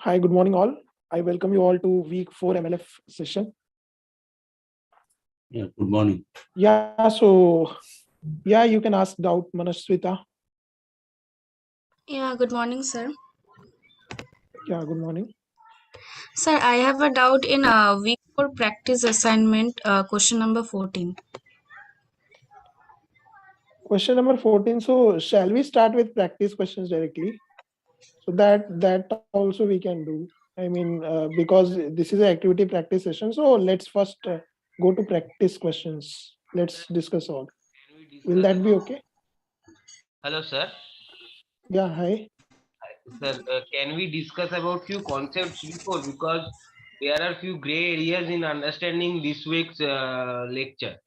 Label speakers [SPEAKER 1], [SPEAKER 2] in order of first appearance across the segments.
[SPEAKER 1] Hi, good morning all. I welcome you all to week 4 MLF session.
[SPEAKER 2] Yeah, good morning.
[SPEAKER 1] Yeah, so you can ask doubt, Manaswita.
[SPEAKER 3] Yeah, good morning, sir.
[SPEAKER 1] Yeah, good morning.
[SPEAKER 3] Sir, I have a doubt in week 4 practice assignment, question number 14.
[SPEAKER 1] Question number 14. So shall we start with practice questions directly? So that also we can do. I mean, because this is an activity practice session. So let's first go to practice questions. Let's discuss all. Will that be okay?
[SPEAKER 4] Hello, sir.
[SPEAKER 1] Yeah, hi.
[SPEAKER 4] Sir, can we discuss about few concepts before, because there are few gray areas in understanding this week's lecture.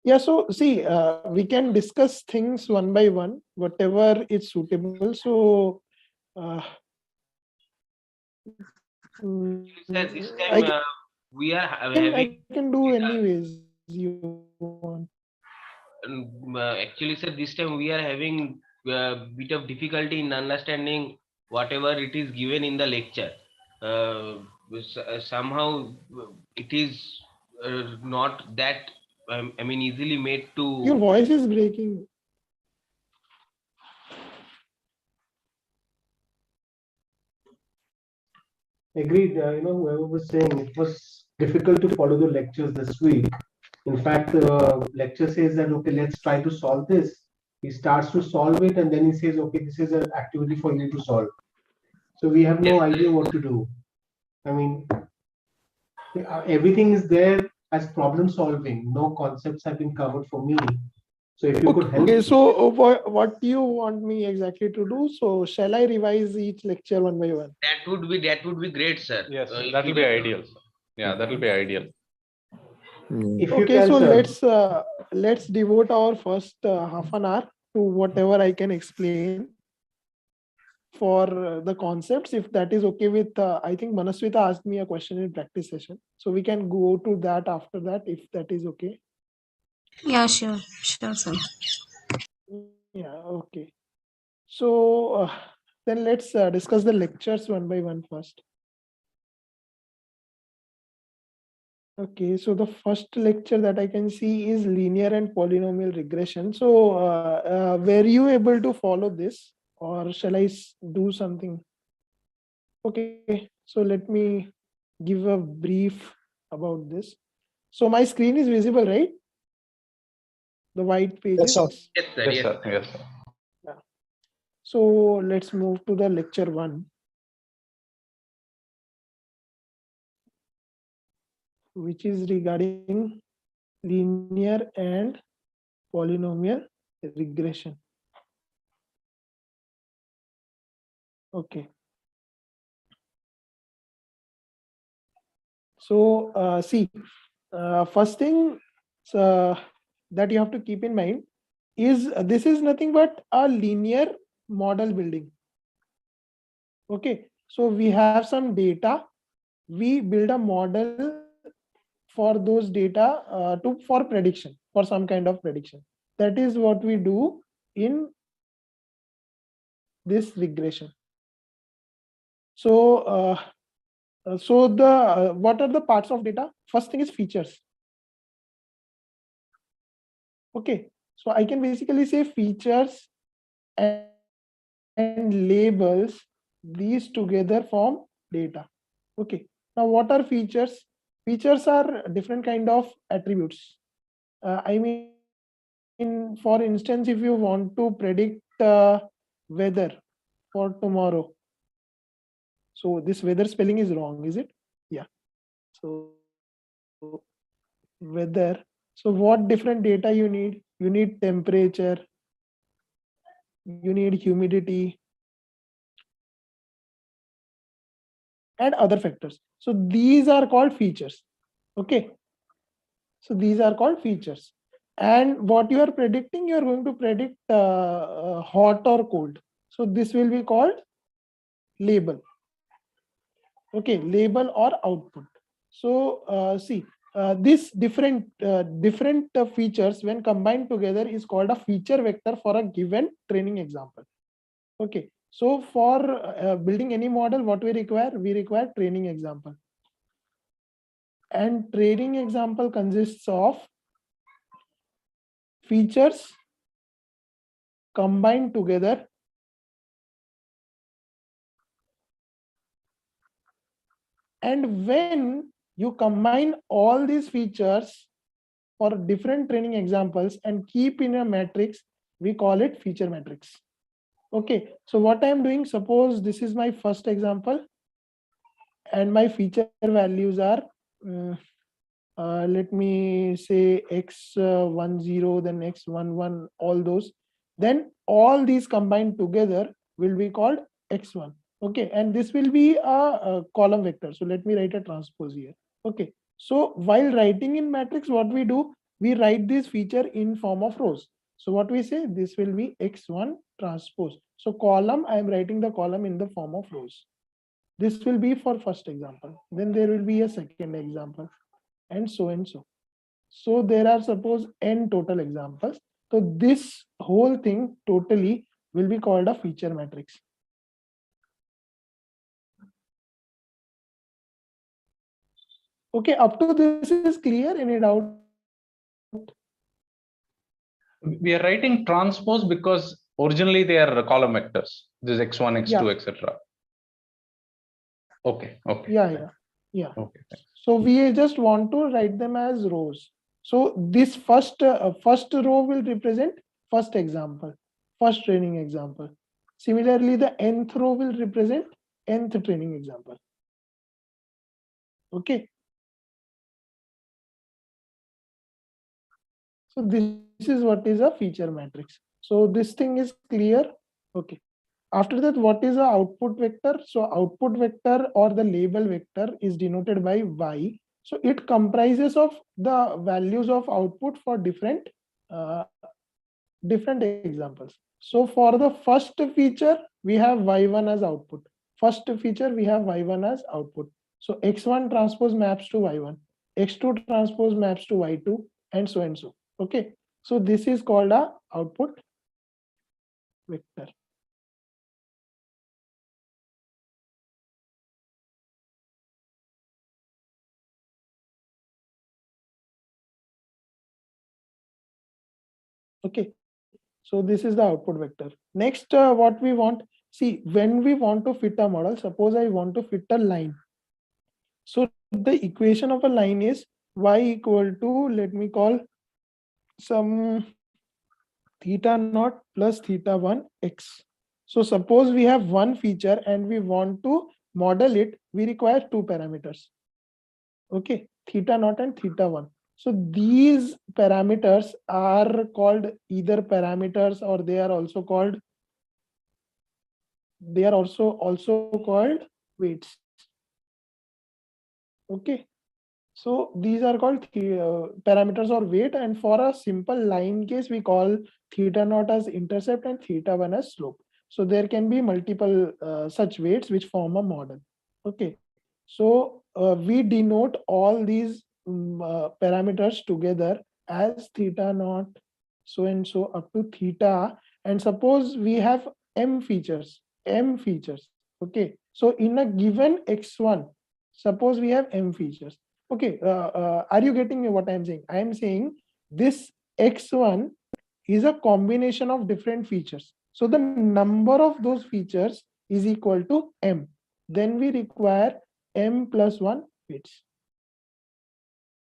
[SPEAKER 1] Yeah, so see, we can discuss things one by one, whatever is suitable. So
[SPEAKER 4] Sir, this time we are having.
[SPEAKER 1] I can do anyways you want.
[SPEAKER 4] Actually, sir, this time we are having a bit of difficulty in understanding whatever it is given in the lecture. Somehow it is not that I mean easily made to.
[SPEAKER 1] Your voice is breaking.
[SPEAKER 5] Agreed. Whoever was saying it was difficult to follow the lectures this week. In fact, the lecture says that, okay, let's try to solve this. He starts to solve it and then he says, okay, this is an activity for you to solve. So we have no idea what to do. I mean, everything is there as problem solving. No concepts have been covered for me. So if you could help.
[SPEAKER 1] Okay, so what do you want me exactly to do? So shall I revise each lecture one by one?
[SPEAKER 4] That would be great, sir.
[SPEAKER 6] Yes, that will be ideal. Yeah, that will be ideal.
[SPEAKER 5] If you
[SPEAKER 1] Okay,
[SPEAKER 5] can,
[SPEAKER 1] so
[SPEAKER 5] sir.
[SPEAKER 1] let's devote our first half an hour to whatever I can explain for the concepts, if that is okay with. I think Manaswita asked me a question in practice session, so we can go to that after that, if that is okay.
[SPEAKER 3] Yeah, sure, sir.
[SPEAKER 1] Yeah, okay. So then let's discuss the lectures one by one first. Okay, so the first lecture that I can see is linear and polynomial regression. So were you able to follow this, or shall I do something? Okay, so let me give a brief about this. So my screen is visible, right? The white pages.
[SPEAKER 4] Yes, sir.
[SPEAKER 6] Yes, sir. Yes, sir.
[SPEAKER 1] Yeah. So let's move to the lecture 1, which is regarding linear and polynomial regression. Okay. So see, first thing that you have to keep in mind is this is nothing but a linear model building. Okay, so we have some data, we build a model for those data for prediction, for some kind of prediction. That is what we do in this regression. So what are the parts of data? First thing is features. Okay, so I can basically say features and labels, these together form data. Okay, now what are features? Features are different kind of attributes. I mean, for instance, if you want to predict weather for tomorrow, so this weather spelling is wrong, is it? Yeah. So weather. So what different data you need? You need temperature, you need humidity, and other factors. So these are called features. Okay. So these are called features. And what you are predicting, you are going to predict hot or cold. So this will be called label. Okay, label or output. So see, these different features when combined together is called a feature vector for a given training example. Okay, So for building any model, what we require? We require training example. And training example consists of features combined together and when you combine all these features for different training examples and keep in a matrix, we call it feature matrix. Okay, so what I am doing, suppose this is my first example and my feature values are let me say x10, then x11, all those, then all these combined together will be called x1. Okay, and this will be a column vector. So let me write a transpose here. Okay, so while writing in matrix, what we do, we write this feature in form of rows. So what we say, this will be x1 transpose. So column, I am writing the column in the form of rows. This will be for first example. Then there will be a second example, and so and so. So there are suppose n total examples. So this whole thing totally will be called a feature matrix. Okay, up to this is clear. Any doubt?
[SPEAKER 6] We are writing transpose because originally they are column vectors. This x1, x2,
[SPEAKER 1] Yeah.
[SPEAKER 6] etc. Okay. Okay.
[SPEAKER 1] Yeah.
[SPEAKER 6] Okay.
[SPEAKER 1] So we just want to write them as rows. So this first row will represent first example, first training example. Similarly, the nth row will represent nth training example. Okay. So this is what is a feature matrix. So this thing is clear. Okay. After that, what is a output vector? So output vector or the label vector is denoted by y. So it comprises of the values of output for different examples. So for the first feature, we have y1 as output. First feature, we have y1 as output. So x1 transpose maps to y1, x2 transpose maps to y2, and so and so. Okay. So this is called a output vector. Okay. So this is the output vector. Next, what we want, see, when we want to fit a model, suppose I want to fit a line. So the equation of a line is y equal to, let me call some theta naught plus theta 1 x. So suppose we have one feature and we want to model it, we require two parameters. Okay, theta naught and theta 1. So these parameters are called either parameters or they are also called weights. Okay, so these are called parameters or weight, and for a simple line case we call theta naught as intercept and theta 1 as slope. So there can be multiple such weights which form a model. Okay, so we denote all these parameters together as theta naught so and so up to theta, and suppose we have m features. Okay, so in a given x1, suppose we have m features. Okay, are you getting me what I'm saying? I am saying this x1 is a combination of different features. So the number of those features is equal to m. Then we require m plus 1 weights.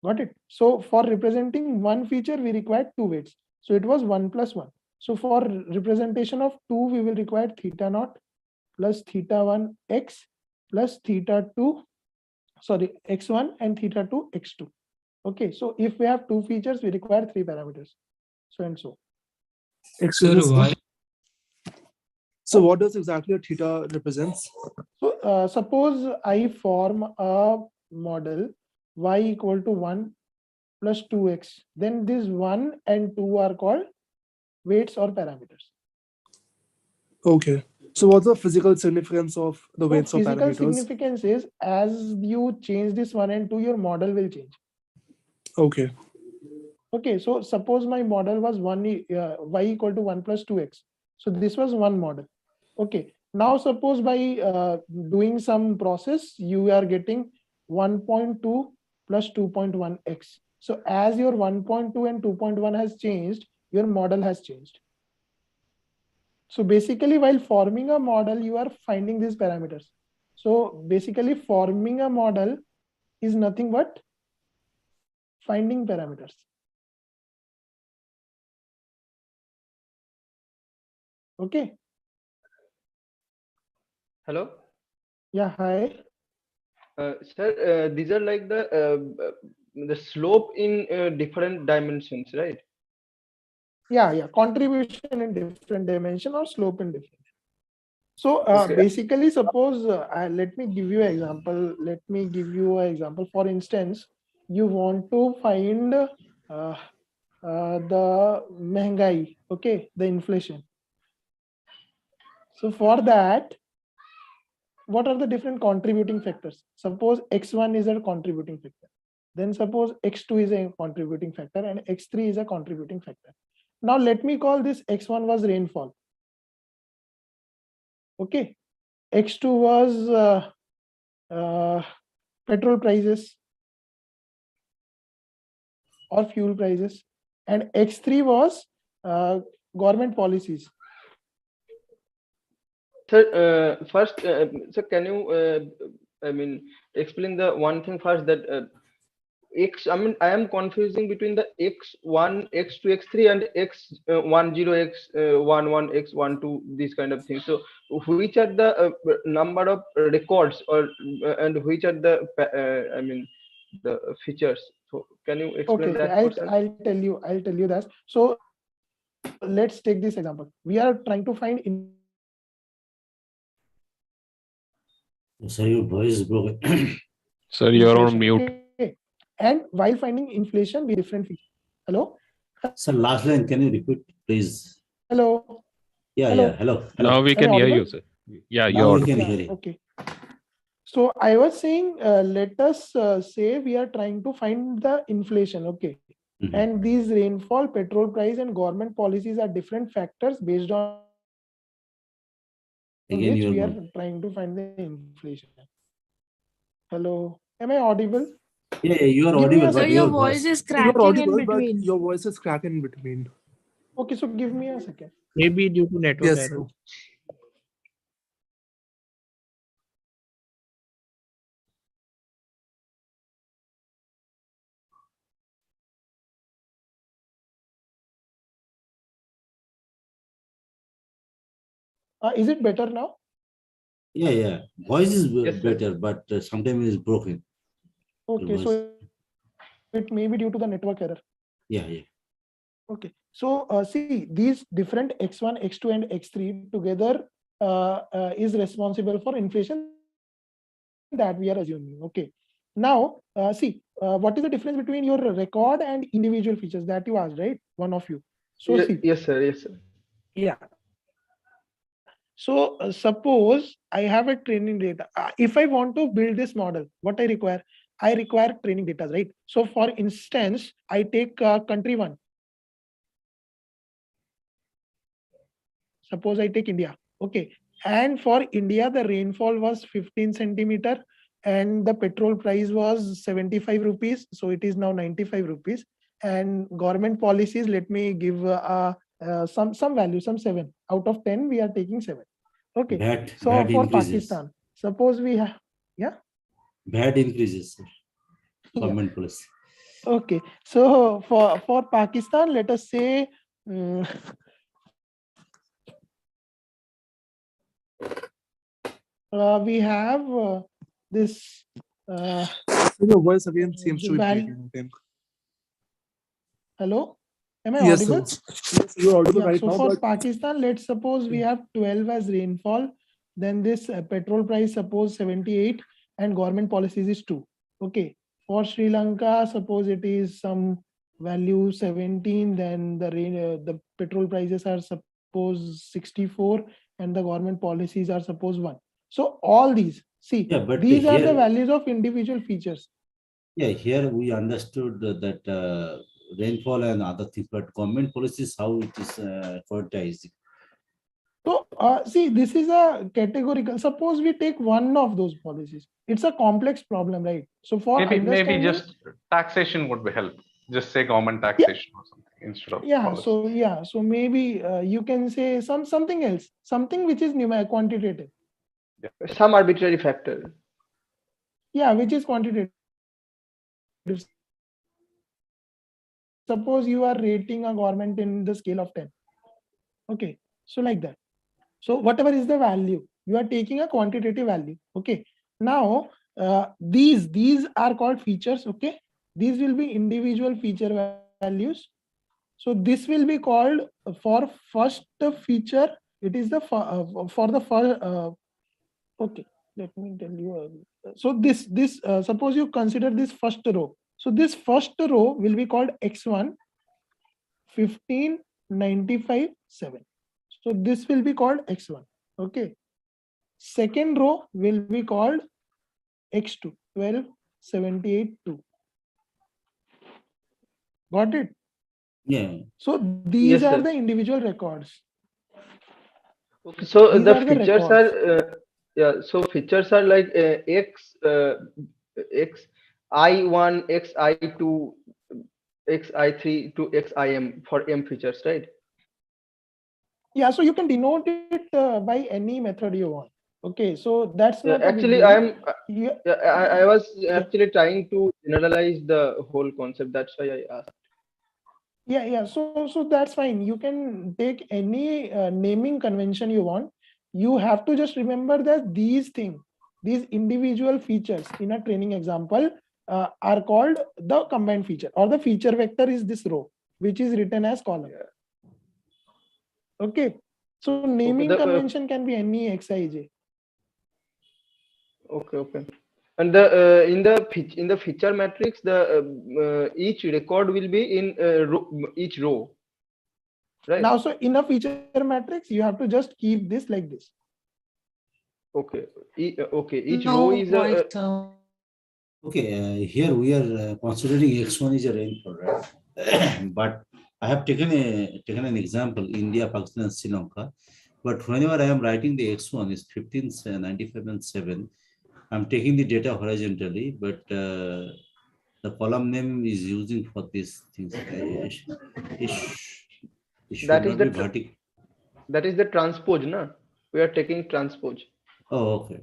[SPEAKER 1] Got it? So for representing one feature, we required two weights. So it was 1 plus 1. So for representation of 2, we will require theta naught plus theta 1 x plus theta 2, sorry, x1 and theta 2 x2. Okay, so if we have two features, we require three parameters. So and so.
[SPEAKER 2] Excuse me, sir. So what does exactly a theta represents?
[SPEAKER 1] So suppose I form a model y equal to 1 plus 2x. Then this 1 and 2 are called weights or parameters.
[SPEAKER 2] Okay. So what's the physical significance of the weights or
[SPEAKER 1] physical
[SPEAKER 2] parameters?
[SPEAKER 1] significance is as you change this 1 and 2, your model will change.
[SPEAKER 2] Okay.
[SPEAKER 1] Okay, so suppose my model was y equal to 1 plus 2x. So this was one model. Okay, Now suppose by doing some process, you are getting 1.2 plus 2.1x. So as your 1.2 and 2.1 has changed, your model has changed. So basically, while forming a model, you are finding these parameters. So basically, forming a model is nothing but finding parameters. Okay.
[SPEAKER 7] Hello.
[SPEAKER 1] Yeah. Hi.
[SPEAKER 7] Sir, these are like the slope in different dimensions, right?
[SPEAKER 1] Yeah. Contribution in different dimension or slope in different. So
[SPEAKER 7] Okay.
[SPEAKER 1] basically, suppose let me give you an example. Let me give you an example. For instance, you want to find the महंगाई, okay, the inflation. So for that, what are the different contributing factors? Suppose x1 is a contributing factor. Then suppose x2 is a contributing factor and x3 is a contributing factor. Now let me call this x1 was rainfall. Okay. X2 was petrol prices or fuel prices, and x3 was government policies.
[SPEAKER 7] Sir, first, sir, can you, I mean, explain the one thing first that X, I mean, I am confusing between the X1, X2, X3 and X10, X11, X12, these kind of things. So which are the number of records or and which are the, I mean, the features? So can you explain
[SPEAKER 1] Okay,
[SPEAKER 7] that portion?
[SPEAKER 1] I'll tell you that. So let's take this example. We are trying to find
[SPEAKER 8] So your voice is broken.
[SPEAKER 9] Sir, you're on
[SPEAKER 1] inflation,
[SPEAKER 9] mute.
[SPEAKER 1] okay? And while finding inflation, we different features. Hello?
[SPEAKER 8] Sir, last line, can you repeat, please?
[SPEAKER 1] Hello?
[SPEAKER 8] Yeah,
[SPEAKER 1] Hello?
[SPEAKER 8] yeah. Hello.
[SPEAKER 9] Now we
[SPEAKER 1] Am I
[SPEAKER 9] can hear
[SPEAKER 1] audible?
[SPEAKER 9] you, sir. Yeah,
[SPEAKER 8] Now
[SPEAKER 9] you're
[SPEAKER 8] we can
[SPEAKER 1] Yeah,
[SPEAKER 8] hear you.
[SPEAKER 1] okay. So I was saying, let us say we are trying to find the inflation, okay?
[SPEAKER 8] Mhm.
[SPEAKER 1] And these rainfall, petrol price, and government policies are different factors based on
[SPEAKER 8] Again,
[SPEAKER 1] which
[SPEAKER 8] you are
[SPEAKER 1] we are
[SPEAKER 8] gone.
[SPEAKER 1] trying to find the inflation. Hello? Am I audible?
[SPEAKER 8] Yeah, you are
[SPEAKER 1] Give me
[SPEAKER 8] audible,
[SPEAKER 1] a
[SPEAKER 3] So
[SPEAKER 8] but
[SPEAKER 1] second.
[SPEAKER 3] your
[SPEAKER 8] your
[SPEAKER 3] voice is
[SPEAKER 2] You are
[SPEAKER 3] cracking in
[SPEAKER 2] audible, but
[SPEAKER 3] between.
[SPEAKER 2] your voice is cracking in between.
[SPEAKER 1] Okay, so give me a second.
[SPEAKER 10] Maybe due to network
[SPEAKER 2] Yes.
[SPEAKER 10] error.
[SPEAKER 1] Is it better now?
[SPEAKER 8] yeah. Voice is
[SPEAKER 7] Yes, sir.
[SPEAKER 8] better, but sometimes it's broken. Your
[SPEAKER 1] Okay,
[SPEAKER 8] voice.
[SPEAKER 1] so it may be due to the network error.
[SPEAKER 8] Yeah.
[SPEAKER 1] Okay, so see, these different x1, x2, and x3 together is responsible for inflation that we are assuming. Okay, now see, what is the difference between your record and individual features that you asked, right? One of you. So see,
[SPEAKER 7] Yes, sir. Yes, sir.
[SPEAKER 1] yeah. So suppose I have a training data. If I want to build this model, what I require? I require training data, right? So for instance, I take country one. Suppose I take India. Okay. And for India, the rainfall was 15 centimeter and the petrol price was 75 rupees. So it is now 95 rupees. And government policies, let me give some value, some 7. Out of 10, we are taking 7. Okay.
[SPEAKER 8] Bad
[SPEAKER 1] So for
[SPEAKER 8] increases.
[SPEAKER 1] Pakistan, suppose we have, yeah.
[SPEAKER 8] Bad increases, sir.
[SPEAKER 1] Yeah.
[SPEAKER 8] Government policy.
[SPEAKER 1] Okay. So for Pakistan, let us say we have this
[SPEAKER 2] So your voice again seems to be
[SPEAKER 1] value.
[SPEAKER 2] breaking, I think.
[SPEAKER 1] Hello, am I
[SPEAKER 2] Yes,
[SPEAKER 1] audible?
[SPEAKER 2] sir. Yes, you're audible
[SPEAKER 1] Yeah,
[SPEAKER 2] right
[SPEAKER 1] so
[SPEAKER 2] now,
[SPEAKER 1] for
[SPEAKER 2] but
[SPEAKER 1] Pakistan, let's suppose we have 12 as rainfall, then this petrol price suppose 78 and government policies is 2. Okay, for Sri Lanka, suppose it is some value 17, then the petrol prices are suppose 64 and the government policies are suppose 1. So all these, see,
[SPEAKER 8] Yeah, but
[SPEAKER 1] these are the
[SPEAKER 8] here,
[SPEAKER 1] values of individual features.
[SPEAKER 8] yeah, here we understood that rainfall and other things, but government policies, how it is prioritized.
[SPEAKER 1] So See, this is a categorical. Suppose we take one of those policies. It's a complex problem, right? So for
[SPEAKER 6] Maybe
[SPEAKER 1] understanding,
[SPEAKER 6] just taxation would be help. Just say government taxation or something instead of policy.
[SPEAKER 1] So maybe you can say something else, something which is quantitative.
[SPEAKER 7] Some arbitrary factor.
[SPEAKER 1] Yeah, which is quantitative. Suppose you are rating a government in the scale of 10. Okay, so like that. So whatever is the value, you are taking a quantitative value. Okay, now these are called features. Okay, these will be individual feature values. So this will be called for first feature. It is the for the first. Okay, let me tell you. So this suppose you consider this first row. So this first row will be called x1, 15, 95, 7. So this will be called x1. Okay. Second row will be called x2, 12, 78, 2. Got it?
[SPEAKER 8] Yeah.
[SPEAKER 1] So these
[SPEAKER 7] Yes,
[SPEAKER 1] are
[SPEAKER 7] sir.
[SPEAKER 1] the individual records.
[SPEAKER 7] Okay, so
[SPEAKER 1] These
[SPEAKER 7] the
[SPEAKER 1] are the
[SPEAKER 7] features
[SPEAKER 1] records.
[SPEAKER 7] are yeah. So features are like x x I1, x I2, x I3 to x IM for M features, right?
[SPEAKER 1] Yeah, so you can denote it by any method you want. Okay, so that's
[SPEAKER 7] Yeah,
[SPEAKER 1] not a big
[SPEAKER 7] actually,
[SPEAKER 1] deal.
[SPEAKER 7] yeah, I was actually trying to generalize the whole concept. That's why I asked.
[SPEAKER 1] Yeah. So that's fine. You can take any naming convention you want. You have to just remember that these individual features in a training example are called the combined feature, or the feature vector is this row, which is written as column.
[SPEAKER 7] Yeah.
[SPEAKER 1] Okay. So naming convention can be any xij.
[SPEAKER 7] Okay. And the in the feature matrix, the each record will be in each row, right?
[SPEAKER 1] Now, so in a feature matrix, you have to just keep this like this.
[SPEAKER 7] Okay. Okay. Each
[SPEAKER 3] No
[SPEAKER 7] row is a.
[SPEAKER 3] voice.
[SPEAKER 8] Okay, here we are considering x1 is a rainfall, right? But I have taken an example, India, Pakistan, and Sri Lanka. But whenever I am writing the x1 is 15, 95, and 7, I'm taking the data horizontally, but the column name is using for these things. It should
[SPEAKER 7] That is
[SPEAKER 8] not be
[SPEAKER 7] the
[SPEAKER 8] vertical.
[SPEAKER 7] that is the transpose, na? We are taking transpose.
[SPEAKER 8] Oh, okay.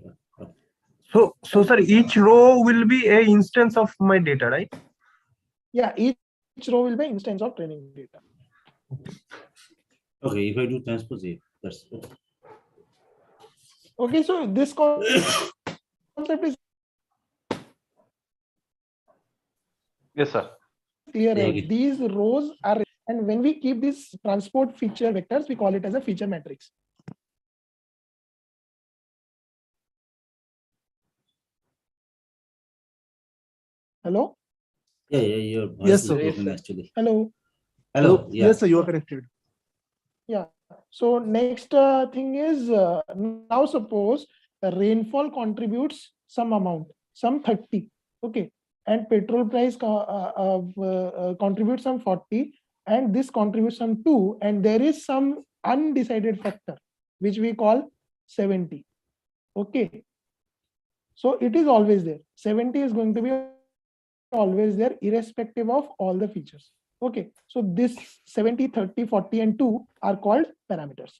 [SPEAKER 2] So sir, each row will be a instance of my data, right?
[SPEAKER 1] Yeah, each row will be instance of training data.
[SPEAKER 8] Okay, if I do transpose, that's okay.
[SPEAKER 1] Okay, so this concept is
[SPEAKER 6] Yes, sir.
[SPEAKER 1] clear, right?
[SPEAKER 8] Okay.
[SPEAKER 1] These rows are, and when we keep these transport feature vectors, we call it as a feature matrix. Hello?
[SPEAKER 8] Yeah, your voice
[SPEAKER 2] Yes,
[SPEAKER 8] is
[SPEAKER 2] sir.
[SPEAKER 8] broken actually.
[SPEAKER 1] Hello?
[SPEAKER 8] Hello, yeah.
[SPEAKER 2] Yes, sir, you are connected.
[SPEAKER 1] Yeah. So next thing is, now suppose the rainfall contributes some amount, some 30. Okay. And petrol price contributes some 40, and this contributes some 2, and there is some undecided factor, which we call 70. Okay. So it is always there. 70 is going to be always there, irrespective of all the features. Okay, so this 70, 30, 40, and 2 are called parameters.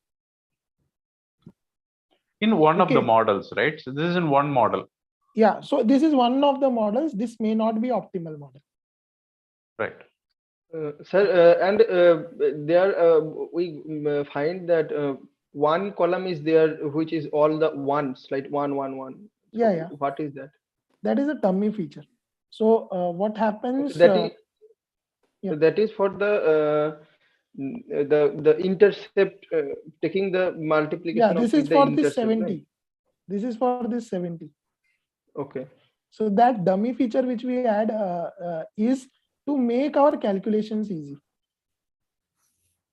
[SPEAKER 6] In one of the models, right? So this is in one model.
[SPEAKER 1] Yeah, so this is one of the models. This may not be optimal model.
[SPEAKER 6] Right.
[SPEAKER 7] Sir, and there we find that one column is there which is all the ones, like 1, 1, 1. So
[SPEAKER 1] Yeah.
[SPEAKER 7] what is that?
[SPEAKER 1] That is a dummy feature. So what happens?
[SPEAKER 7] That is for the intercept, taking the multiplication.
[SPEAKER 1] Yeah, this is for this 70.
[SPEAKER 7] Right?
[SPEAKER 1] This is for this 70.
[SPEAKER 7] Okay.
[SPEAKER 1] So that dummy feature which we add is to make our calculations easy.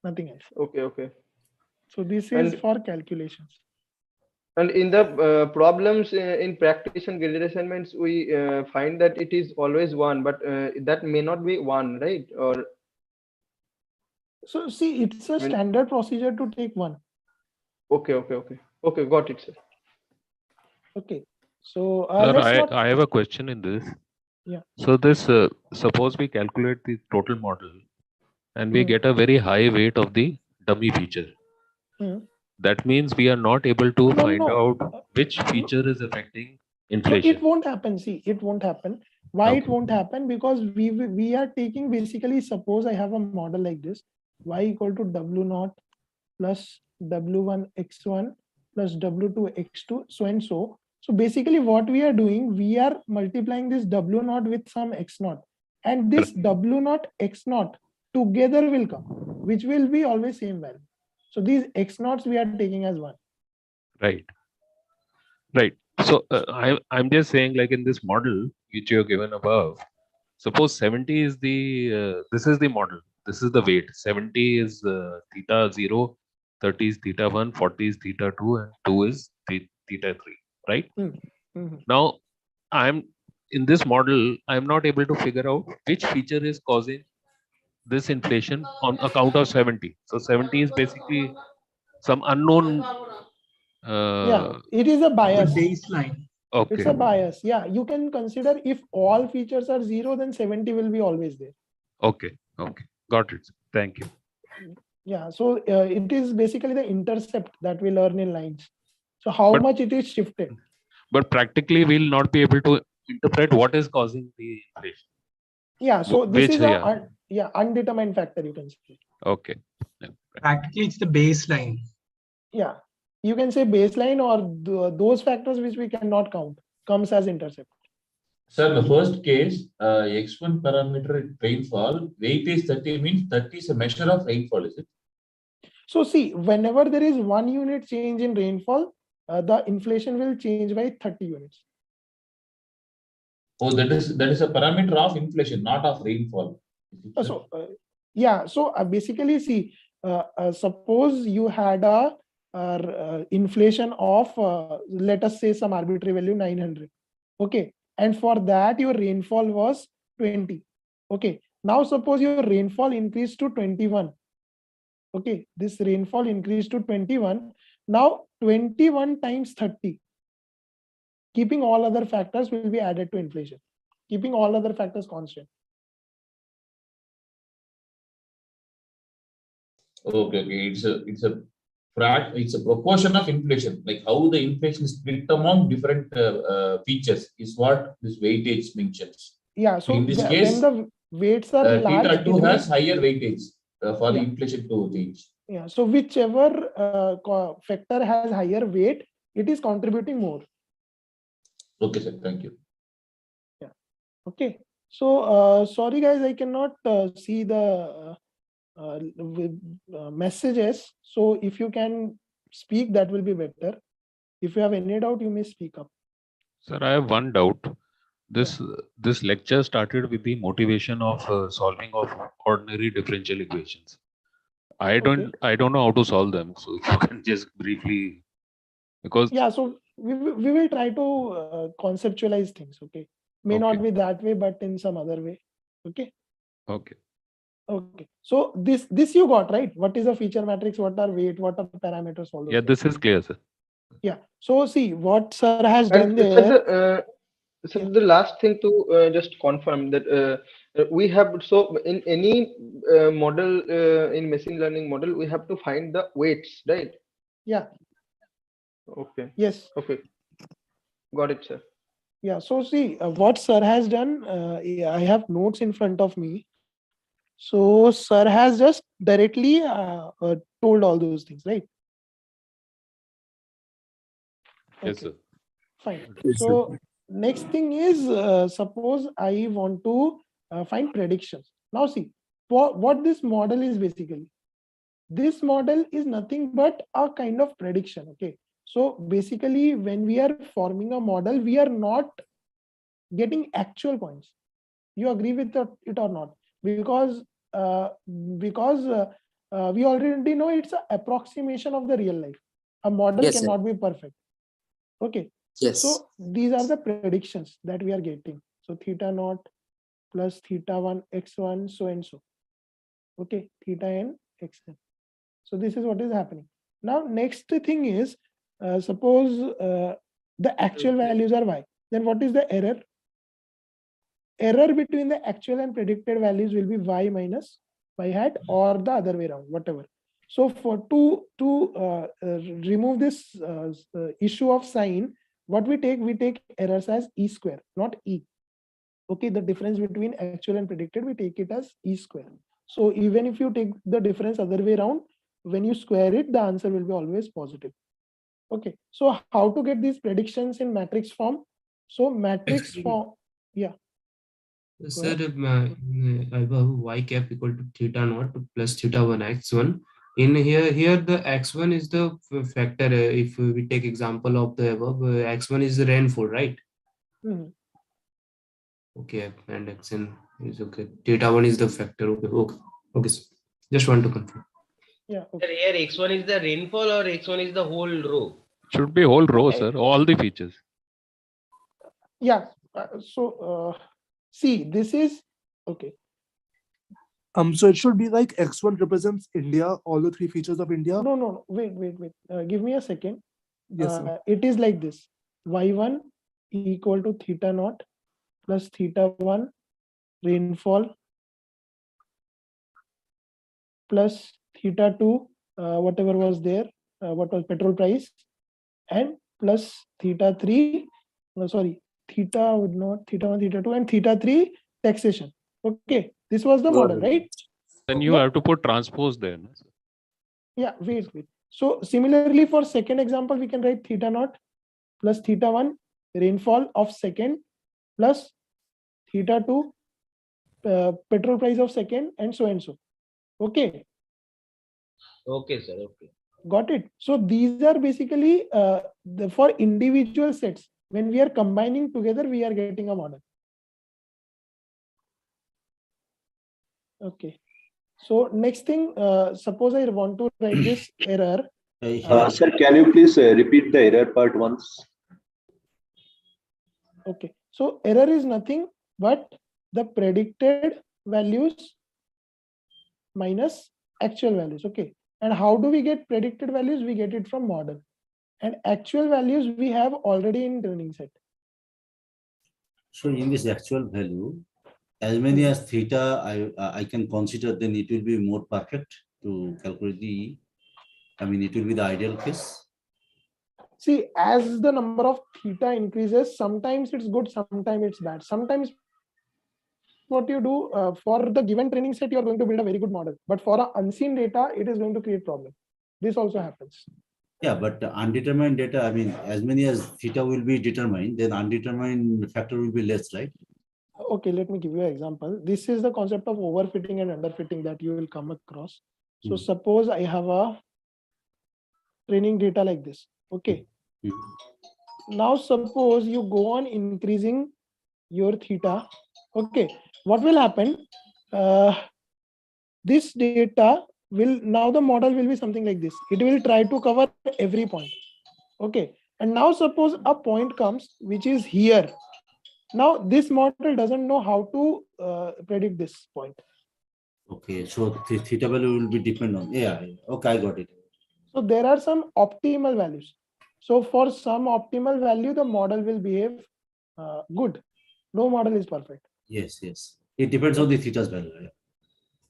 [SPEAKER 1] Nothing else.
[SPEAKER 7] Okay.
[SPEAKER 1] So this is for calculations.
[SPEAKER 7] And in the problems in practice and graded assignments, we find that it is always 1, but that may not be 1, right? Or
[SPEAKER 1] so see, it's a standard procedure to take 1.
[SPEAKER 7] Okay. Okay. Got it, sir.
[SPEAKER 1] Okay. So
[SPEAKER 9] Sir,
[SPEAKER 1] let's not.
[SPEAKER 9] I have a question in this.
[SPEAKER 1] Yeah.
[SPEAKER 9] So this, suppose we calculate the total model and we
[SPEAKER 1] Hmm.
[SPEAKER 9] get a very high weight of the dummy feature.
[SPEAKER 1] Hmm.
[SPEAKER 9] That means we are not able to
[SPEAKER 1] No,
[SPEAKER 9] find
[SPEAKER 1] no.
[SPEAKER 9] out which
[SPEAKER 1] No,
[SPEAKER 9] feature is affecting
[SPEAKER 1] no, it
[SPEAKER 9] inflation.
[SPEAKER 1] won't happen. See, it won't happen. Why it
[SPEAKER 9] Okay.
[SPEAKER 1] won't happen? Because we are taking basically, suppose I have a model like this, y equal to w naught plus w1 x1 plus w2 x2, so and so. So basically what we are doing, we are multiplying this w naught with some x naught, and this w naught x naught together will come, which will be always same value. So these x naughts we are taking as one.
[SPEAKER 9] Right. Right. So I'm just saying, like in this model which you have given above, suppose 70 is the this is the model. This is the weight. 70 is theta 0, 30 is theta 1, 40 is theta 2, and 2 is theta 3. Right.
[SPEAKER 1] Mhm.
[SPEAKER 9] Now I'm in this model. I'm not able to figure out which feature is causing this inflation on account of 70. So 70 is basically some unknown.
[SPEAKER 1] Yeah, it is a bias.
[SPEAKER 2] Baseline.
[SPEAKER 9] Okay.
[SPEAKER 1] It's a bias. Yeah, you can consider if all features are 0, then 70 will be always there.
[SPEAKER 9] Okay. Okay. Got it. Thank you.
[SPEAKER 1] Yeah, so it is basically the intercept that we learn in lines. So how
[SPEAKER 9] But-
[SPEAKER 1] much it is shifted.
[SPEAKER 9] But practically, we'll not be able to interpret what is causing the inflation.
[SPEAKER 1] Yeah, so this
[SPEAKER 9] Which,
[SPEAKER 1] is a undetermined factor, you can say.
[SPEAKER 9] Okay.
[SPEAKER 2] Practically, it's the baseline.
[SPEAKER 1] Yeah, you can say baseline or those factors which we cannot count comes as intercept.
[SPEAKER 10] Sir, the first case, x1 parameter rainfall, weight is 30 means 30 is a measure of rainfall, is it?
[SPEAKER 1] So see, whenever there is 1 unit change in rainfall, the inflation will change by 30 units.
[SPEAKER 10] Oh, that is a parameter of inflation, not of rainfall.
[SPEAKER 1] So basically see, suppose you had a inflation of let us say some arbitrary value 900, okay, and for that your rainfall was 20, okay. Now suppose your rainfall increased to 21, okay, this rainfall increased to 21. Now 21 times 30, keeping all other factors, will be added to inflation, keeping all other factors constant.
[SPEAKER 10] Okay. It's a proportion of inflation, like how the inflation is split among different features is what this weightage mentions.
[SPEAKER 1] Yeah, so
[SPEAKER 10] in this
[SPEAKER 1] when
[SPEAKER 10] case,
[SPEAKER 1] the weights are large,
[SPEAKER 10] theta 2
[SPEAKER 1] it
[SPEAKER 10] has
[SPEAKER 1] will,
[SPEAKER 10] higher weightage for the
[SPEAKER 1] Yeah.
[SPEAKER 10] inflation to change.
[SPEAKER 1] yeah, so whichever factor has higher weight, it is contributing more.
[SPEAKER 10] Okay, sir. Thank you.
[SPEAKER 1] Yeah. Okay. So sorry guys, I cannot see the messages. So if you can speak, that will be better. If you have any doubt, you may speak up.
[SPEAKER 9] Sir, I have one doubt. This lecture started with the motivation of solving of ordinary differential equations. I don't know how to solve them. So if you can just briefly, because
[SPEAKER 1] Yeah, so we will try to conceptualize things. Okay, may not be that way, but in some other way. Okay.
[SPEAKER 9] Okay.
[SPEAKER 1] Okay, so this you got right. What is a feature matrix? What are weight? What are parameters? All those
[SPEAKER 9] Yeah,
[SPEAKER 1] things.
[SPEAKER 9] this is clear, sir.
[SPEAKER 1] Yeah. So see what sir has done
[SPEAKER 7] And
[SPEAKER 1] there.
[SPEAKER 7] so the last thing to just confirm that we have, so in any model, in machine learning model, we have to find the weights, right?
[SPEAKER 1] Yeah.
[SPEAKER 7] Okay.
[SPEAKER 1] Yes.
[SPEAKER 7] Okay. Got it, sir.
[SPEAKER 1] Yeah. So see what sir has done. I have notes in front of me. So sir has just directly told all those things, right?
[SPEAKER 9] Yes, sir.
[SPEAKER 1] Fine. So next thing is suppose I want to find predictions. Now see what this model is basically. This model is nothing but a kind of prediction. Okay. So basically when we are forming a model, we are not getting actual points. You agree with it or not? Because we already know it's an approximation of the real life. A model cannot be perfect. Okay.
[SPEAKER 11] Yes.
[SPEAKER 1] So these are the predictions that we are getting. So theta naught plus theta 1 x1 so and so. Okay, theta n xn. So this is what is happening. Now, next thing is, suppose the actual values are y. Then what is the error? Error between the actual and predicted values will be y minus y hat, or the other way around, whatever. So for to remove this issue of sign, what we take errors as e square, not e. Okay, the difference between actual and predicted, we take it as e square. So even if you take the difference other way around, when you square it, the answer will be always positive. Okay, so how to get these predictions in matrix form? So matrix form, yeah.
[SPEAKER 11] Sir, above y cap equal to theta naught plus theta 1 x1. In here the x1 is the factor. If we take example of the above, x1 is the rainfall, right?
[SPEAKER 1] Mhm.
[SPEAKER 11] Okay, and xn is okay. Theta 1 is the factor. Okay. Sir. Just want to confirm.
[SPEAKER 1] Yeah.
[SPEAKER 4] Sir, here x1 is the rainfall or x1 is the whole row?
[SPEAKER 9] Should be whole row, sir. All the features.
[SPEAKER 1] Yeah. See, this is okay.
[SPEAKER 2] So it should be like x1 represents India, all the three features of India.
[SPEAKER 1] No. Wait. Give me a second.
[SPEAKER 2] Yes, sir.
[SPEAKER 1] It is like this: y1 equal to theta naught plus theta 1 rainfall plus theta 2 whatever was there, what was petrol price, and plus theta 3. Theta would not theta 1, theta 2, and theta 3 taxation. Okay, this was the model, right?
[SPEAKER 9] Then you have to put transpose there. No?
[SPEAKER 1] Yeah, wait. So similarly, for second example, we can write theta naught plus theta 1 rainfall of second plus theta 2 petrol price of second, and so and so. Okay.
[SPEAKER 4] Okay, sir. Okay.
[SPEAKER 1] Got it. So these are basically for individual sets. When we are combining together, we are getting a model. Okay. So next thing, suppose I want to write this error.
[SPEAKER 12] Sir, can you please repeat the error part once?
[SPEAKER 1] Okay. So error is nothing but the predicted values minus actual values. Okay. And how do we get predicted values? We get it from model. And actual values we have already in training set.
[SPEAKER 8] So in this actual value, as many as theta I can consider, then it will be more perfect to calculate the, I mean, it will be the ideal case.
[SPEAKER 1] See, as the number of theta increases, sometimes it's good, sometimes it's bad. Sometimes what you do for the given training set, you are going to build a very good model. But for an unseen data, it is going to create problem. This also happens.
[SPEAKER 8] Yeah, but undetermined data, I mean, as many as theta will be determined, then undetermined factor will be less, right?
[SPEAKER 1] Okay, let me give you an example. This is the concept of overfitting and underfitting that you will come across. So suppose I have a training data like this. Okay. Now suppose you go on increasing your theta. Okay. What will happen? This data will, now the model will be something like this. It will try to cover every point. Okay. And now suppose a point comes which is here. Now this model doesn't know how to predict this point.
[SPEAKER 8] Okay, so the theta value will be dependent on, yeah, okay, I got it.
[SPEAKER 1] So there are some optimal values. So for some optimal value, the model will behave good. No model is perfect.
[SPEAKER 8] Yes. It depends on the theta's value.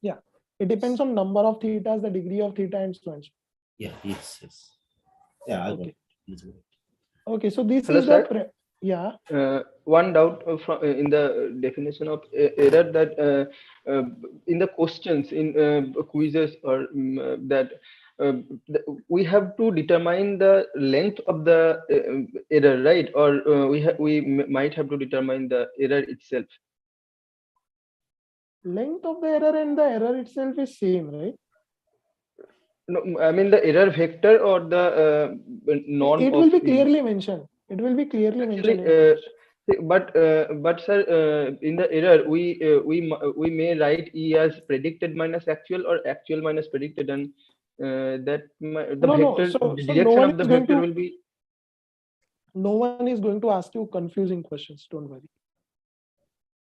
[SPEAKER 1] Yeah. It depends on number of thetas, the degree of theta, and so on.
[SPEAKER 8] Yeah, yes. Yeah, I got it.
[SPEAKER 1] Okay, so this
[SPEAKER 7] Hello,
[SPEAKER 1] is
[SPEAKER 7] sir.
[SPEAKER 1] Yeah.
[SPEAKER 7] One doubt from in the definition of error, that in the questions in quizzes or that we have to determine the length of the error, right? Or we might have to determine the error itself.
[SPEAKER 1] Length of the error and the error itself is same, right?
[SPEAKER 7] No, I mean the error vector or the norm.
[SPEAKER 1] It will be clearly mentioned. It will be clearly mentioned.
[SPEAKER 7] But sir, in the error we may write E as predicted minus actual or actual minus predicted, and that the vector direction of the vector will be.
[SPEAKER 1] No one is going to ask you confusing questions. Don't worry.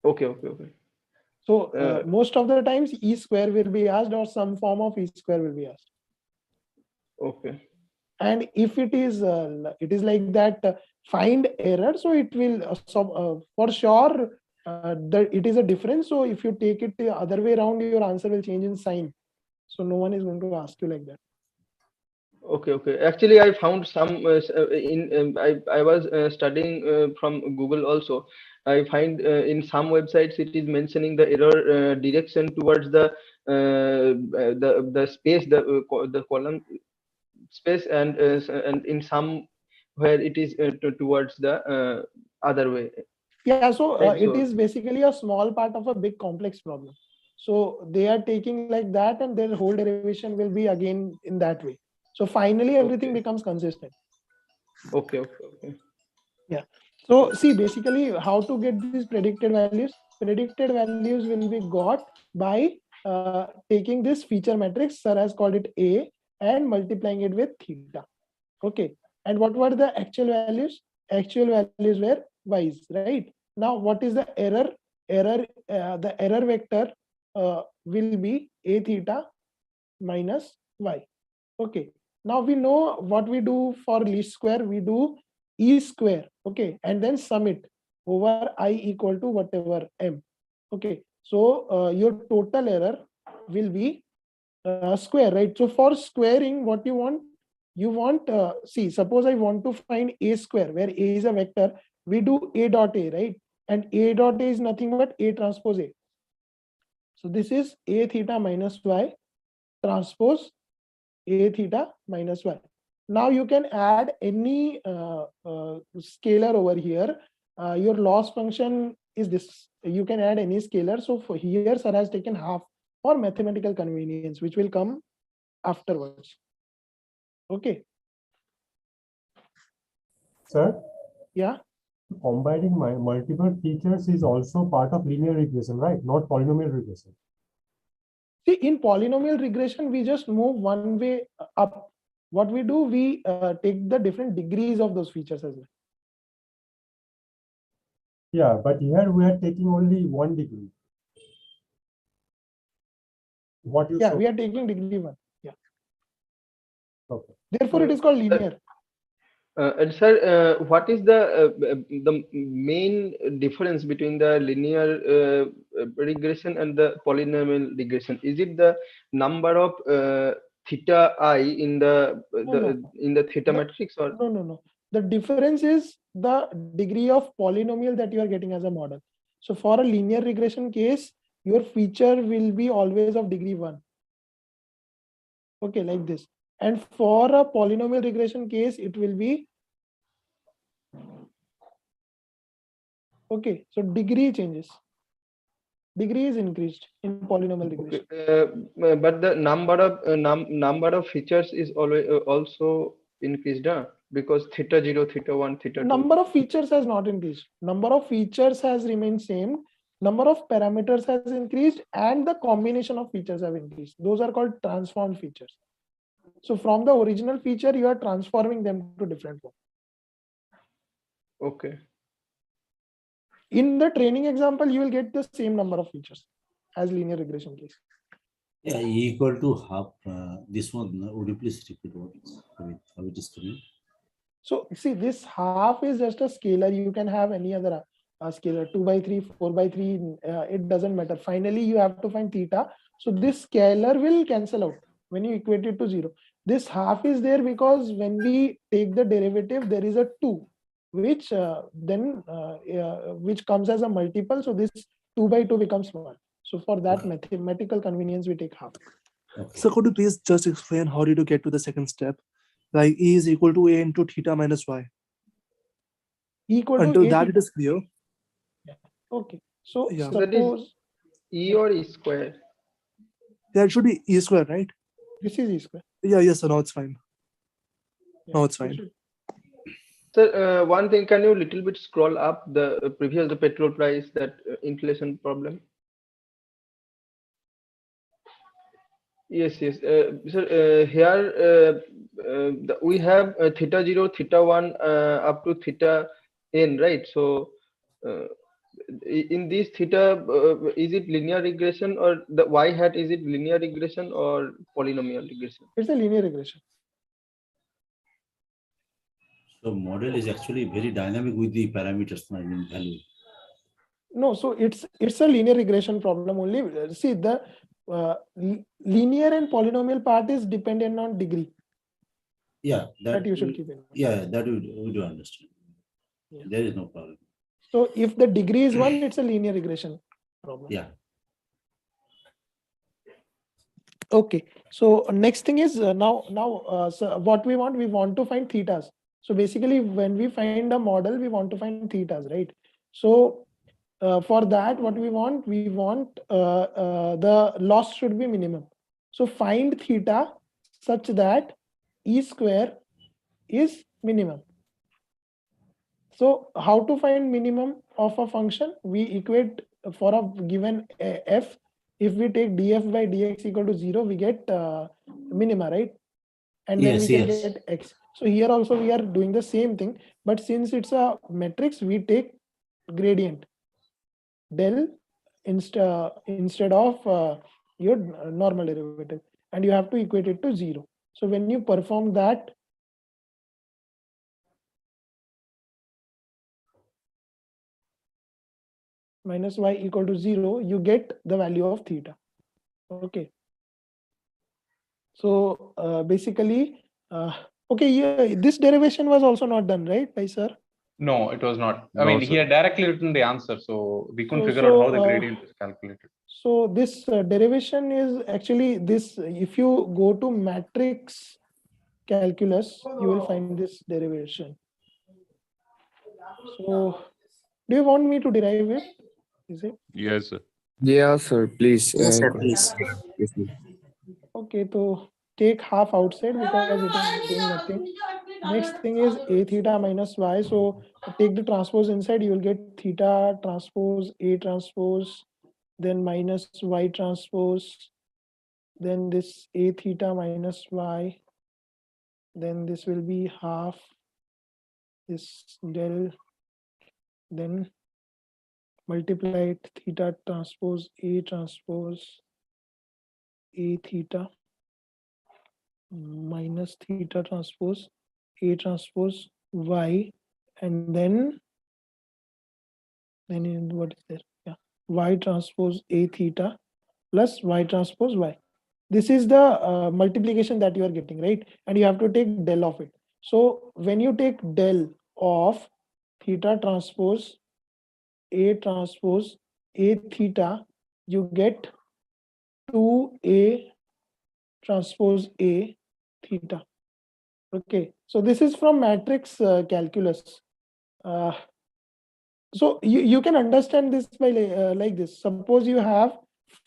[SPEAKER 7] Okay.
[SPEAKER 1] So most of the times E square will be asked, or some form of E square will be asked.
[SPEAKER 7] Okay.
[SPEAKER 1] And if it is like that, find error, so it will for sure it is a difference. So if you take it the other way around, your answer will change in sign. So no one is going to ask you like that.
[SPEAKER 7] Okay. Actually, I found some I was studying from Google also. I find in some websites it is mentioning the error direction towards the space, the column space, and in some where it is towards the other way.
[SPEAKER 1] Yeah, so
[SPEAKER 7] Right,
[SPEAKER 1] it
[SPEAKER 7] so
[SPEAKER 1] is basically a small part of a big complex problem. So they are taking like that, and their whole derivation will be again in that way. So finally, everything becomes consistent.
[SPEAKER 7] Okay.
[SPEAKER 1] Yeah. So see, basically, how to get these predicted values? Predicted values will be got by taking this feature matrix, sir has called it A, and multiplying it with theta. Okay. And what were the actual values? Actual values were y's, right? Now, what is the error? The error vector will be a theta minus y. Okay. Now we know what we do for least square. We do e square. Okay, and then sum it over I equal to whatever m. Okay. So your total error will be square, right? So for squaring, what you want? You want see. Suppose I want to find a square, where a is a vector. We do a dot a, right? And a dot a is nothing but a transpose a. So this is a theta minus y transpose a theta minus y. Now you can add any scalar over here. Your loss function is this. You can add any scalar. So for here, sir has taken half for mathematical convenience, which will come afterwards. Okay.
[SPEAKER 13] Sir?
[SPEAKER 1] Yeah.
[SPEAKER 13] Combining multiple features is also part of linear regression, right? Not polynomial regression.
[SPEAKER 1] See, in polynomial regression, we just move one way up. What we do, we take the different degrees of those features as well.
[SPEAKER 13] Yeah, but here we are taking only 1 degree. What you
[SPEAKER 1] Yeah,
[SPEAKER 13] saw.
[SPEAKER 1] we are taking degree 1. Yeah.
[SPEAKER 13] Okay.
[SPEAKER 1] Therefore, it is called linear.
[SPEAKER 7] And sir, what is the main difference between the linear regression and the polynomial regression? Is it the number of theta I in the theta matrix, or
[SPEAKER 1] no? The difference is the degree of polynomial that you are getting as a model. So for a linear regression case, your feature will be always of degree 1. Okay, like this. And for a polynomial regression case, it will be okay. So degree changes. Degree is increased in polynomial regression.
[SPEAKER 7] but the number of features is always also increased, because theta 0, theta 1, theta 2.
[SPEAKER 1] Number of features has not increased. Number of features has remained same. Number of parameters has increased, and the combination of features have increased. Those are called transformed features. So from the original feature, you are transforming them to different form.
[SPEAKER 7] Okay.
[SPEAKER 1] In the training example, you will get the same number of features as linear regression case.
[SPEAKER 8] Yeah, equal to half. This one, would you please repeat how it is coming?
[SPEAKER 1] So see, this half is just a scalar. You can have any other scalar, 2 by 3, 4 by 3. It doesn't matter. Finally, you have to find theta. So this scalar will cancel out when you equate it to 0. This half is there because when we take the derivative, there is a 2, which which comes as a multiple. So this 2 by 2 becomes 1. So for that mathematical convenience, we take half.
[SPEAKER 2] Okay. So could you please just explain how did you get to the second step? Like E is equal to A into theta minus Y.
[SPEAKER 1] Equal
[SPEAKER 2] Until
[SPEAKER 1] to
[SPEAKER 2] that
[SPEAKER 1] theta.
[SPEAKER 2] it is clear.
[SPEAKER 1] Yeah. Okay. So
[SPEAKER 2] yeah.
[SPEAKER 7] That is E or E square?
[SPEAKER 2] Yeah, it should be E square, right?
[SPEAKER 1] This is E square.
[SPEAKER 2] Yeah, yes, so now it's fine.
[SPEAKER 1] Yeah,
[SPEAKER 2] now it's fine.
[SPEAKER 7] Sir, one thing, can you little bit scroll up the previous, the petrol price, that inflation problem? Yes. Sir, here we have theta 0, theta 1 up to theta n, right? So in this theta, is it linear regression, or the y hat, is it linear regression or polynomial regression?
[SPEAKER 1] It's a linear regression.
[SPEAKER 8] So model is actually very dynamic with the parameters, I mean value.
[SPEAKER 1] No, so it's a linear regression problem only. See, the linear and polynomial part is dependent on degree.
[SPEAKER 8] Yeah,
[SPEAKER 1] That you should keep in mind.
[SPEAKER 8] Yeah, that we do understand.
[SPEAKER 1] Yeah.
[SPEAKER 8] There is no problem.
[SPEAKER 1] So if the degree is 1, it's a linear regression problem.
[SPEAKER 8] Yeah.
[SPEAKER 1] Okay. So next thing is now so what we want to find thetas. So basically, when we find a model, we want to find thetas, right? So for that, what we want the loss should be minimum. So find theta such that e square is minimum. So how to find minimum of a function? We equate for a given f. If we take df by dx equal to 0, we get minima, right? And then we can get x. So here also we are doing the same thing, but since it's a matrix, we take gradient del instead of your normal derivative, and you have to equate it to 0. So when you perform that, minus y equal to 0, you get the value of theta. Okay. So basically, okay, yeah, this derivation was also not done, right, by sir?
[SPEAKER 6] No, it was not. I
[SPEAKER 9] No,
[SPEAKER 6] mean,
[SPEAKER 9] sir.
[SPEAKER 6] he had directly written the answer, so we couldn't
[SPEAKER 1] So-
[SPEAKER 6] figure out how the
[SPEAKER 1] so,
[SPEAKER 6] gradient is calculated.
[SPEAKER 1] So this derivation is actually this. If you go to matrix calculus, you will find this derivation. So do you want me to derive it? Is it?
[SPEAKER 9] Yes, sir.
[SPEAKER 14] Yeah, sir. Please.
[SPEAKER 15] Yes, sir, please.
[SPEAKER 1] Okay, so take half outside because it is doing nothing. Next thing is a theta minus y. So take the transpose inside, you will get theta transpose a transpose, then minus y transpose, then this a theta minus y, then this will be half this del, then multiply it theta transpose a theta minus theta transpose a transpose y, and then in what is there? Yeah, y transpose a theta plus y transpose y. This is the multiplication that you are getting, right? And you have to take del of it. So when you take del of theta transpose a theta, you get 2a transpose a theta. Okay, so this is from matrix calculus. So you can understand this by like this. Suppose you have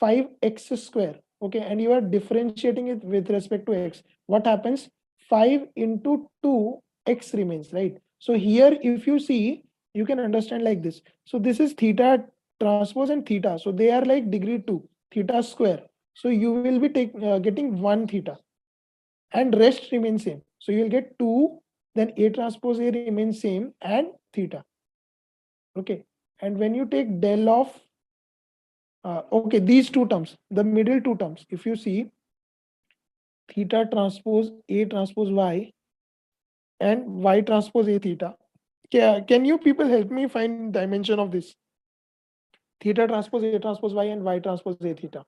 [SPEAKER 1] 5x square, okay, and you are differentiating it with respect to x. What happens? 5 into 2, x remains, right? So here, if you see, you can understand like this. So this is theta transpose and theta. So they are like degree 2, theta square. So you will be getting 1 theta, and rest remains same. So you will get 2, then a transpose a remains same, and theta. Okay, and when you take del of okay, these two terms, the middle two terms, if you see theta transpose a transpose y and y transpose a theta, can you people help me find dimension of this theta transpose a transpose y and y transpose a theta?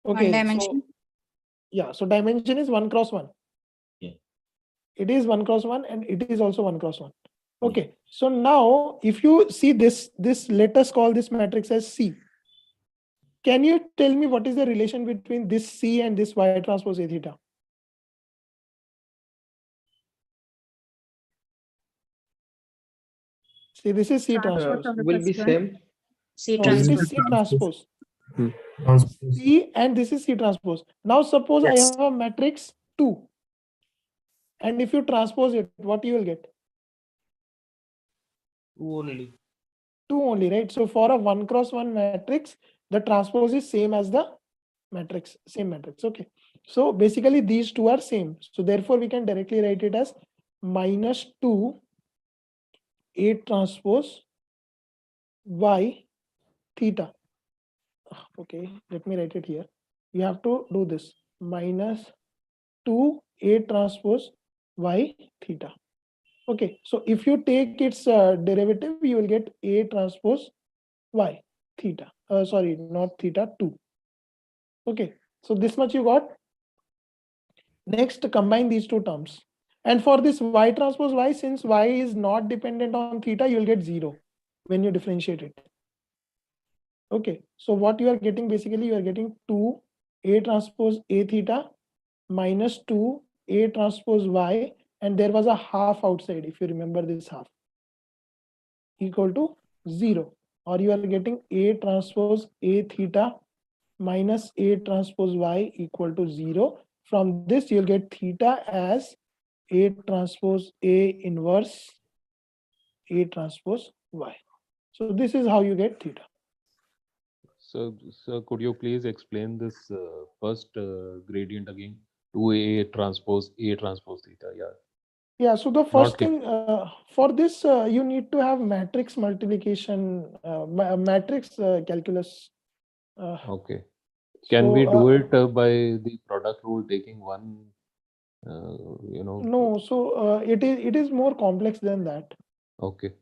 [SPEAKER 1] Okay,
[SPEAKER 3] One dimension.
[SPEAKER 1] so yeah, so dimension is 1 cross 1.
[SPEAKER 8] Yeah.
[SPEAKER 1] It is 1 cross 1 and it is also 1 cross 1. Okay, so now if you see this, let us call this matrix as C. Can you tell me what is the relation between this C and this y transpose a theta? See, this is C transpose.
[SPEAKER 7] Will be same.
[SPEAKER 3] C
[SPEAKER 1] No, it
[SPEAKER 3] transpose.
[SPEAKER 1] is C transpose.
[SPEAKER 13] Transpose.
[SPEAKER 1] C and this is C transpose. Now suppose I have a matrix 2. And if you transpose it, what you will get?
[SPEAKER 4] 2 only.
[SPEAKER 1] 2 only, right? So for a 1 cross 1 matrix, the transpose is same as the matrix, same matrix. Okay. So basically these two are same. So therefore we can directly write it as minus 2 a transpose y theta. Okay, let me write it here. you have to do this minus 2 A transpose y theta. Okay, so if you take its derivative, you will get A transpose y theta. Sorry, not theta, 2. Okay, so this much you got. Next, combine these two terms. And for this y transpose y, since y is not dependent on theta, you will get 0 when you differentiate it. Okay, so what you are getting, basically you are getting 2 A transpose A theta minus 2 A transpose y, and there was a half outside, if you remember this half, equal to 0. Or you are getting A transpose A theta minus A transpose y equal to 0. From this, you'll get theta as A transpose A inverse A transpose y. So this is how you get theta.
[SPEAKER 9] So could you please explain this first gradient again? 2A transpose theta. Yeah.
[SPEAKER 1] Yeah, so the first
[SPEAKER 9] Not clear.
[SPEAKER 1] thing for this, you need to have matrix multiplication, matrix calculus.
[SPEAKER 9] Okay. Can we
[SPEAKER 1] so,
[SPEAKER 9] do it by the product rule, taking one,
[SPEAKER 1] No, so it is more complex than that.
[SPEAKER 9] Okay.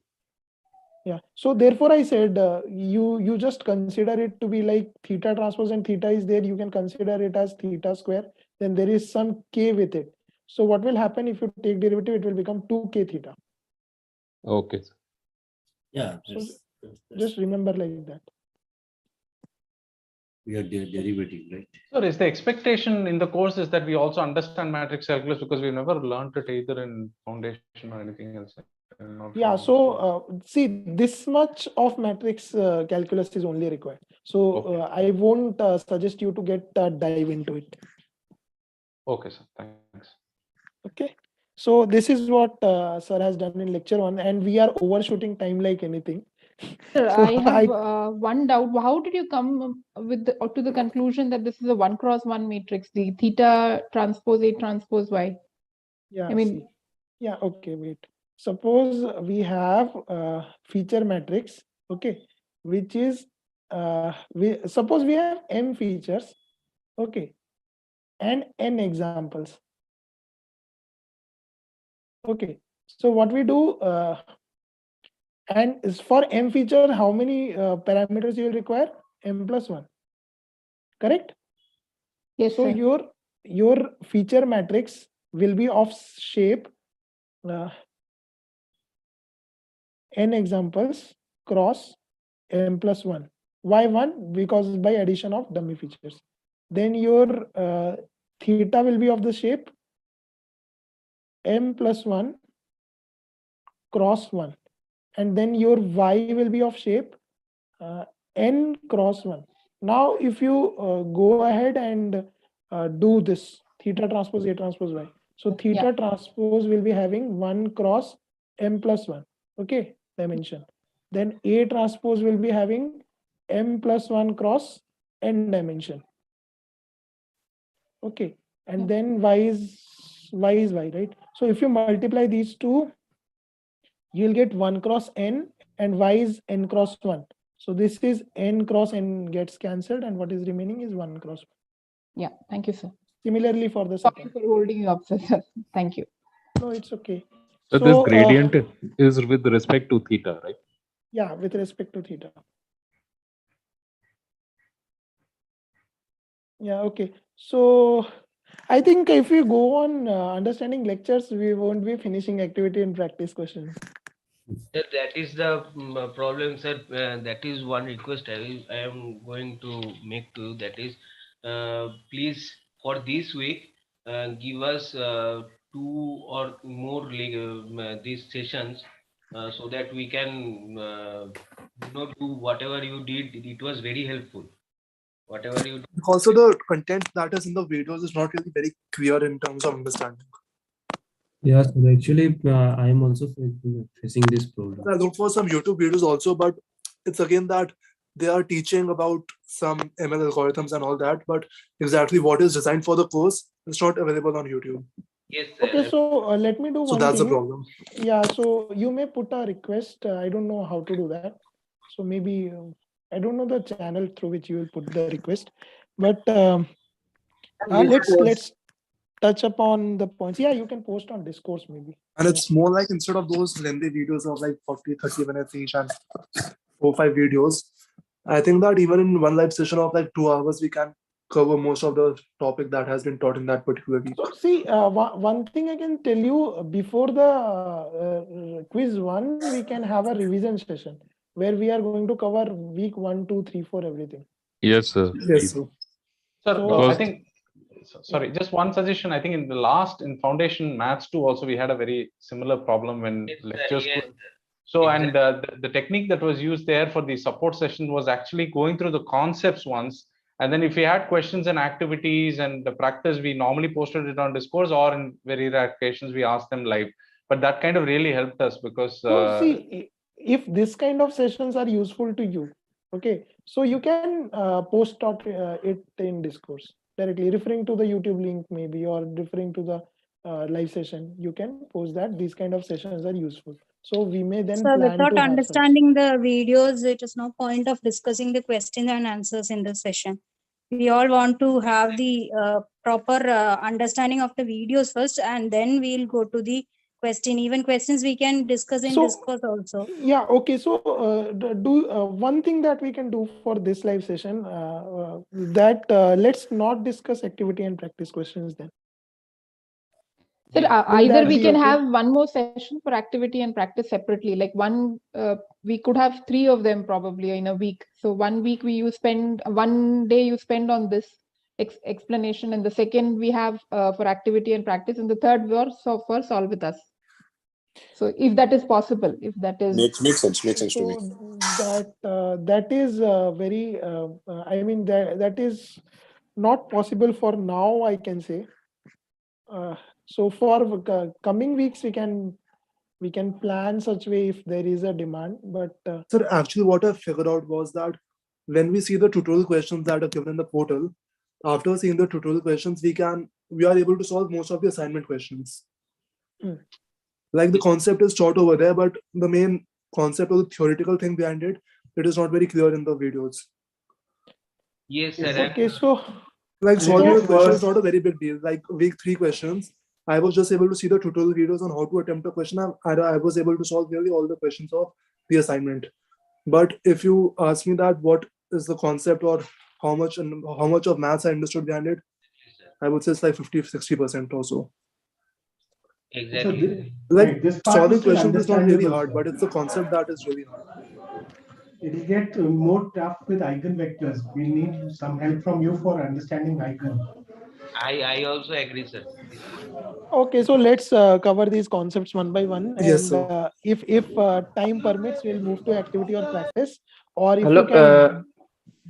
[SPEAKER 1] Yeah. So therefore, I said you just consider it to be like theta transpose, and theta is there. You can consider it as theta square. Then there is some k with it. So what will happen if you take derivative? It will become 2k theta.
[SPEAKER 9] Okay.
[SPEAKER 8] Yeah,
[SPEAKER 1] So just remember like that.
[SPEAKER 8] We are derivative, right?
[SPEAKER 6] So is the expectation in the course is that we also understand matrix calculus, because we've never learned it either in foundation or anything else.
[SPEAKER 1] Yeah, so see, this much of matrix calculus is only required. So I won't suggest you to get dive into it.
[SPEAKER 6] Okay, sir. Thanks.
[SPEAKER 1] Okay. So this is what sir has done in lecture 1, and we are overshooting time like anything.
[SPEAKER 14] Sir,
[SPEAKER 1] So
[SPEAKER 14] I have one doubt. How did you come with to the conclusion that this is a 1x1 matrix, the theta transpose A transpose Y?
[SPEAKER 1] Yeah,
[SPEAKER 14] I mean,
[SPEAKER 1] see. Yeah, okay, wait. Suppose we have feature matrix, okay, which is suppose we have m features, okay, and n examples. Okay, so what we do, and is for m feature, how many parameters you will require? M plus 1. Correct?
[SPEAKER 14] Yes,
[SPEAKER 1] so
[SPEAKER 14] sir.
[SPEAKER 1] your feature matrix will be of shape n examples cross m plus 1. Why 1? Because by addition of dummy features. Then your theta will be of the shape m plus 1 cross 1. And then your y will be of shape n cross 1. Now, if you go ahead and do this theta transpose A transpose Y. So theta transpose will be having 1 cross m plus 1, okay, dimension. Then A transpose will be having m plus 1 cross n dimension. Okay, and then y is y, right? So if you multiply these two, you'll get 1 cross n, and y is n cross 1. So this is n cross n gets cancelled, and what is remaining is 1 cross 1.
[SPEAKER 14] Yeah, thank you, sir.
[SPEAKER 1] Similarly for the
[SPEAKER 14] Sorry
[SPEAKER 1] second.
[SPEAKER 14] for holding you up, sir. Thank you.
[SPEAKER 1] No, it's okay.
[SPEAKER 9] So this gradient is with respect to theta, right?
[SPEAKER 1] Yeah, with respect to theta. Yeah, okay. So I think if we go on understanding lectures, we won't be finishing activity and practice questions.
[SPEAKER 4] Sir, that is the problem, sir. That is one request I am going to make to you. That is, please for this week, give us 2 or more these sessions, so that we can do whatever you did. It was very helpful. Whatever you did.
[SPEAKER 2] Also, the content that is in the videos is not really very clear in terms of understanding.
[SPEAKER 11] Yeah, so actually, I am also facing this problem.
[SPEAKER 2] I look for some YouTube videos also, but it's again that they are teaching about some ML algorithms and all that, but exactly what is designed for the course is not available on YouTube.
[SPEAKER 4] Yes, sir.
[SPEAKER 1] Okay, so let me do
[SPEAKER 2] So
[SPEAKER 1] one
[SPEAKER 2] that's the
[SPEAKER 1] thing.
[SPEAKER 2] problem.
[SPEAKER 1] Yeah, so you may put a request. I don't know how to do that. So maybe I don't know the channel through which you will put the request, but Let's touch upon the points. Yeah, you can post on discourse maybe.
[SPEAKER 2] And it's more like instead of those lengthy videos of like 40, 30 minutes each and 4-5 videos, I think that even in one live session of like 2 hours, we can cover most of the topic that has been taught in that particular week.
[SPEAKER 1] So see, one thing I can tell you, before the quiz 1, we can have a revision session where we are going to cover week 1, 2, 3, 4, everything.
[SPEAKER 9] Yes, sir.
[SPEAKER 2] Yes, sir.
[SPEAKER 6] Sir,
[SPEAKER 1] So-
[SPEAKER 6] I think, sorry, just one suggestion. I think in foundation maths 2 also we had a very similar problem when lectures. So, and the technique that was used there for the support session was actually going through the concepts once. And then if we had questions and activities and the practice, we normally posted it on Discourse, or in very rare occasions, we asked them live. But that kind of really helped us because.
[SPEAKER 1] So see, if this kind of sessions are useful to you, okay, so you can post it in Discourse directly, referring to the YouTube link maybe, or referring to the live session. You can post that these kind of sessions are useful. So we may then
[SPEAKER 15] So
[SPEAKER 1] plan
[SPEAKER 15] without
[SPEAKER 1] to have
[SPEAKER 15] understanding the videos, it is no point of discussing the questions and answers in this session. We all want to have the proper understanding of the videos first, and then we'll go to the question. Even questions we can discuss in
[SPEAKER 1] So-
[SPEAKER 15] Discourse also.
[SPEAKER 1] Yeah, okay. So one thing that we can do for this live session, let's not discuss activity and practice questions then.
[SPEAKER 14] Sir,
[SPEAKER 1] Will
[SPEAKER 14] either
[SPEAKER 1] that
[SPEAKER 14] we
[SPEAKER 1] be
[SPEAKER 14] can
[SPEAKER 1] okay?
[SPEAKER 14] have one more session for activity and practice separately. Like we could have 3 of them probably in a week. So 1 week one day you spend on this explanation, and the second we have for activity and practice, and the third for solve with us. So if that is possible, if that is
[SPEAKER 16] makes sense to me.
[SPEAKER 1] That is very. I mean that is not possible for now, I can say. So for coming weeks, we can plan such way if there is a demand. But
[SPEAKER 2] Sir, actually, what I figured out was that when we see the tutorial questions that are given in the portal, after seeing the tutorial questions, we are able to solve most of the assignment questions. Like the concept is taught over there, but the main concept or the theoretical thing behind it is not very clear in the videos.
[SPEAKER 4] Yes, sir.
[SPEAKER 1] Okay, so
[SPEAKER 2] like solving a question is not a very big deal. Like week 3 questions, I was just able to see the tutorial videos on how to attempt a question. I was able to solve nearly all the questions of the assignment. But if you ask me that what is the concept or how much of maths I understood behind it, I would say it's like 50-60% or so.
[SPEAKER 4] Exactly.
[SPEAKER 5] Like this part
[SPEAKER 2] solving
[SPEAKER 5] is still
[SPEAKER 2] questions is not really
[SPEAKER 5] understandable,
[SPEAKER 2] hard,
[SPEAKER 5] sir.
[SPEAKER 2] but it's the concept that is really hard.
[SPEAKER 5] It will get more tough with eigenvectors. We need some help from you for understanding eigen.
[SPEAKER 4] I also agree, sir.
[SPEAKER 1] okay, so let's cover these concepts one by one,
[SPEAKER 2] Yes,
[SPEAKER 1] and if time permits, we'll move to activity or practice, or if
[SPEAKER 7] Hello,
[SPEAKER 1] you can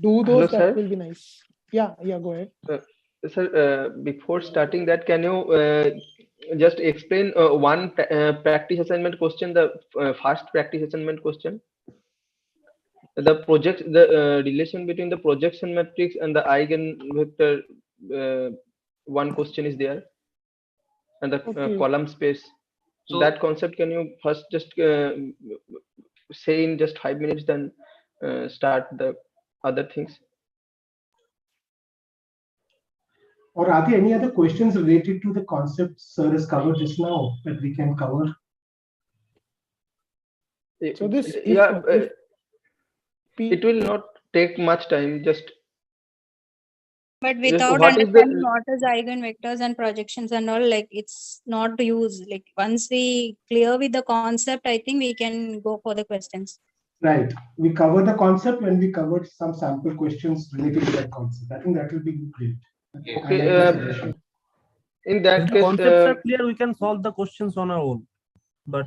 [SPEAKER 1] do
[SPEAKER 7] hello,
[SPEAKER 1] those, that
[SPEAKER 7] sir.
[SPEAKER 1] will be nice. Yeah, go ahead.
[SPEAKER 7] Sir, before starting that, can you just explain one practice assignment question, the first practice assignment question? The relation between the projection matrix and the eigenvector, one question is there, and the
[SPEAKER 1] Okay.
[SPEAKER 7] column space.
[SPEAKER 4] So-
[SPEAKER 7] that concept, can you first just say in just 5 minutes, then start the other things?
[SPEAKER 5] Or are there any other questions related to the concepts sir has covered just now that we can cover?
[SPEAKER 1] So this,
[SPEAKER 7] it will not take much time. Just
[SPEAKER 15] But
[SPEAKER 7] Yes,
[SPEAKER 15] without
[SPEAKER 7] what is the-
[SPEAKER 15] understanding what is eigenvectors and projections and all, like it's not used. Like once we clear with the concept, I think we can go for the questions.
[SPEAKER 5] Right. We covered the concept when we covered some sample questions related to that concept. I think that will be great.
[SPEAKER 7] Okay,
[SPEAKER 5] I like that suggestion.
[SPEAKER 7] in that
[SPEAKER 17] If the
[SPEAKER 7] case,
[SPEAKER 17] concepts are clear, we can solve the questions on our own. But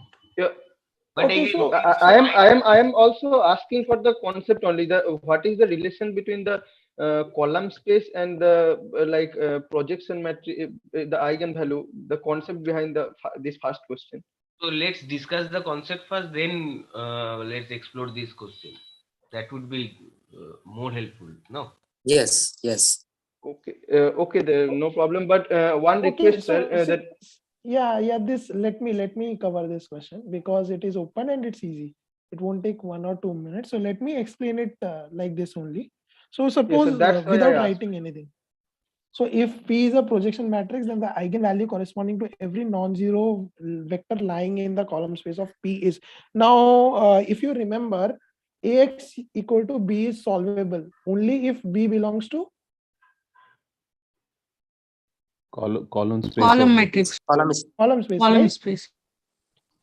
[SPEAKER 4] But
[SPEAKER 1] Okay,
[SPEAKER 4] again,
[SPEAKER 1] so
[SPEAKER 7] I am also asking for the concept only. What is the relation between the column space and the projection matrix, the eigenvalue, the concept behind this first question?
[SPEAKER 4] so let's discuss the concept first, then let's explore this question. That would be more helpful. No.
[SPEAKER 17] yes.
[SPEAKER 7] Okay, okay, there no problem. But one
[SPEAKER 1] okay,
[SPEAKER 7] request,
[SPEAKER 1] so
[SPEAKER 7] sir, that
[SPEAKER 1] yeah, this let me cover this question because it is open and it's easy. It won't take 1 or 2 minutes. So let me explain it like this only. So suppose
[SPEAKER 7] that's why I
[SPEAKER 1] without
[SPEAKER 7] asked.
[SPEAKER 1] writing anything. So if P is a projection matrix, then the eigenvalue corresponding to every non-zero vector lying in the column space of P is. Now, if you remember, AX equal to B is solvable only if B belongs to
[SPEAKER 9] column space
[SPEAKER 3] Column
[SPEAKER 9] of
[SPEAKER 3] matrix.
[SPEAKER 1] column space,
[SPEAKER 3] Column
[SPEAKER 1] right?
[SPEAKER 3] space.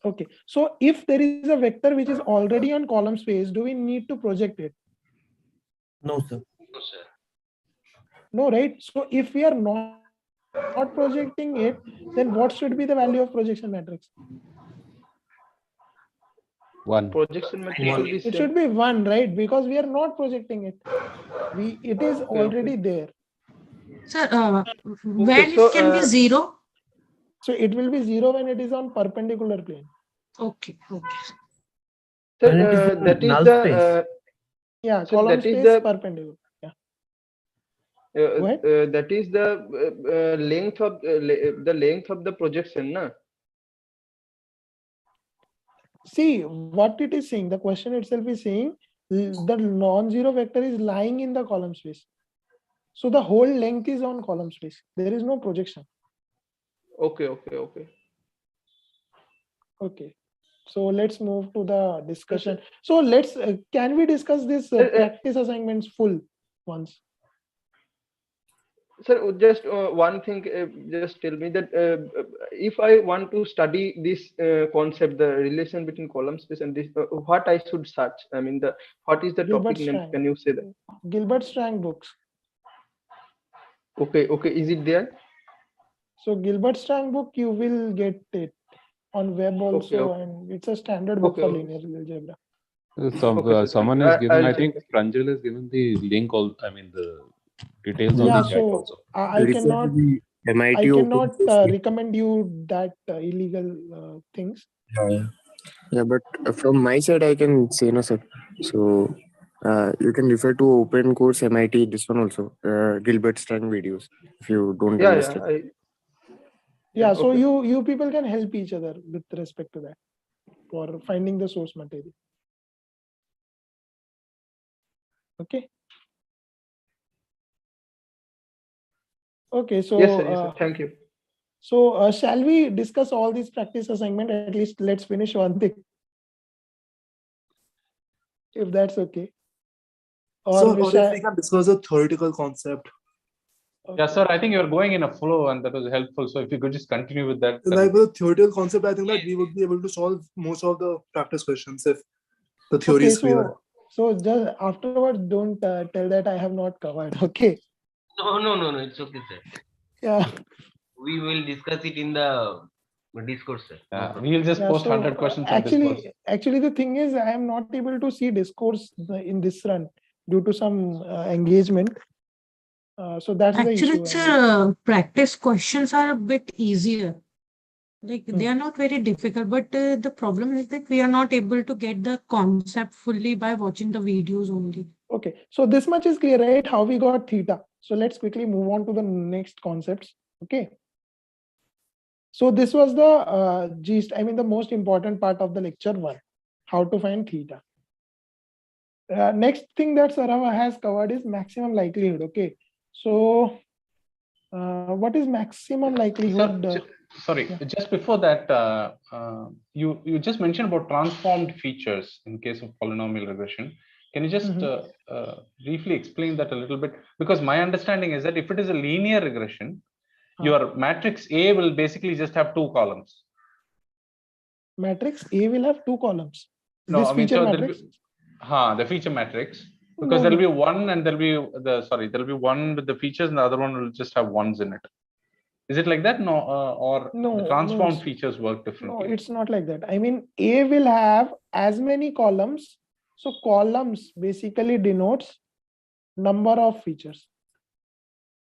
[SPEAKER 1] Okay. So if there is a vector which is already on column space, do we need to project it?
[SPEAKER 17] No, sir.
[SPEAKER 1] No, right? So if we are not projecting it, then what should be the value of projection matrix?
[SPEAKER 9] 1.
[SPEAKER 7] Projection matrix will be
[SPEAKER 1] It
[SPEAKER 7] same.
[SPEAKER 1] should be 1, right? Because we are not projecting it. It is already there.
[SPEAKER 3] Sir, when
[SPEAKER 7] Okay, so
[SPEAKER 3] it can be 0?
[SPEAKER 1] So it will be 0 when it is on perpendicular plane.
[SPEAKER 3] Okay. Okay.
[SPEAKER 7] sir,
[SPEAKER 17] And it is in
[SPEAKER 7] that is
[SPEAKER 17] null
[SPEAKER 7] the
[SPEAKER 17] space.
[SPEAKER 1] Yeah,
[SPEAKER 7] so
[SPEAKER 1] column
[SPEAKER 7] that is
[SPEAKER 1] space
[SPEAKER 7] the
[SPEAKER 1] perpendicular. Yeah. Go ahead.
[SPEAKER 7] that is the length of the length of the projection, na?
[SPEAKER 1] See what it is saying. The question itself is saying the non-zero vector is lying in the column space. So the whole length is on column space. There is no projection.
[SPEAKER 7] Okay.
[SPEAKER 1] Okay. So let's move to the discussion. So let's can we discuss this practice assignments full once?
[SPEAKER 7] Sir, just one thing, just tell me that if I want to study this concept, the relation between column space and this, what I should search? I mean, what is the
[SPEAKER 1] Gilbert
[SPEAKER 7] topic name?
[SPEAKER 1] Strang.
[SPEAKER 7] Can you say that?
[SPEAKER 1] Gilbert Strang books.
[SPEAKER 7] Okay, is it there?
[SPEAKER 1] So Gilbert Strang book, you will get it on web also, and it's a standard book for linear algebra.
[SPEAKER 9] Someone is given, I think Pranjal has given the link, I mean the details on the chat also.
[SPEAKER 1] I cannot recommend you that illegal things.
[SPEAKER 16] Yeah, but from my side, I can say no, sir. So you can refer to open course MIT, this one also, Gilbert Strang videos, if you don't understand.
[SPEAKER 1] Yeah, so you people can help each other with respect to that for finding the source material. Okay. Okay, so
[SPEAKER 7] yes, sir. Thank you.
[SPEAKER 1] So shall we discuss all these practice assignment? At least let's finish one thing, if that's okay.
[SPEAKER 2] Or if we can discuss a theoretical concept.
[SPEAKER 6] Yeah, sir, I think you're going in a flow and that was helpful. So if you could just continue with that.
[SPEAKER 2] Like with a theoretical concept, I think that we would be able to solve most of the practice questions if the theory is clear.
[SPEAKER 1] So just afterwards, don't tell that I have not covered. Okay.
[SPEAKER 4] No, it's okay, sir.
[SPEAKER 1] Yeah.
[SPEAKER 4] We will discuss it in the Discord, sir.
[SPEAKER 6] We'll just post 100 questions on
[SPEAKER 1] Discord.
[SPEAKER 6] Actually,
[SPEAKER 1] the thing is, I am not able to see Discourse in this run due to some engagement. So that's the issue.
[SPEAKER 3] Actually, sir, practice questions are a bit easier. Like they are not very difficult, but the problem is that we are not able to get the concept fully by watching the videos only.
[SPEAKER 1] Okay, so this much is clear, right? How we got theta. So let's quickly move on to the next concepts. Okay. So this was the gist, I mean, the most important part of the lecture 1, how to find theta. Next thing that Sarava has covered is maximum likelihood. Okay. So what is maximum likelihood?
[SPEAKER 6] Sorry, just before that, you just mentioned about transformed features in case of polynomial regression. Can you just briefly explain that a little bit? Because my understanding is that if it is a linear regression, your matrix A will basically just have 2 columns.
[SPEAKER 1] Matrix A will have 2 columns.
[SPEAKER 6] No,
[SPEAKER 1] this
[SPEAKER 6] I mean,
[SPEAKER 1] feature
[SPEAKER 6] so
[SPEAKER 1] matrix?
[SPEAKER 6] The feature matrix. Because there'll be one and there'll be there'll be one with the features and the other one will just have ones in it. Is it like that? No, or the transformed features work differently?
[SPEAKER 1] No, it's not like that. I mean, A will have as many columns. So columns basically denotes number of features.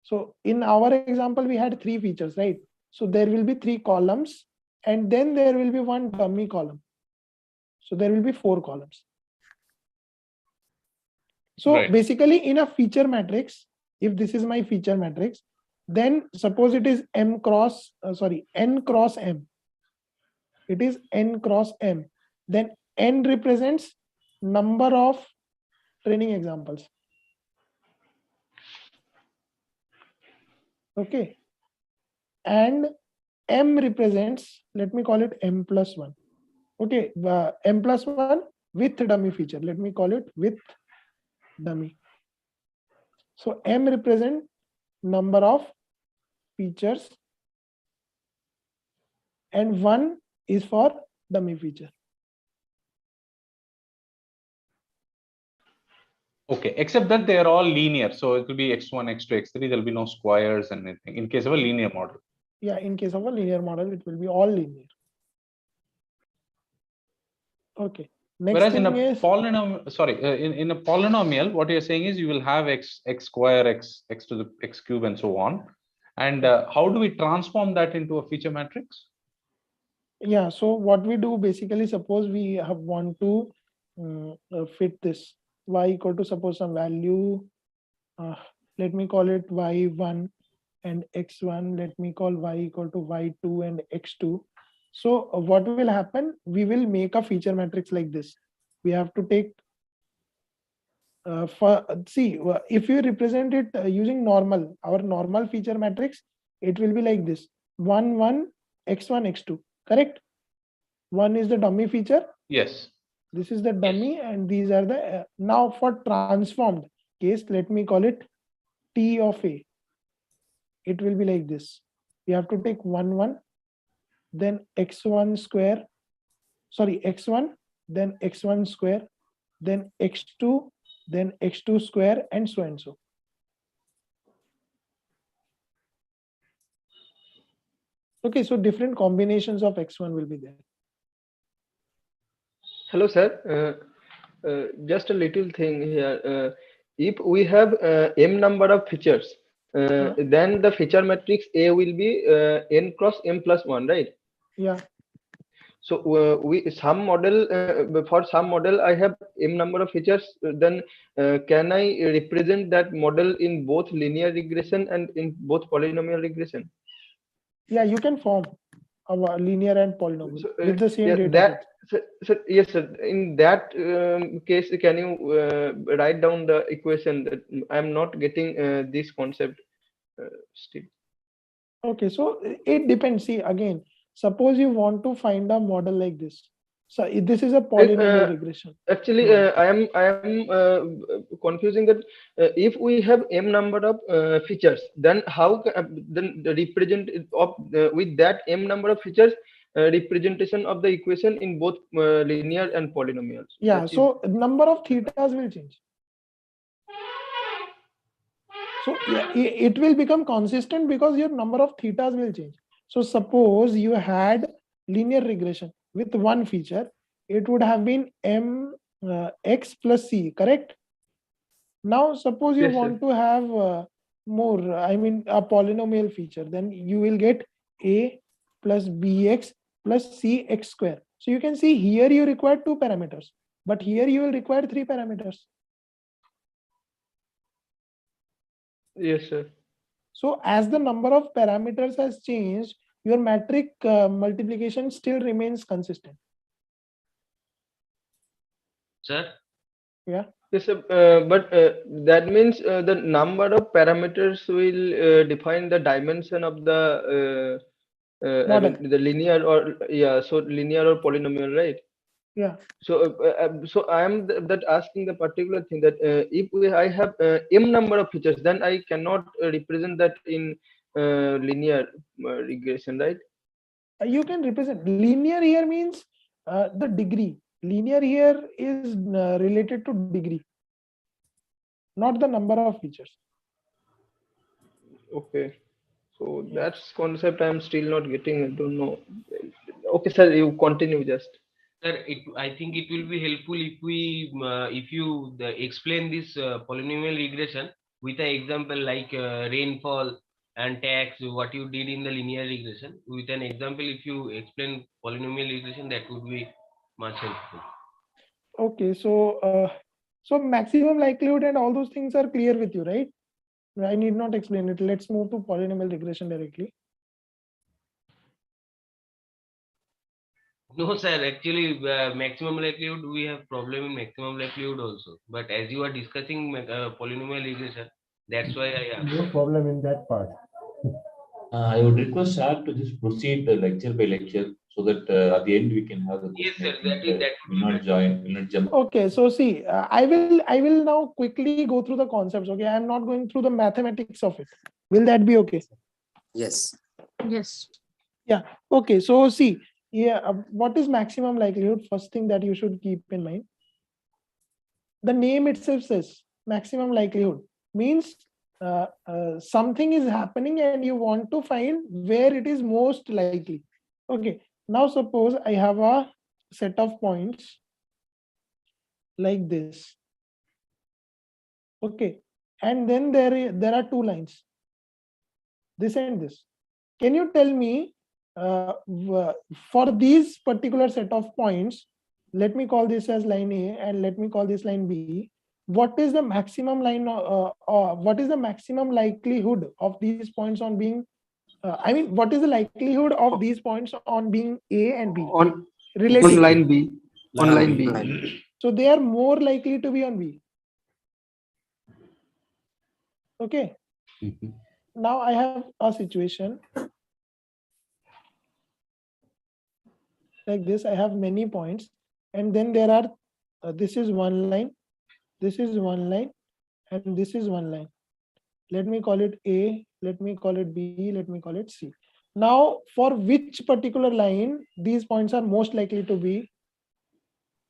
[SPEAKER 1] So in our example, we had 3 features, right? So there will be 3 columns and then there will be one dummy column. So there will be 4 columns. So basically in a feature matrix, if this is my feature matrix, then suppose it is n cross m. It is n cross m. Then n represents number of training examples. Okay. And M represents, let me call it M plus 1. Okay, M plus 1 with dummy feature. Let me call it with dummy. So M represent number of features and 1 is for dummy feature.
[SPEAKER 6] Okay, except that they are all linear. So it will be x1, x2, x3. There will be no squares and anything in case of a linear model.
[SPEAKER 1] Yeah, in case of a linear model, it will be all linear. Okay. Next
[SPEAKER 6] Whereas
[SPEAKER 1] thing
[SPEAKER 6] in a
[SPEAKER 1] is
[SPEAKER 6] polynomial, sorry, in a polynomial, what you're saying is you will have x square, x to the x cube, and so on. And how do we transform that into a feature matrix?
[SPEAKER 1] yeah. So what we do basically, suppose we have want to fit this y equal to suppose some value. Let me call it y1 and x1. Let me call y equal to y2 and x2. So what will happen? We will make a feature matrix like this. We have to take if you represent it using normal, our normal feature matrix, it will be like this: 1 1 x1 x2. Correct? 1 is the dummy feature.
[SPEAKER 6] Yes.
[SPEAKER 1] This is the dummy, and these are the now for transformed case. Let me call it T of A. It will be like this. We have to take 1 1, then x1 square, sorry, x1, then x1 square, then x2, then x2 square, and so and so. Okay, so different combinations of x1 will be there.
[SPEAKER 7] Hello, sir. Just a little thing here. If we have m number of features, then the feature matrix A will be n cross m plus 1, right?
[SPEAKER 1] Yeah.
[SPEAKER 7] So some model for some model I have m number of features. Then can I represent that model in both linear regression and in both polynomial regression?
[SPEAKER 1] Yeah, you can form a linear and polynomial with the same
[SPEAKER 7] Yeah,
[SPEAKER 1] data set.
[SPEAKER 7] yes, sir. In that case, can you write down the equation? That I'm not getting this concept still.
[SPEAKER 1] Okay, so it depends. See, again, suppose you want to find a model like this. So this is a polynomial regression.
[SPEAKER 7] Actually, I am confusing that if we have m number of features, then how then the represent of with that m number of features representation of the equation in both linear and polynomials.
[SPEAKER 1] Yeah, so number of thetas will change. So yeah, it will become consistent because your number of thetas will change. So suppose you had linear regression with one feature, it would have been m x plus c, correct? Now suppose you want to have more, I mean a polynomial feature, then you will get a plus bx plus cx square. So you can see here you require 2 parameters, but here you will require 3 parameters.
[SPEAKER 7] Yes, sir.
[SPEAKER 1] So as the number of parameters has changed, your matrix multiplication still remains consistent.
[SPEAKER 4] Sir?
[SPEAKER 1] Yeah.
[SPEAKER 7] Yes, sir. But that means the number of parameters will define the dimension of the I mean the linear or so linear or polynomial, right?
[SPEAKER 1] Yeah.
[SPEAKER 7] So I am that asking the particular thing that if I have m number of features, then I cannot represent that in linear regression, right?
[SPEAKER 1] You can represent linear here means the degree. Linear here is related to degree, not the number of features.
[SPEAKER 7] Okay, so that's concept I'm still not getting. I don't know. Okay, sir, you continue just.
[SPEAKER 4] Sir, I think it will be helpful if you explain this polynomial regression with an example like rainfall and tax, what you did in the linear regression. With an example, if you explain polynomial regression, that would be much helpful.
[SPEAKER 1] Okay, so maximum likelihood and all those things are clear with you, right? I need not explain it. Let's move to polynomial regression directly.
[SPEAKER 4] No, sir. Actually, maximum likelihood, we have problem in maximum likelihood also. But as you are discussing polynomial regression, that's why I asked.
[SPEAKER 13] No problem in that part.
[SPEAKER 10] I would request sir to just proceed lecture by lecture so that at the end we can have the
[SPEAKER 4] Yes,
[SPEAKER 10] question.
[SPEAKER 4] sir. That
[SPEAKER 10] Will not join, will not jump.
[SPEAKER 1] Okay, so see, I will now quickly go through the concepts. Okay, I am not going through the mathematics of it. Will that be okay?
[SPEAKER 18] Yes.
[SPEAKER 3] Yes.
[SPEAKER 1] Yeah. Okay. So see, yeah, what is maximum likelihood? First thing that you should keep in mind. The name itself says maximum likelihood means something is happening and you want to find where it is most likely. Okay. Now suppose I have a set of points like this. Okay. And then there are two lines, this and this. Can you tell me for these particular set of points, let me call this as line A and let me call this line B. What is the maximum what is the maximum likelihood of these points on being, I mean, what is the likelihood of these points on being A and B?
[SPEAKER 7] On
[SPEAKER 1] Relative.
[SPEAKER 7] line B. On line B.
[SPEAKER 1] So they are more likely to be on B. Okay. Now I have a situation like this. I have many points, and then there are this is one line, this is one line, and this is one line. Let me call it A, let me call it B, let me call it C. Now for which particular line these points are most likely to be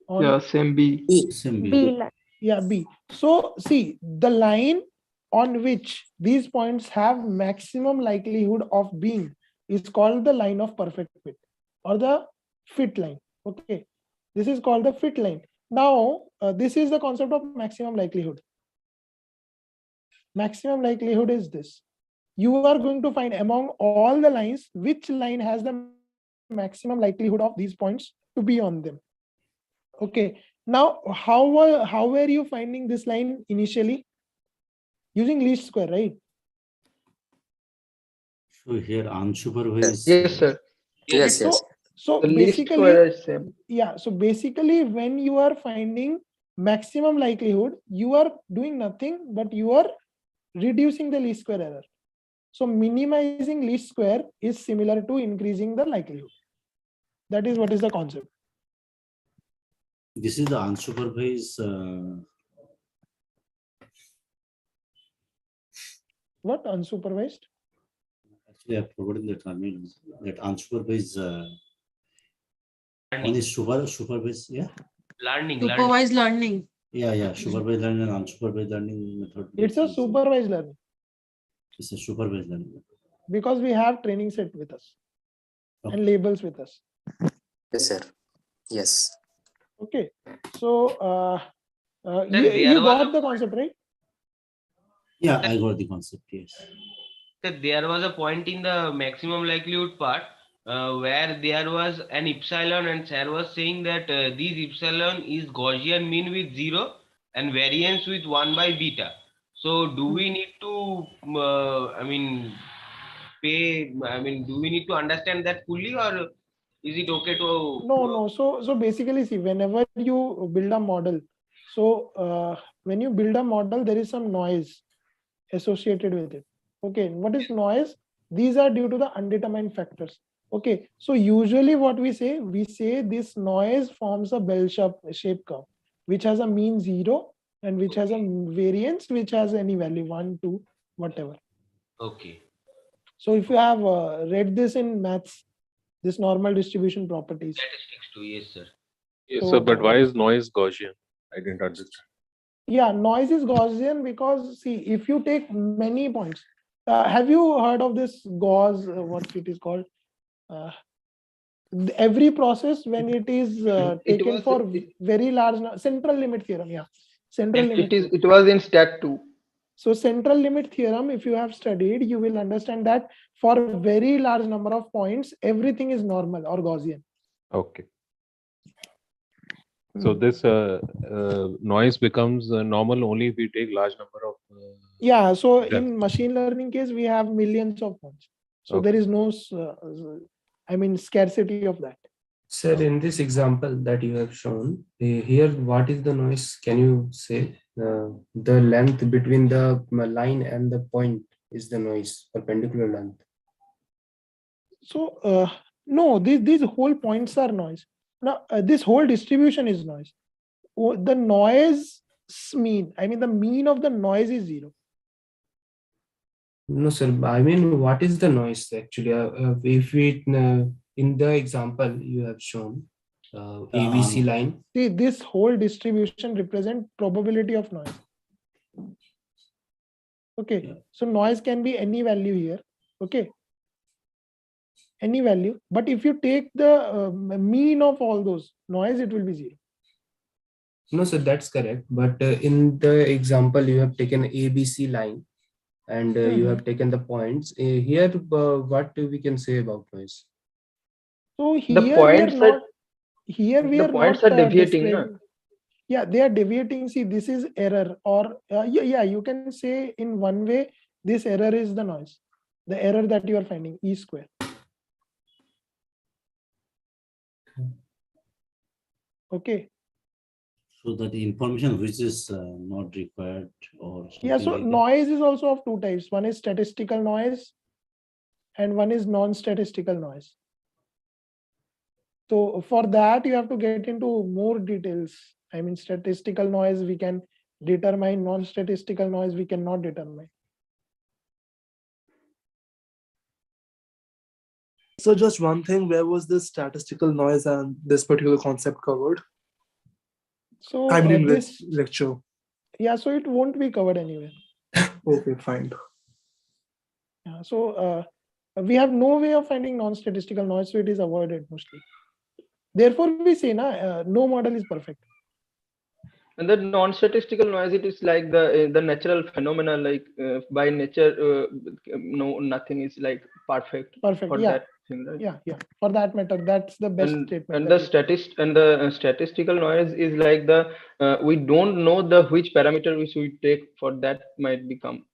[SPEAKER 1] on?
[SPEAKER 7] Yeah, same B.
[SPEAKER 1] B. Yeah, B. So see, the line on which these points have maximum likelihood of being is called the line of perfect fit or the fit line. Okay, this is called the fit line. Now this is the concept of maximum likelihood. Maximum likelihood is this: you are going to find among all the lines which line has the maximum likelihood of these points to be on them. Okay, now how were you finding this line initially? Using least square, right?
[SPEAKER 8] So here unsupervised.
[SPEAKER 7] Yes, sir.
[SPEAKER 18] Yes,
[SPEAKER 1] so,
[SPEAKER 18] yes.
[SPEAKER 1] So
[SPEAKER 7] The least
[SPEAKER 1] basically,
[SPEAKER 7] square is same.
[SPEAKER 1] yeah. So basically, when you are finding maximum likelihood, you are doing nothing but you are reducing the least square error. So minimizing least square is similar to increasing the likelihood. That is what is the concept.
[SPEAKER 8] This is the unsupervised.
[SPEAKER 1] What unsupervised?
[SPEAKER 8] Actually, I've forgotten the term. That unsupervised. One is supervised, yeah.
[SPEAKER 3] Supervised learning.
[SPEAKER 8] Yeah. Supervised learning and unsupervised learning method.
[SPEAKER 1] It's a supervised learning.
[SPEAKER 8] It's a supervised learning.
[SPEAKER 1] Because we have training set with us and labels with us.
[SPEAKER 18] Yes, sir. Yes.
[SPEAKER 1] Okay. So you got the concept, right?
[SPEAKER 8] Yeah, I got the concept, yes.
[SPEAKER 4] There was a point in the maximum likelihood part where there was an epsilon and sir was saying that this epsilon is Gaussian mean with 0 and variance with 1 by beta. So do we need to, do we need to understand that fully, or is it okay to?
[SPEAKER 1] No. So basically, see, whenever you build a model, so when you build a model, there is some noise associated with it. Okay, what is noise? These are due to the undetermined factors. Okay, so usually what we say this noise forms a bell-shaped curve, which has a mean 0 and which has a variance which has any value 1, 2, whatever.
[SPEAKER 4] Okay.
[SPEAKER 1] So if you have read this in maths, this normal distribution properties.
[SPEAKER 4] Statistics too, yes, sir.
[SPEAKER 9] Yes, sir, but why is noise Gaussian? I didn't understand.
[SPEAKER 1] Yeah, noise is Gaussian because see, if you take many points, have you heard of this Gauss? What it is called? Every process when it is taken for very large central limit theorem. Yeah, central limit.
[SPEAKER 7] It was in stat 2.
[SPEAKER 1] So central limit theorem, if you have studied, you will understand that for a very large number of points, everything is normal or Gaussian.
[SPEAKER 9] Okay. So this noise becomes normal only if we take large number of.
[SPEAKER 1] Yeah. So in machine learning case, we have millions of points. So there is no, scarcity of that.
[SPEAKER 11] Sir, in this example that you have shown, here what is the noise? Can you say the length between the line and the point is the noise, perpendicular length?
[SPEAKER 1] So no, these whole points are noise. Now this whole distribution is noise. The noise mean, I mean the mean of the noise is 0.
[SPEAKER 11] No, sir. I mean, what is the noise actually? If we in the example you have shown ABC line.
[SPEAKER 1] See, this whole distribution represent probability of noise. Okay, so noise can be any value here. Okay, any value. But if you take the mean of all those noise, it will be 0.
[SPEAKER 11] No, sir, that's correct. But in the example, you have taken ABC line, and you have taken the points. Here, what we can say about noise?
[SPEAKER 1] So here
[SPEAKER 7] the points
[SPEAKER 1] we are not. Here we
[SPEAKER 7] the
[SPEAKER 1] are
[SPEAKER 7] points
[SPEAKER 1] not
[SPEAKER 7] are deviating, no?
[SPEAKER 1] Yeah, they are deviating. See, this is error, or yeah, you can say in one way this error is the noise, the error that you are finding, E square. Okay.
[SPEAKER 8] So that the information which is not required or something.
[SPEAKER 1] Yeah, so
[SPEAKER 8] like
[SPEAKER 1] noise is also of two types. One is statistical noise and one is non-statistical noise. So for that, you have to get into more details. I mean, statistical noise we can determine, non-statistical noise we cannot determine.
[SPEAKER 2] So just one thing, where was this statistical noise and this particular concept covered?
[SPEAKER 1] So
[SPEAKER 2] I mean, in
[SPEAKER 1] this
[SPEAKER 2] lecture.
[SPEAKER 1] Yeah, so it won't be covered anywhere.
[SPEAKER 2] Okay, fine.
[SPEAKER 1] Yeah, so we have no way of finding non-statistical noise, so it is avoided mostly. Therefore, we say no model is perfect.
[SPEAKER 7] And the non-statistical noise, it is like the natural phenomena, like by nature, no, nothing is like perfect.
[SPEAKER 1] Perfect.
[SPEAKER 7] For
[SPEAKER 1] Yeah.
[SPEAKER 7] that thing, right?
[SPEAKER 1] Yeah. For that matter, that's the best statement.
[SPEAKER 7] And the statistical noise is like the we don't know the which parameter which we take for that might become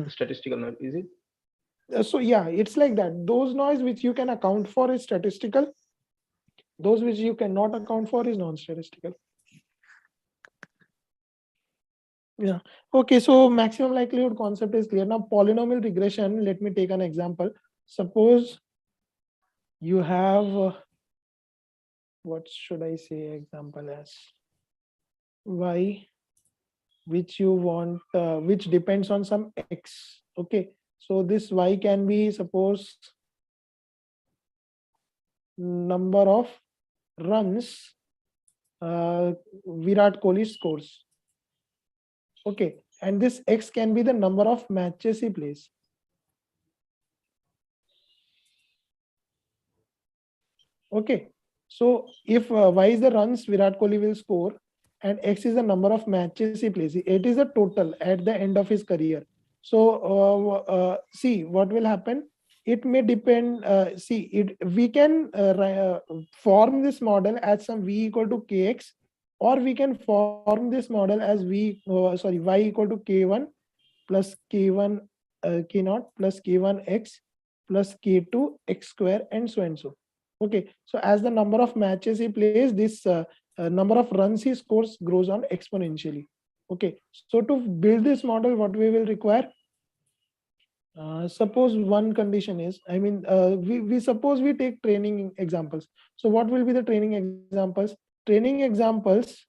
[SPEAKER 7] statistical noise. Is it?
[SPEAKER 1] So yeah, it's like that. Those noise which you can account for is statistical. Those which you cannot account for is non-statistical. Yeah. Okay, so maximum likelihood concept is clear. Now polynomial regression, let me take an example. Suppose you have, what should I say example as? Y, which you want, which depends on some X. Okay, so this Y can be, suppose, number of runs Virat Kohli scores. Okay, and this X can be the number of matches he plays. Okay, so if Y is the runs Virat Kohli will score and X is the number of matches he plays, it is a total at the end of his career. So see what will happen. It may depend. We can form this model as some V equal to Kx, or we can form this model as Y equal to K1 plus K1 K0 plus K1 X plus K2 X square and so and so. Okay, so as the number of matches he plays, this number of runs he scores grows on exponentially. Okay, so to build this model, what we will require? Suppose one condition is, I mean, we suppose we take training examples. So what will be the training examples? Training examples,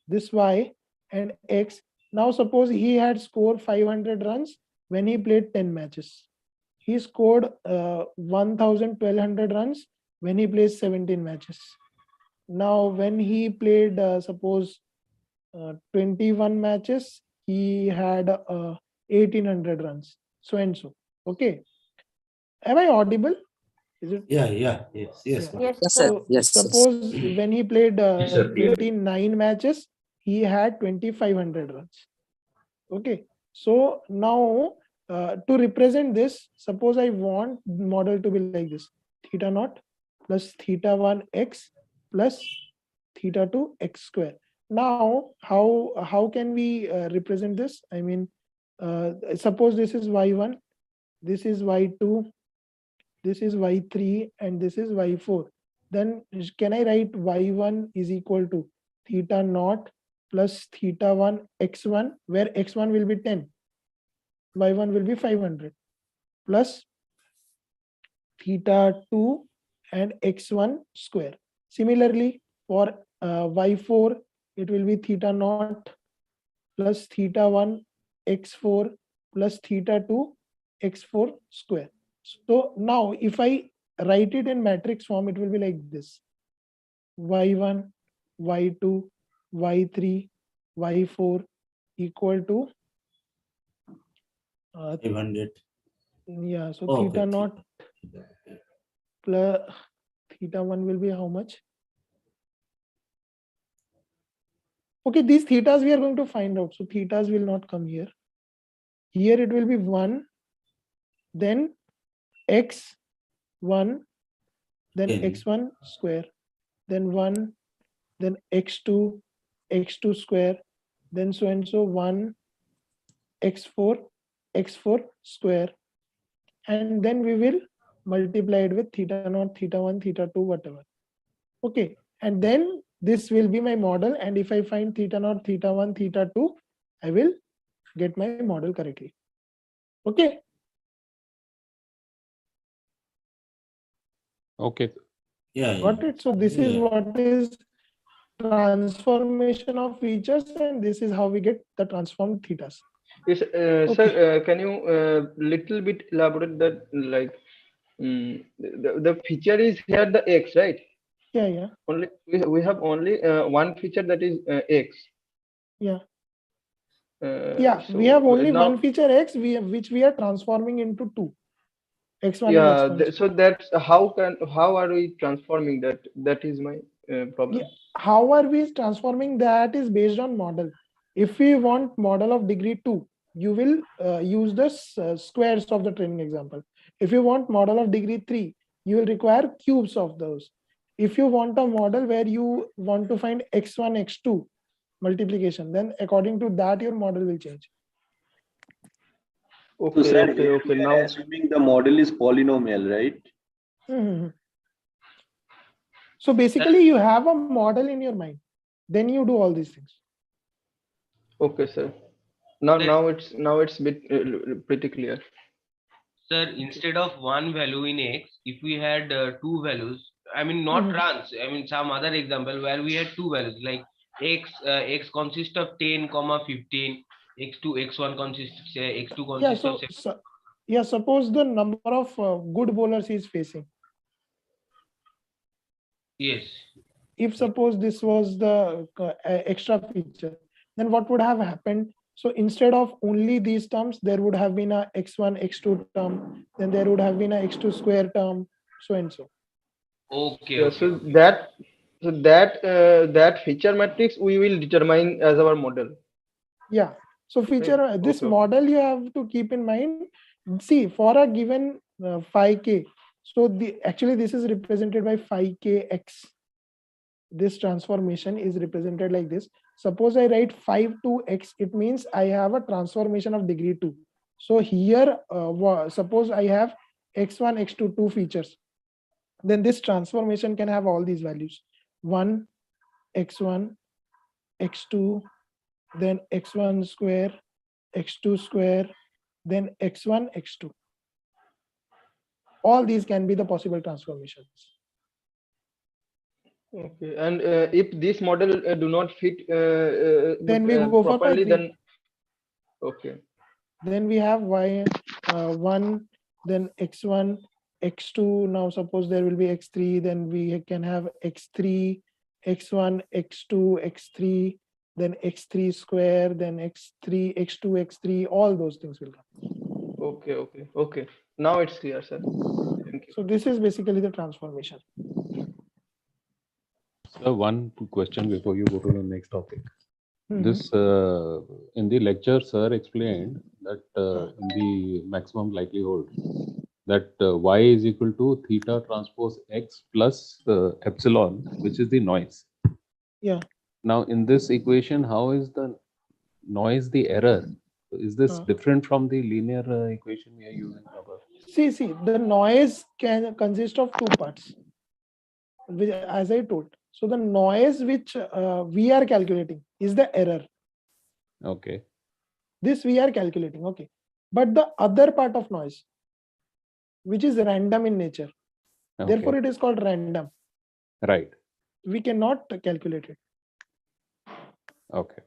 [SPEAKER 1] this Y and X. Now suppose he had scored 500 runs when he played 10 matches. He scored 1,200 runs when he plays 17 matches. Now when he played suppose 21 matches, he had 1,800 runs, so and so. Okay, am I audible? Is it?
[SPEAKER 8] Yes.
[SPEAKER 18] Yes,
[SPEAKER 1] So
[SPEAKER 18] sir. Yes.
[SPEAKER 1] suppose when he played
[SPEAKER 10] Yes, sir.
[SPEAKER 1] 29 matches, he had 2,500 runs. Okay, so now to represent this, suppose I want model to be like this: theta naught plus theta 1 x plus theta 2 x square. Now how can we represent this? I mean, suppose this is y1, this is y2, this is y3, and this is y4. Then can I write y1 is equal to theta naught plus theta 1 x1, where x1 will be 10, y1 will be 500, plus theta 2 and x1 square. Similarly, for y4, it will be theta naught plus theta 1 x4 plus theta 2 x4 square. So now if I write it in matrix form, it will be like this: y1, y2, y3, y4 equal to
[SPEAKER 8] 500.
[SPEAKER 1] Yeah, so
[SPEAKER 8] Oh,
[SPEAKER 1] theta
[SPEAKER 8] okay.
[SPEAKER 1] naught plus theta 1 will be how much? Okay, these thetas we are going to find out. So thetas will not come here. Here it will be 1, then x1, then x1 square, then 1, then x2, x2 square, then so and so 1, x4, x4 square. And then we will multiply it with theta naught, theta 1, theta 2, whatever. Okay, and then this will be my model. And if I find theta naught, theta 1, theta 2, I will get my model correctly. Okay.
[SPEAKER 9] Okay.
[SPEAKER 8] Yeah.
[SPEAKER 1] Got it. So this is what is transformation of features, and this is how we get the transformed thetas.
[SPEAKER 7] Yes, sir. Can you little bit elaborate that, like, the feature is here the x, right?
[SPEAKER 1] Yeah, yeah.
[SPEAKER 7] Only we have only one feature, that is x.
[SPEAKER 1] Yeah. Yeah,
[SPEAKER 7] so
[SPEAKER 1] we have only
[SPEAKER 7] now,
[SPEAKER 1] one feature x, which we are transforming into two, x1
[SPEAKER 7] yeah,
[SPEAKER 1] and x1.
[SPEAKER 7] so that's how are we transforming that? That is my problem.
[SPEAKER 1] Yeah. How are we transforming that is based on model. If we want model of degree 2, you will use the squares of the training example. If you want model of degree 3, you will require cubes of those. If you want a model where you want to find x1, x2 multiplication, then according to that, your model will change.
[SPEAKER 7] Okay,
[SPEAKER 12] so, sir,
[SPEAKER 7] okay.
[SPEAKER 12] we
[SPEAKER 7] Now,
[SPEAKER 12] are assuming the model is polynomial, right?
[SPEAKER 1] Mm-hmm. So basically, you have a model in your mind, then you do all these things.
[SPEAKER 7] okay, sir. Now it's bit pretty clear.
[SPEAKER 4] Sir, instead of one value in x, if we had two values, I mean not trans, I mean some other example where we had two values, like x consists of 10, 15, x2, x1 consists, x2 consists of 7.
[SPEAKER 1] Yeah, suppose the number of good bowlers he is facing.
[SPEAKER 4] Yes.
[SPEAKER 1] If suppose this was the extra feature, then what would have happened? So instead of only these terms, there would have been a x1, x2 term, then there would have been a x2 square term, so and so.
[SPEAKER 4] Okay.
[SPEAKER 7] Yeah, so that feature matrix we will determine as our model.
[SPEAKER 1] Yeah. So feature this model you have to keep in mind. See, for a given 5k, so actually this is represented by 5kx. This transformation is represented like this. Suppose I write 5 to x, it means I have a transformation of degree 2. So here, suppose I have x1, x2, two features. Then this transformation can have all these values: 1, x1, x2, then x1 square, x2 square, then x1, x2. All these can be the possible transformations.
[SPEAKER 7] Okay, and if this model do not fit
[SPEAKER 1] then we go
[SPEAKER 7] properly,
[SPEAKER 1] for
[SPEAKER 7] then okay.
[SPEAKER 1] Then we have y1, then x1, x2. Now suppose there will be x3, then we can have x3, x1, x2, x3, then x3 square, then x3, x2, x3. All those things will come.
[SPEAKER 7] Okay. Now it's clear, sir. Thank you.
[SPEAKER 1] So this is basically the transformation.
[SPEAKER 9] So one question before you go to the next topic. This in the lecture, sir explained that in the maximum likelihood that y is equal to theta transpose x plus epsilon, which is the noise.
[SPEAKER 1] Yeah.
[SPEAKER 9] Now in this equation, how is the noise the error? Is this different from the linear equation we are using above?
[SPEAKER 1] See, the noise can consist of two parts, as I told. So the noise which we are calculating is the error.
[SPEAKER 9] Okay.
[SPEAKER 1] This we are calculating, okay. But the other part of noise, which is random in nature. Therefore,
[SPEAKER 9] Okay.
[SPEAKER 1] it is called random.
[SPEAKER 9] Right.
[SPEAKER 1] We cannot calculate it.
[SPEAKER 9] Okay.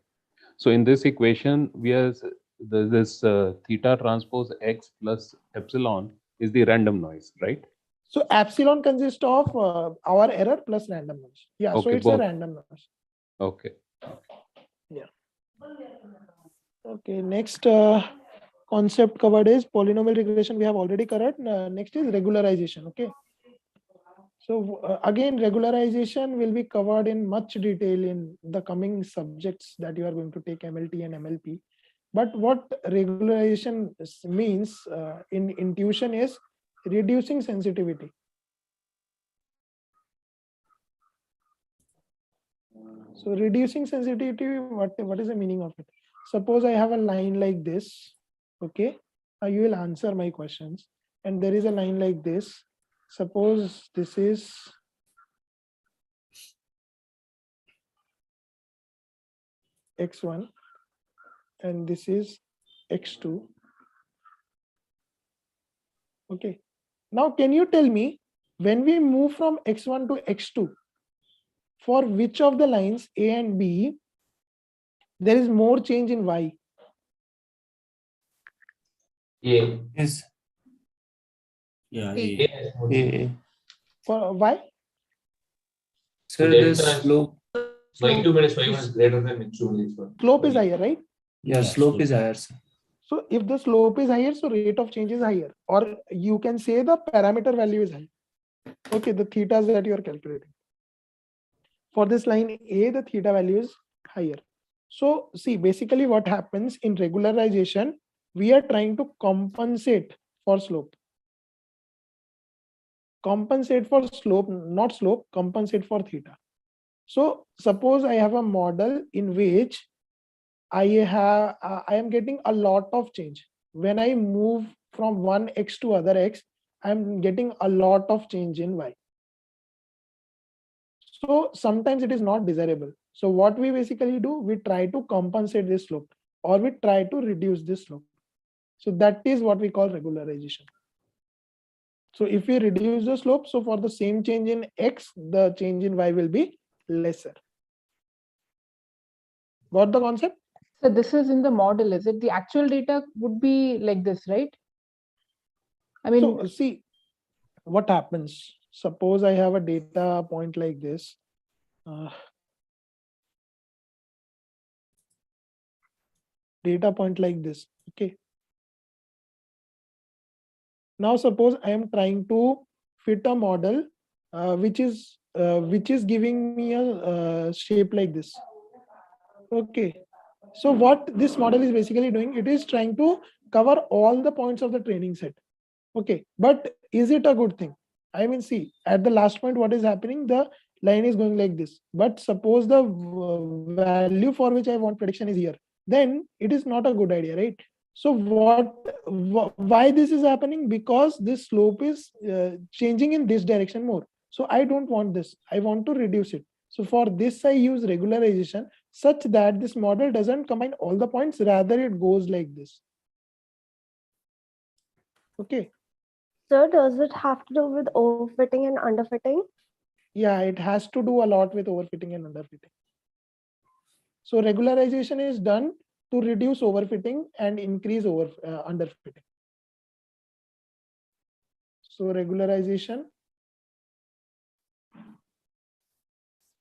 [SPEAKER 9] So in this equation, we are this theta transpose x plus epsilon is the random noise, right?
[SPEAKER 1] So epsilon consists of our error plus random noise. Yeah, so
[SPEAKER 9] Okay,
[SPEAKER 1] it's
[SPEAKER 9] both.
[SPEAKER 1] a random noise.
[SPEAKER 9] Okay.
[SPEAKER 1] Yeah. Okay, next concept covered is polynomial regression. We have already covered. Next is regularization. Okay. So again, regularization will be covered in much detail in the coming subjects that you are going to take, MLT and MLP. But what regularization means in intuition is reducing sensitivity. So reducing sensitivity, what is the meaning of it? Suppose I have a line like this, okay? You will answer my questions. And there is a line like this. Suppose this is x1 and this is x2. Okay. Now, can you tell me when we move from x1 to x2, for which of the lines A and B, there is more change in y?
[SPEAKER 10] A.
[SPEAKER 11] Yes.
[SPEAKER 8] Yeah.
[SPEAKER 11] A.
[SPEAKER 1] For why?
[SPEAKER 11] Sir, the slope.
[SPEAKER 10] y2 minus y1 is greater than x2 minus x1.
[SPEAKER 1] Slope is higher, right?
[SPEAKER 11] Yeah, slope is higher, sir.
[SPEAKER 1] So if the slope is higher, so rate of change is higher. Or you can say the parameter value is higher. Okay, the thetas that you are calculating. For this line A, the theta value is higher. So see, basically what happens in regularization, we are trying to compensate for slope. Compensate for slope, not slope, compensate for theta. So suppose I have a model in which I am getting a lot of change. When I move from one x to other x, I'm getting a lot of change in y. So sometimes it is not desirable. So what we basically do, we try to compensate this slope or we try to reduce this slope. So that is what we call regularization. So if we reduce the slope, so for the same change in x, the change in y will be lesser. Got the concept?
[SPEAKER 14] So this is in the model, is it? The actual data would be like this, right? I mean,
[SPEAKER 1] so see what happens. Suppose I have a data point like this. Data point like this. Okay. Now suppose I am trying to fit a model which is giving me a shape like this. Okay. So what this model is basically doing, it is trying to cover all the points of the training set. Okay. But is it a good thing? I mean, see, at the last point, what is happening? The line is going like this. But suppose the value for which I want prediction is here, then it is not a good idea, right? So why this is happening? Because this slope is changing in this direction more. So I don't want this. I want to reduce it. So for this, I use regularization such that this model doesn't combine all the points, rather it goes like this. Okay.
[SPEAKER 19] Sir, does it have to do with overfitting and underfitting?
[SPEAKER 1] Yeah, it has to do a lot with overfitting and underfitting. So regularization is done to reduce overfitting and increase underfitting. So regularization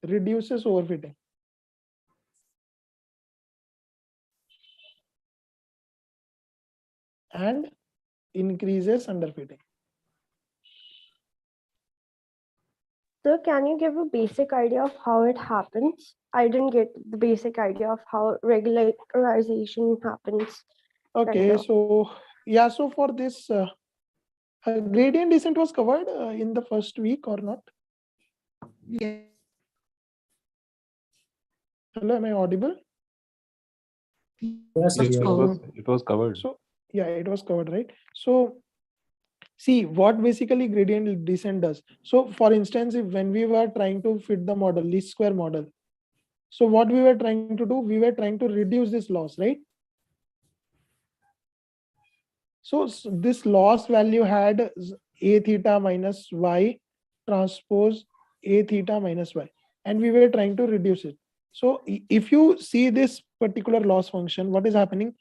[SPEAKER 1] reduces overfitting. And increases underfitting.
[SPEAKER 19] Sir, can you give a basic idea of how it happens? I didn't get the basic idea of how regularization happens.
[SPEAKER 1] Okay, so yeah, so for this gradient descent was covered in the first week or not?
[SPEAKER 3] Yeah.
[SPEAKER 1] Hello, am I audible?
[SPEAKER 13] Yes,
[SPEAKER 9] it was covered.
[SPEAKER 1] So yeah, it was covered, right? So see what basically gradient descent does. So for instance, if when we were trying to fit the model, least square model, so what we were trying to do, we were trying to reduce this loss, right? So this loss value had A theta minus Y transpose A theta minus Y. And we were trying to reduce it. So if you see this particular loss function, what is happening?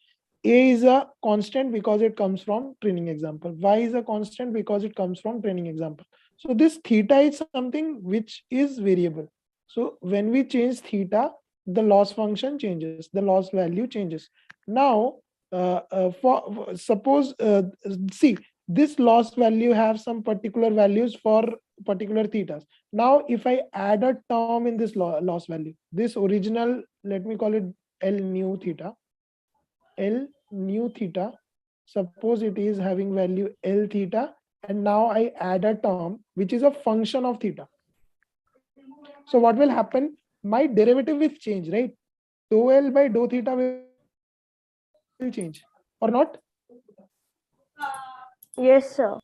[SPEAKER 1] A is a constant because it comes from training example. Y is a constant because it comes from training example. So this theta is something which is variable. So when we change theta, the loss function changes, the loss value changes. Now, suppose, see, this loss value have some particular values for particular thetas. Now, if I add a term in this loss value, this original, let me call it L nu theta, L nu theta, suppose it is having value L theta, and now I add a term which is a function of theta. So what will happen? My derivative will change, right? Dou L by dou theta will change or not?
[SPEAKER 19] Yes, sir.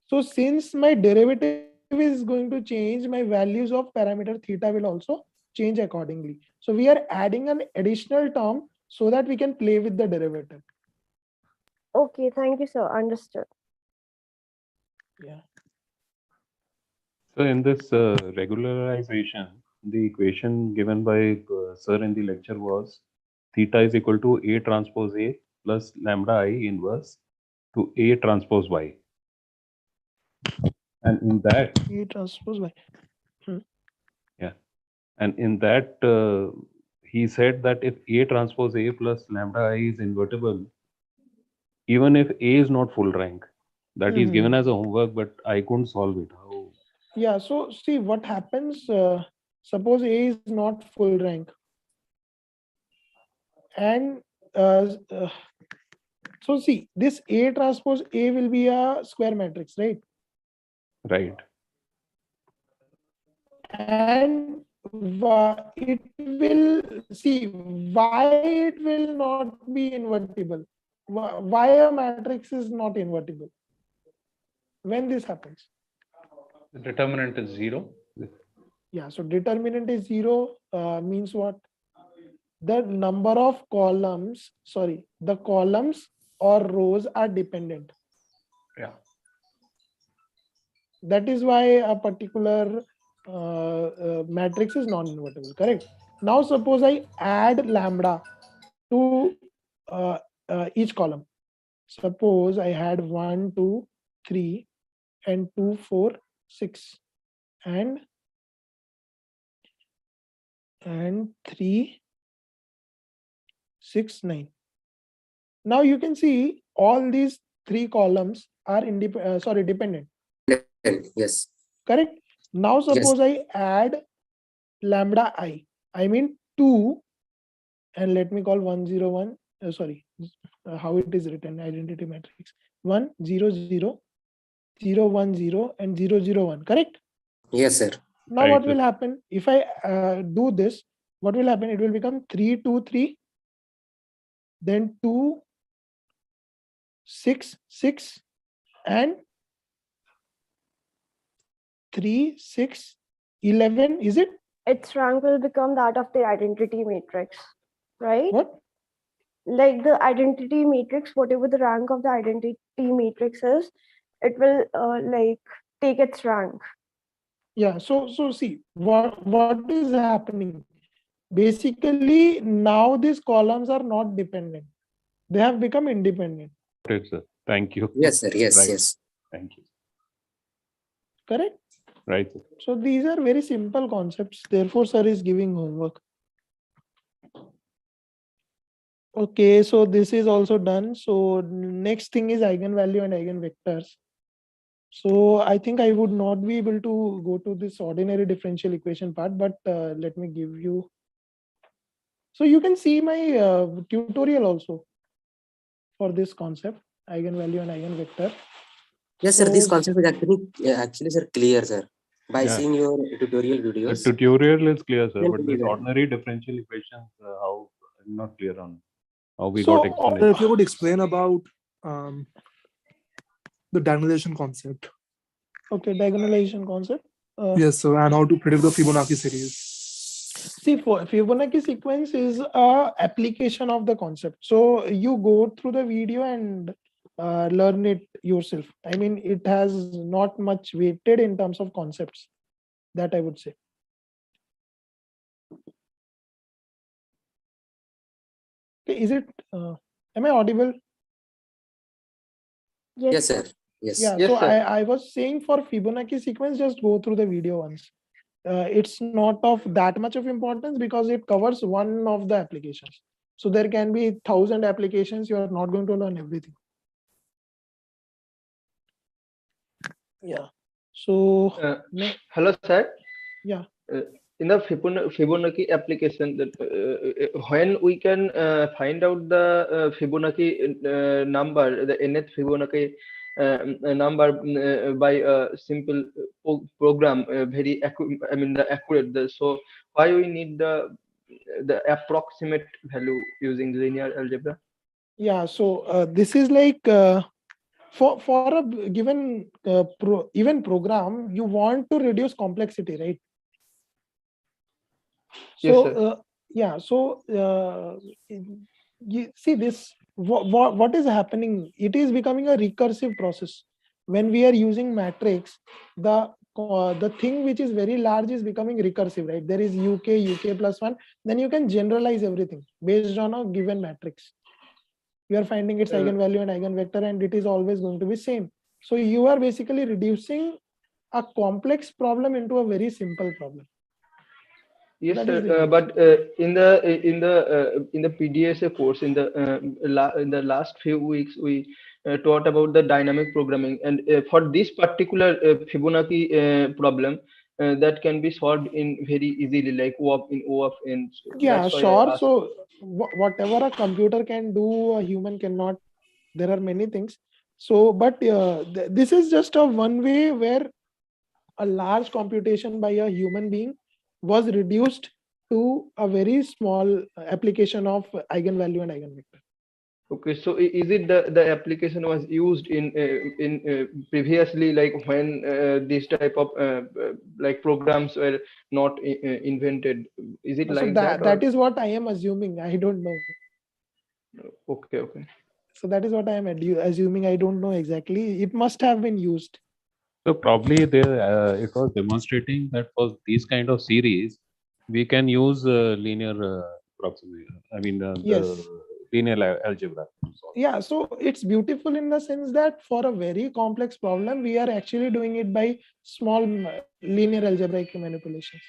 [SPEAKER 1] So since my derivative is going to change, my values of parameter theta will also change accordingly. So we are adding an additional term so that we can play with the derivative.
[SPEAKER 19] Okay, thank you, sir. Understood.
[SPEAKER 1] Yeah.
[SPEAKER 9] So in this regularization, the equation given by sir in the lecture was theta is equal to A transpose A plus lambda I inverse to A transpose Y. And in that,
[SPEAKER 1] A transpose Y.
[SPEAKER 9] yeah, and in that he said that if A transpose A plus lambda I is invertible, even if A is not full rank, that is given as a homework, but I couldn't solve it. How?
[SPEAKER 1] Yeah, so see what happens, suppose A is not full rank. And so see, this A transpose A will be a square matrix, right?
[SPEAKER 9] Right.
[SPEAKER 1] And it will, see, why it will not be invertible? Why a matrix is not invertible? When this happens?
[SPEAKER 6] The determinant is 0.
[SPEAKER 1] Yeah, so determinant is 0 means what? The number of columns, sorry, the columns or rows are dependent.
[SPEAKER 6] Yeah.
[SPEAKER 1] That is why a particular matrix is non-invertible, correct? Now suppose I add lambda to each column. Suppose I had 1, 2, 3 and 2, 4, 6 and 3, 6, 9. Now you can see all these 3 columns are dependent.
[SPEAKER 18] Yes.
[SPEAKER 1] Correct. Now suppose I add lambda I mean 2, and let me call 101. How it is written, identity matrix 1 0 0 0 1 0 and 0 0 1. Correct.
[SPEAKER 18] Yes, sir.
[SPEAKER 1] Now
[SPEAKER 9] Right,
[SPEAKER 1] what will happen if I do this? What will happen? It will become 3 2 3, then 2 6 6 and 3 6 11. Is it?
[SPEAKER 19] Its rank will become that of the identity matrix, right?
[SPEAKER 1] What?
[SPEAKER 19] Like the identity matrix, whatever the rank of the identity matrix is, it will like take its rank.
[SPEAKER 1] Yeah. So see what is happening. Basically, now these columns are not dependent. They have become independent.
[SPEAKER 9] Right, sir. Thank you.
[SPEAKER 18] Yes, sir. Yes,
[SPEAKER 9] Right.
[SPEAKER 18] yes.
[SPEAKER 9] Thank you.
[SPEAKER 1] Correct.
[SPEAKER 9] Right, sir.
[SPEAKER 1] So these are very simple concepts. Therefore, sir is giving homework. Okay, so this is also done. So next thing is eigenvalue and eigenvectors. So I think I would not be able to go to this ordinary differential equation part, but let me give you. So you can see my tutorial also for this concept, eigenvalue and eigenvector.
[SPEAKER 18] Yes, sir. This concept is actually, sir, clear, sir. By seeing your tutorial videos.
[SPEAKER 9] The tutorial is clear, sir,
[SPEAKER 18] Then
[SPEAKER 9] but
[SPEAKER 18] clear.
[SPEAKER 9] this ordinary differential equations, how I'm not clear on how we
[SPEAKER 2] So,
[SPEAKER 9] got explanation.
[SPEAKER 2] if you would explain about the diagonalization concept.
[SPEAKER 1] Okay, diagonalization concept.
[SPEAKER 2] Yes, so and how to predict the Fibonacci series.
[SPEAKER 1] See, for Fibonacci sequence is a application of the concept. So you go through the video and learn it yourself. I mean, it has not much weighted in terms of concepts, that I would say. Okay, is it, am I audible?
[SPEAKER 18] Yes, sir. Yes.
[SPEAKER 1] Yeah,
[SPEAKER 7] Yes,
[SPEAKER 1] so
[SPEAKER 7] sir.
[SPEAKER 1] I was saying for Fibonacci sequence, just go through the video once. It's not of that much of importance because it covers one of the applications. So there can be 1,000 applications. You are not going to learn everything. Yeah. So
[SPEAKER 7] hello, sir.
[SPEAKER 1] Yeah.
[SPEAKER 7] In the Fibonacci application, that when we can find out the Fibonacci number, the nth Fibonacci number by a simple program, very accurate. So why we need the approximate value using linear algebra?
[SPEAKER 1] Yeah. So this is like for a given even program, you want to reduce complexity, right?
[SPEAKER 7] Yes,
[SPEAKER 1] So
[SPEAKER 7] sir.
[SPEAKER 1] yeah, so you see this, what is happening, it is becoming a recursive process. When we are using matrix, the thing which is very large is becoming recursive, right? There is uk plus 1, then you can generalize everything based on a given matrix. You are finding its eigenvalue and eigenvector, and it is always going to be same. So you are basically reducing a complex problem into a very simple problem.
[SPEAKER 7] Yes,
[SPEAKER 1] That
[SPEAKER 7] sir.
[SPEAKER 1] is the idea.
[SPEAKER 7] But in the PDSA course, in the last few weeks, we taught about the dynamic programming, and for this particular Fibonacci problem, that can be solved in very easily, like O of in O of n. So
[SPEAKER 1] Yeah,
[SPEAKER 7] that's why
[SPEAKER 1] sure.
[SPEAKER 7] I asked.
[SPEAKER 1] So whatever a computer can do, a human cannot. There are many things. So, but this is just a one way where a large computation by a human being was reduced to a very small application of eigenvalue and eigenvector.
[SPEAKER 7] Okay, so is it the application was used in previously, like when this type of like programs were not invented? Is it
[SPEAKER 1] So
[SPEAKER 7] like that,
[SPEAKER 1] that
[SPEAKER 7] or?
[SPEAKER 1] is what I am assuming. I don't know.
[SPEAKER 7] Okay.
[SPEAKER 1] So that is what I am assuming. I don't know exactly. It must have been used.
[SPEAKER 9] So probably there it was demonstrating that for these kind of series, we can use linear approximation. I mean
[SPEAKER 1] Yes.
[SPEAKER 9] the linear algebra.
[SPEAKER 1] Yeah, so it's beautiful in the sense that for a very complex problem, we are actually doing it by small linear algebraic manipulations.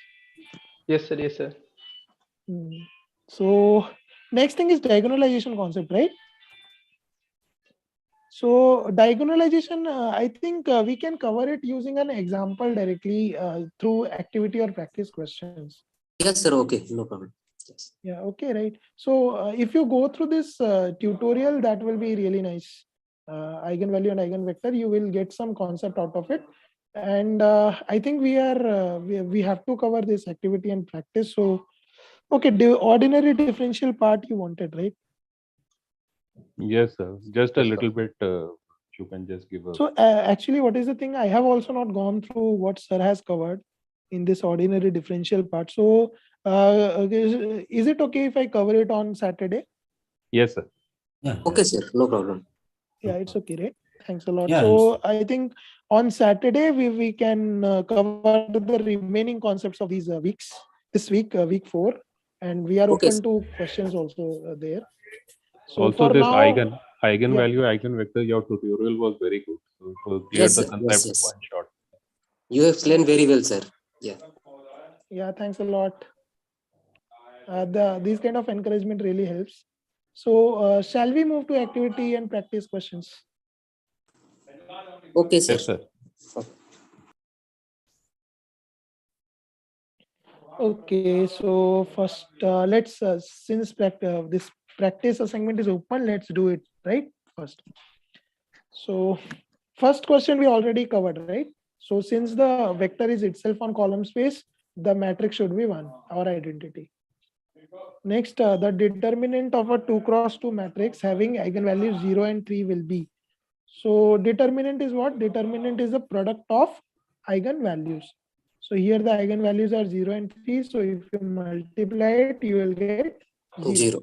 [SPEAKER 7] Yes, sir.
[SPEAKER 1] So next thing is diagonalization concept, right? So diagonalization, I think we can cover it using an example directly through activity or practice questions.
[SPEAKER 18] Yes, sir. Okay, no problem. Yes.
[SPEAKER 1] Yeah, okay, right. So if you go through this tutorial, that will be really nice. Eigenvalue and eigenvector, you will get some concept out of it. And I think we have to cover this activity and practice. So, okay, the ordinary differential part you wanted, right?
[SPEAKER 9] Yes, sir. Just a little bit. You can just give us.
[SPEAKER 1] So actually, what is the thing? I have also not gone through what sir has covered in this ordinary differential part. So is it okay if I cover it on Saturday?
[SPEAKER 9] Yes, sir.
[SPEAKER 8] Yeah.
[SPEAKER 18] Okay, sir. No problem.
[SPEAKER 1] Yeah, it's okay, right? Thanks a lot.
[SPEAKER 8] Yeah,
[SPEAKER 1] So I think on Saturday we can cover the remaining concepts of these weeks. This week, week 4, and we are
[SPEAKER 18] Okay,
[SPEAKER 1] open to questions also there. So
[SPEAKER 9] Also,
[SPEAKER 1] for
[SPEAKER 9] this
[SPEAKER 1] now,
[SPEAKER 9] eigenvalue, eigenvector, your tutorial was very good. So it was clear
[SPEAKER 18] yes,
[SPEAKER 9] the
[SPEAKER 18] sir.
[SPEAKER 9] concept
[SPEAKER 18] Yes.
[SPEAKER 9] one shot.
[SPEAKER 18] You explained very well, sir. Yeah.
[SPEAKER 1] Yeah, thanks a lot. These kind of encouragement really helps. So shall we move to activity and practice questions?
[SPEAKER 18] Okay, sir.
[SPEAKER 9] Yes, sir.
[SPEAKER 1] Okay, so first let's since this practice assignment is open, let's do it right first. So first question we already covered, right? So since the vector is itself on column space, the matrix should be 1, our identity. Next, the determinant of a 2 cross 2 matrix having eigenvalues 0 and 3 will be. So determinant is what? Determinant is the product of eigenvalues. So here the eigenvalues are 0 and 3. So if you multiply it, you will get 0.
[SPEAKER 18] 0.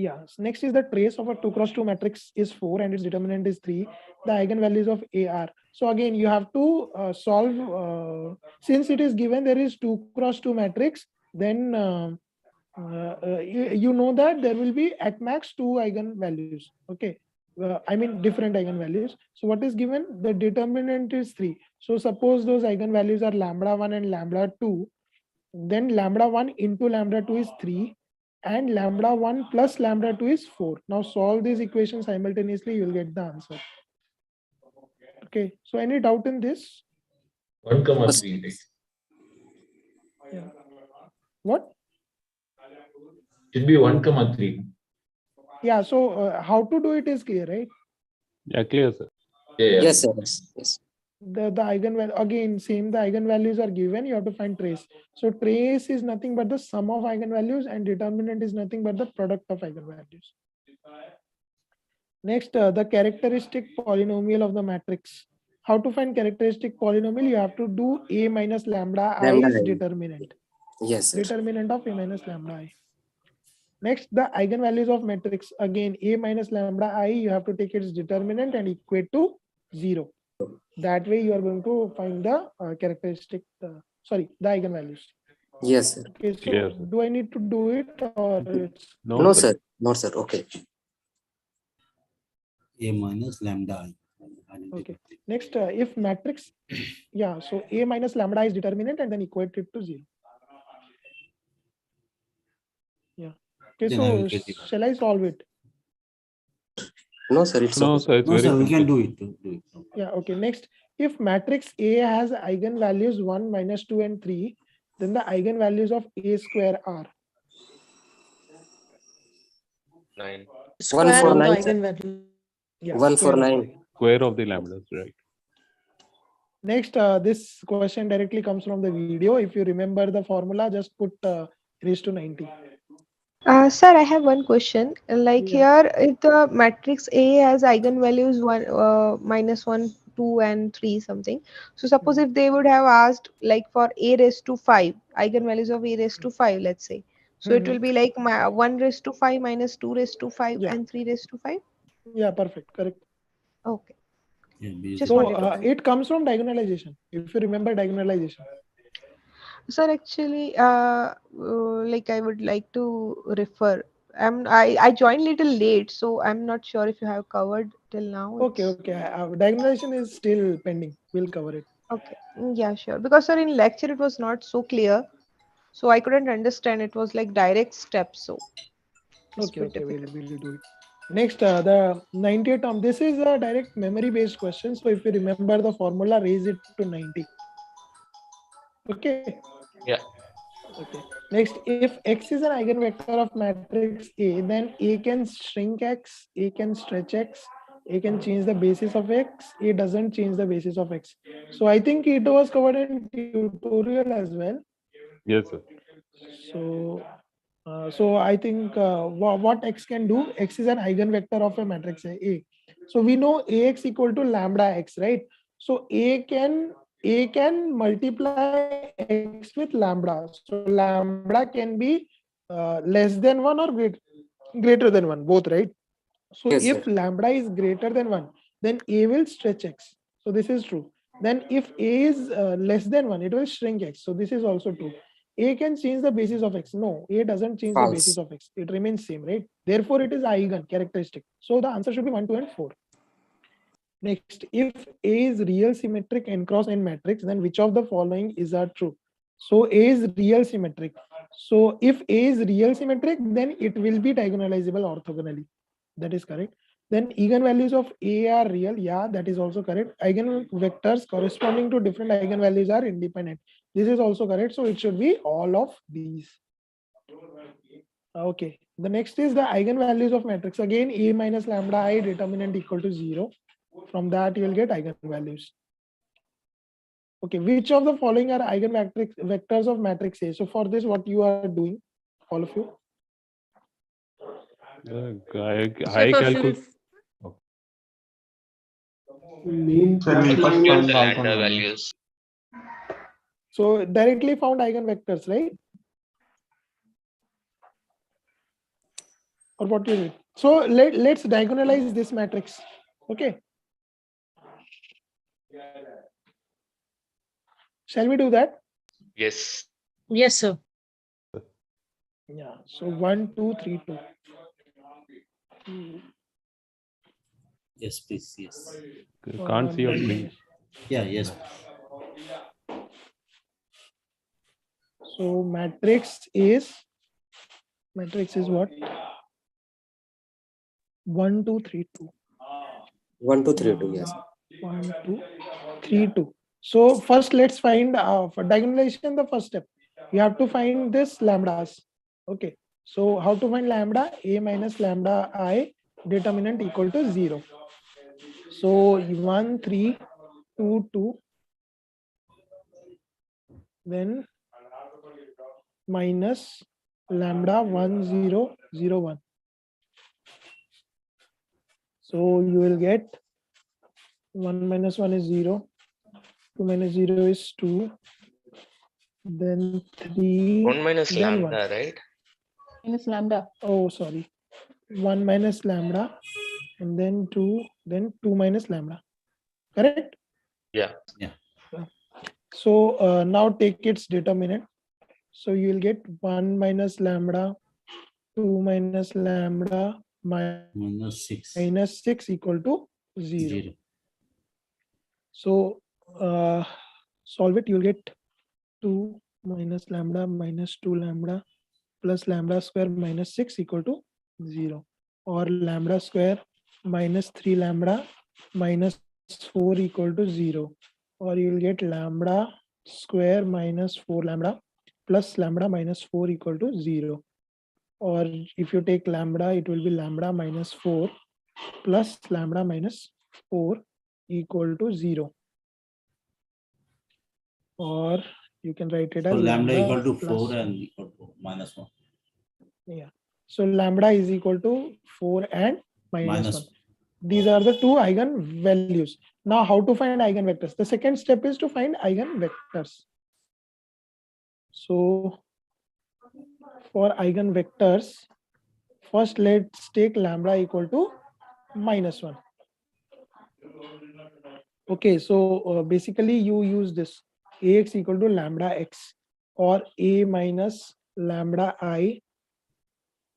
[SPEAKER 1] Yeah. So next is the trace of a 2x2 matrix is 4 and its determinant is 3. The eigenvalues of A are. So again, you have to solve, since it is given there is 2x2 matrix, then you know that there will be at max 2 eigenvalues. Okay. I mean different eigenvalues. So what is given? The determinant is 3. So suppose those eigenvalues are lambda 1 and lambda 2. Then lambda 1 into lambda 2 is 3 and lambda 1 plus lambda 2 is 4. Now solve these equations simultaneously, you will get the answer. Okay, so any doubt in this?
[SPEAKER 10] 1,3, right?
[SPEAKER 1] Yeah. What?
[SPEAKER 10] Should be 1,3.
[SPEAKER 1] Yeah, so how to do it is clear, right?
[SPEAKER 9] Yeah, clear, sir.
[SPEAKER 10] Yeah.
[SPEAKER 18] Yes, sir. Yes.
[SPEAKER 1] The eigenvalue, again, same, the eigenvalues are given, you have to find trace. So trace is nothing but the sum of eigenvalues and determinant is nothing but the product of eigenvalues. Next, the characteristic polynomial of the matrix. How to find characteristic polynomial? You have to do A minus lambda I
[SPEAKER 18] Lambda
[SPEAKER 1] is
[SPEAKER 18] I.
[SPEAKER 1] determinant.
[SPEAKER 18] Yes, sir.
[SPEAKER 1] Determinant of A minus lambda I. Next, the eigenvalues of matrix. Again, A minus lambda I, you have to take its determinant and equate to 0. That way you are going to find the characteristic, the eigenvalues.
[SPEAKER 18] Yes, sir.
[SPEAKER 1] Okay, so
[SPEAKER 9] Clear, sir.
[SPEAKER 1] do I need to do it or it's
[SPEAKER 18] No, sir. No, sir. Okay.
[SPEAKER 8] A minus lambda I.
[SPEAKER 1] okay? Next, if matrix, yeah, so A minus lambda is determinant and then equate it to 0. Yeah. Okay,
[SPEAKER 8] Then I will
[SPEAKER 1] so
[SPEAKER 8] get it.
[SPEAKER 1] shall I solve it?
[SPEAKER 18] No, sir. It's
[SPEAKER 9] No,
[SPEAKER 18] okay.
[SPEAKER 9] sir, it's
[SPEAKER 8] No,
[SPEAKER 9] very
[SPEAKER 8] sir, we
[SPEAKER 9] simple.
[SPEAKER 8] can do it. Do it.
[SPEAKER 1] Yeah, okay. Next, if matrix A has eigenvalues 1, minus 2, and 3, then the eigenvalues of A square are
[SPEAKER 4] 9.
[SPEAKER 3] Square of the
[SPEAKER 18] 149, sir.
[SPEAKER 3] eigenvalue.
[SPEAKER 1] yeah,
[SPEAKER 18] 149.
[SPEAKER 9] Square of the lambdas, right?
[SPEAKER 1] Next, this question directly comes from the video. If you remember the formula, just put raised to 90.
[SPEAKER 20] Sir, I have one question. Like
[SPEAKER 1] Yeah.
[SPEAKER 20] here, if the matrix A has eigenvalues 1, minus 1, 2, and 3 something. So suppose if they would have asked like for A raised to 5, eigenvalues of A raised to 5, let's say. So it will be like 1 raised to 5 minus 2 raised to 5
[SPEAKER 1] Yeah.
[SPEAKER 20] and 3 raised to 5.
[SPEAKER 1] Yeah, perfect. Correct.
[SPEAKER 20] Okay.
[SPEAKER 8] Yeah,
[SPEAKER 20] Just
[SPEAKER 1] so
[SPEAKER 20] wanted to know.
[SPEAKER 1] it comes from diagonalization. If you remember diagonalization.
[SPEAKER 20] Sir, actually, like I would like to refer. I joined little late, so I'm not sure if you have covered till now.
[SPEAKER 1] Okay, okay. Diagonalization is still pending. We'll cover it.
[SPEAKER 20] Okay. Yeah, sure. Because sir, in lecture it was not so clear, so I couldn't understand. It was like direct steps, so it's
[SPEAKER 1] Okay,
[SPEAKER 20] a bit
[SPEAKER 1] okay.
[SPEAKER 20] difficult.
[SPEAKER 1] We'll do it. Next, the 98 term. This is a direct memory-based question. So if you remember the formula, raise it to 90. Okay.
[SPEAKER 4] Yeah.
[SPEAKER 1] Okay. Next, if X is an eigenvector of matrix A, then A can shrink X, A can stretch X, A can change the basis of X, A doesn't change the basis of X. So I think it was covered in tutorial as well.
[SPEAKER 9] Yes, sir.
[SPEAKER 1] So I think what X can do, X is an eigenvector of a matrix A. So we know AX equal to lambda X, right? So A can multiply X with lambda. So lambda can be less than 1 or greater than 1, both, right? So
[SPEAKER 18] Yes,
[SPEAKER 1] if
[SPEAKER 18] sir.
[SPEAKER 1] lambda is greater than 1, then A will stretch X. So this is true. Then if A is less than 1, it will shrink X. So this is also true. A can change the basis of X. No, A doesn't change the basis
[SPEAKER 18] False.
[SPEAKER 1] of X. It remains same, right? Therefore, it is eigen characteristic. So the answer should be 1, 2, and 4. Next, if A is real symmetric n cross n matrix, then which of the following is true? So A is real symmetric. So if A is real symmetric, then it will be diagonalizable orthogonally. That is correct. Then eigenvalues of A are real. Yeah, that is also correct. Eigenvectors corresponding to different eigenvalues are independent. This is also correct. So it should be all of these. Okay. The next is the eigenvalues of matrix. Again, A minus lambda I determinant equal to 0. From that, you will get eigenvalues. Okay. Which of the following are eigenvectors of matrix A? So for this, what you are doing, all of you?
[SPEAKER 9] I calculate.
[SPEAKER 5] Mean
[SPEAKER 11] Sir, we
[SPEAKER 5] plus
[SPEAKER 11] first
[SPEAKER 5] minus.
[SPEAKER 11] found the lambda values.
[SPEAKER 1] So directly found eigenvectors, right? or what you need. So let's diagonalize this matrix. Okay. Shall we do that?
[SPEAKER 9] Yes.
[SPEAKER 3] Yes, sir.
[SPEAKER 1] Yeah. So 1, 2, 3, 2.
[SPEAKER 8] Yes, please. Yes.
[SPEAKER 9] Can't see your screen.
[SPEAKER 8] Yeah. Yes.
[SPEAKER 1] So matrix is what? 1, 2, 3, 2.
[SPEAKER 18] 1, 2, 3, 2. Yes.
[SPEAKER 1] 1, 2, 3, 2. So first let's find for diagonalization the first step. You have to find this lambdas. Okay. So how to find lambda? A minus lambda I determinant equal to 0. So 1, 3, 2, 2. Then minus lambda 1, 0, 0, 1. So you will get 1 minus 1 is 0. 2 minus 0 is 2. Then 3.
[SPEAKER 9] 1 minus
[SPEAKER 1] then
[SPEAKER 9] lambda,
[SPEAKER 1] 1.
[SPEAKER 9] right?
[SPEAKER 14] Minus lambda.
[SPEAKER 1] Oh, sorry. 1 minus lambda. And then 2. Then 2 minus lambda. Correct?
[SPEAKER 9] Yeah.
[SPEAKER 8] Yeah.
[SPEAKER 1] So now take its determinant. So you will get 1 minus lambda, 2 minus lambda,
[SPEAKER 8] minus 6.
[SPEAKER 1] minus 6 equal to 0.
[SPEAKER 8] 0.
[SPEAKER 1] So solve it, you'll get 2 minus lambda minus 2 lambda plus lambda square minus 6 equal to 0. Or lambda square minus 3 lambda minus 4 equal to 0. Or you'll get lambda square minus 4 lambda plus lambda minus 4 equal to 0. Or if you take lambda, it will be lambda minus 4 plus lambda minus 4 equal to 0. Or you can write it
[SPEAKER 8] So
[SPEAKER 1] as
[SPEAKER 8] lambda equal to
[SPEAKER 1] plus
[SPEAKER 8] 4 and equal to minus 1.
[SPEAKER 1] Yeah. So lambda is equal to 4 and minus
[SPEAKER 8] Minus
[SPEAKER 1] 1. These are the two eigenvalues. Now how to find eigenvectors? The second step is to find eigenvectors. So for eigenvectors, first let's take lambda equal to minus 1. Okay, so basically you use this ax equal to lambda x or a minus lambda I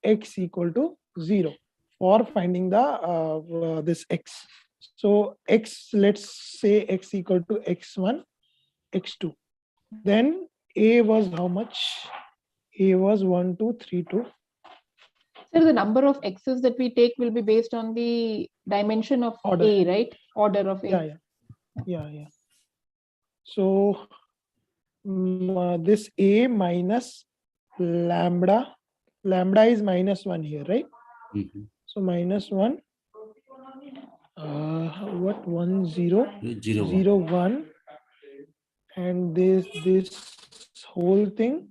[SPEAKER 1] x equal to 0 for finding the this x. So x, let's say x equal to x1, x2. Then a was how much? A was 1, 2, 3, 2.
[SPEAKER 14] So the number of x's that we take will be based on the dimension of
[SPEAKER 1] Order.
[SPEAKER 14] A, right? Order of A.
[SPEAKER 1] Yeah. So this a minus lambda is minus 1 here, right? So minus 1 what 1 0 0 1 and this whole thing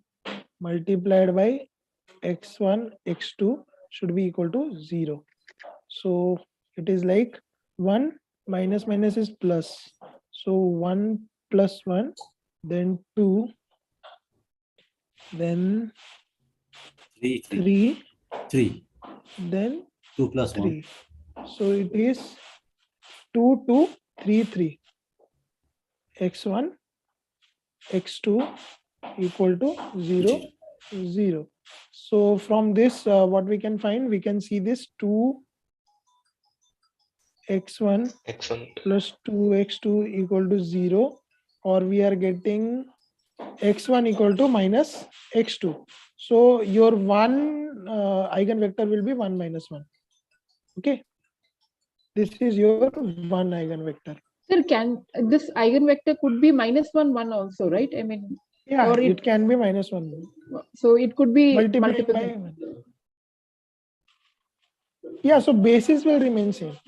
[SPEAKER 1] multiplied by x1 x2 should be equal to 0. So it is like 1 minus minus is plus, so 1 plus 1, then 2, then 3, then
[SPEAKER 8] 2 plus 1.
[SPEAKER 1] 3. So it is 2 2 3 3. X1 x2 equal to 0 0. So from this what we can find, we can see this 2 x1 plus 2x2 equal to 0, or we are getting x1 equal to minus x2. So your one eigenvector will be 1 minus 1. Okay, this is your one eigenvector.
[SPEAKER 14] Sir, can this eigenvector could be minus 1 1 also, right? I mean,
[SPEAKER 1] yeah,
[SPEAKER 14] or
[SPEAKER 1] it can be minus 1.
[SPEAKER 14] So it could be
[SPEAKER 1] multiple by, yeah, so basis will remain same.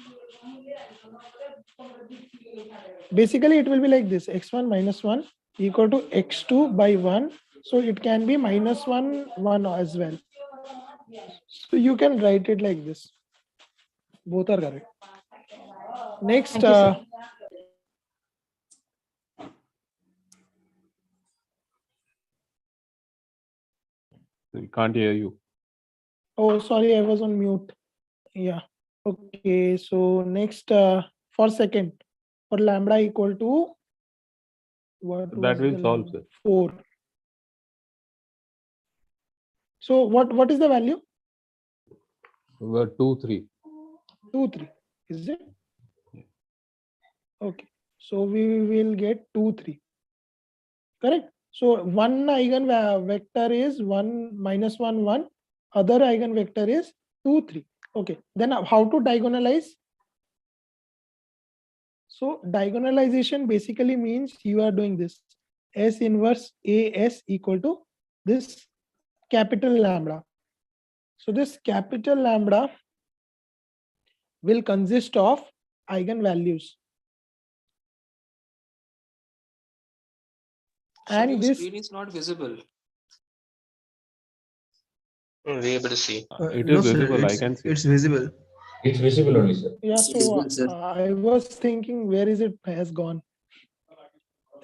[SPEAKER 1] Basically it will be like this, x1 minus 1 equal to x2 by 1. So it can be minus 1 1 as well. So you can write it like this. Both are correct. Next,
[SPEAKER 9] We can't hear you.
[SPEAKER 1] Oh, sorry, I was on mute. Yeah. Okay. So next, for second, for lambda equal to what?
[SPEAKER 9] That will solve, sir.
[SPEAKER 1] 4. So what is the value?
[SPEAKER 9] 2, 3.
[SPEAKER 1] 2, 3. Is it? Okay. So we will get 2, 3. Correct. So one eigenvector is 1 minus 1 1. Other eigenvector is 2 3. Okay. Then how to diagonalize? So diagonalization basically means you are doing this. S inverse AS equal to this capital lambda. So this capital lambda will consist of eigenvalues.
[SPEAKER 21] Sir,
[SPEAKER 1] And
[SPEAKER 21] your
[SPEAKER 1] this
[SPEAKER 21] screen is not visible. Be able to see.
[SPEAKER 9] It
[SPEAKER 21] No,
[SPEAKER 9] is
[SPEAKER 21] sir,
[SPEAKER 9] visible. I can see.
[SPEAKER 21] it's visible.
[SPEAKER 10] It's visible only, sir.
[SPEAKER 1] Yeah,
[SPEAKER 21] It's
[SPEAKER 1] so
[SPEAKER 21] visible, sir.
[SPEAKER 1] I was thinking, where is it has gone?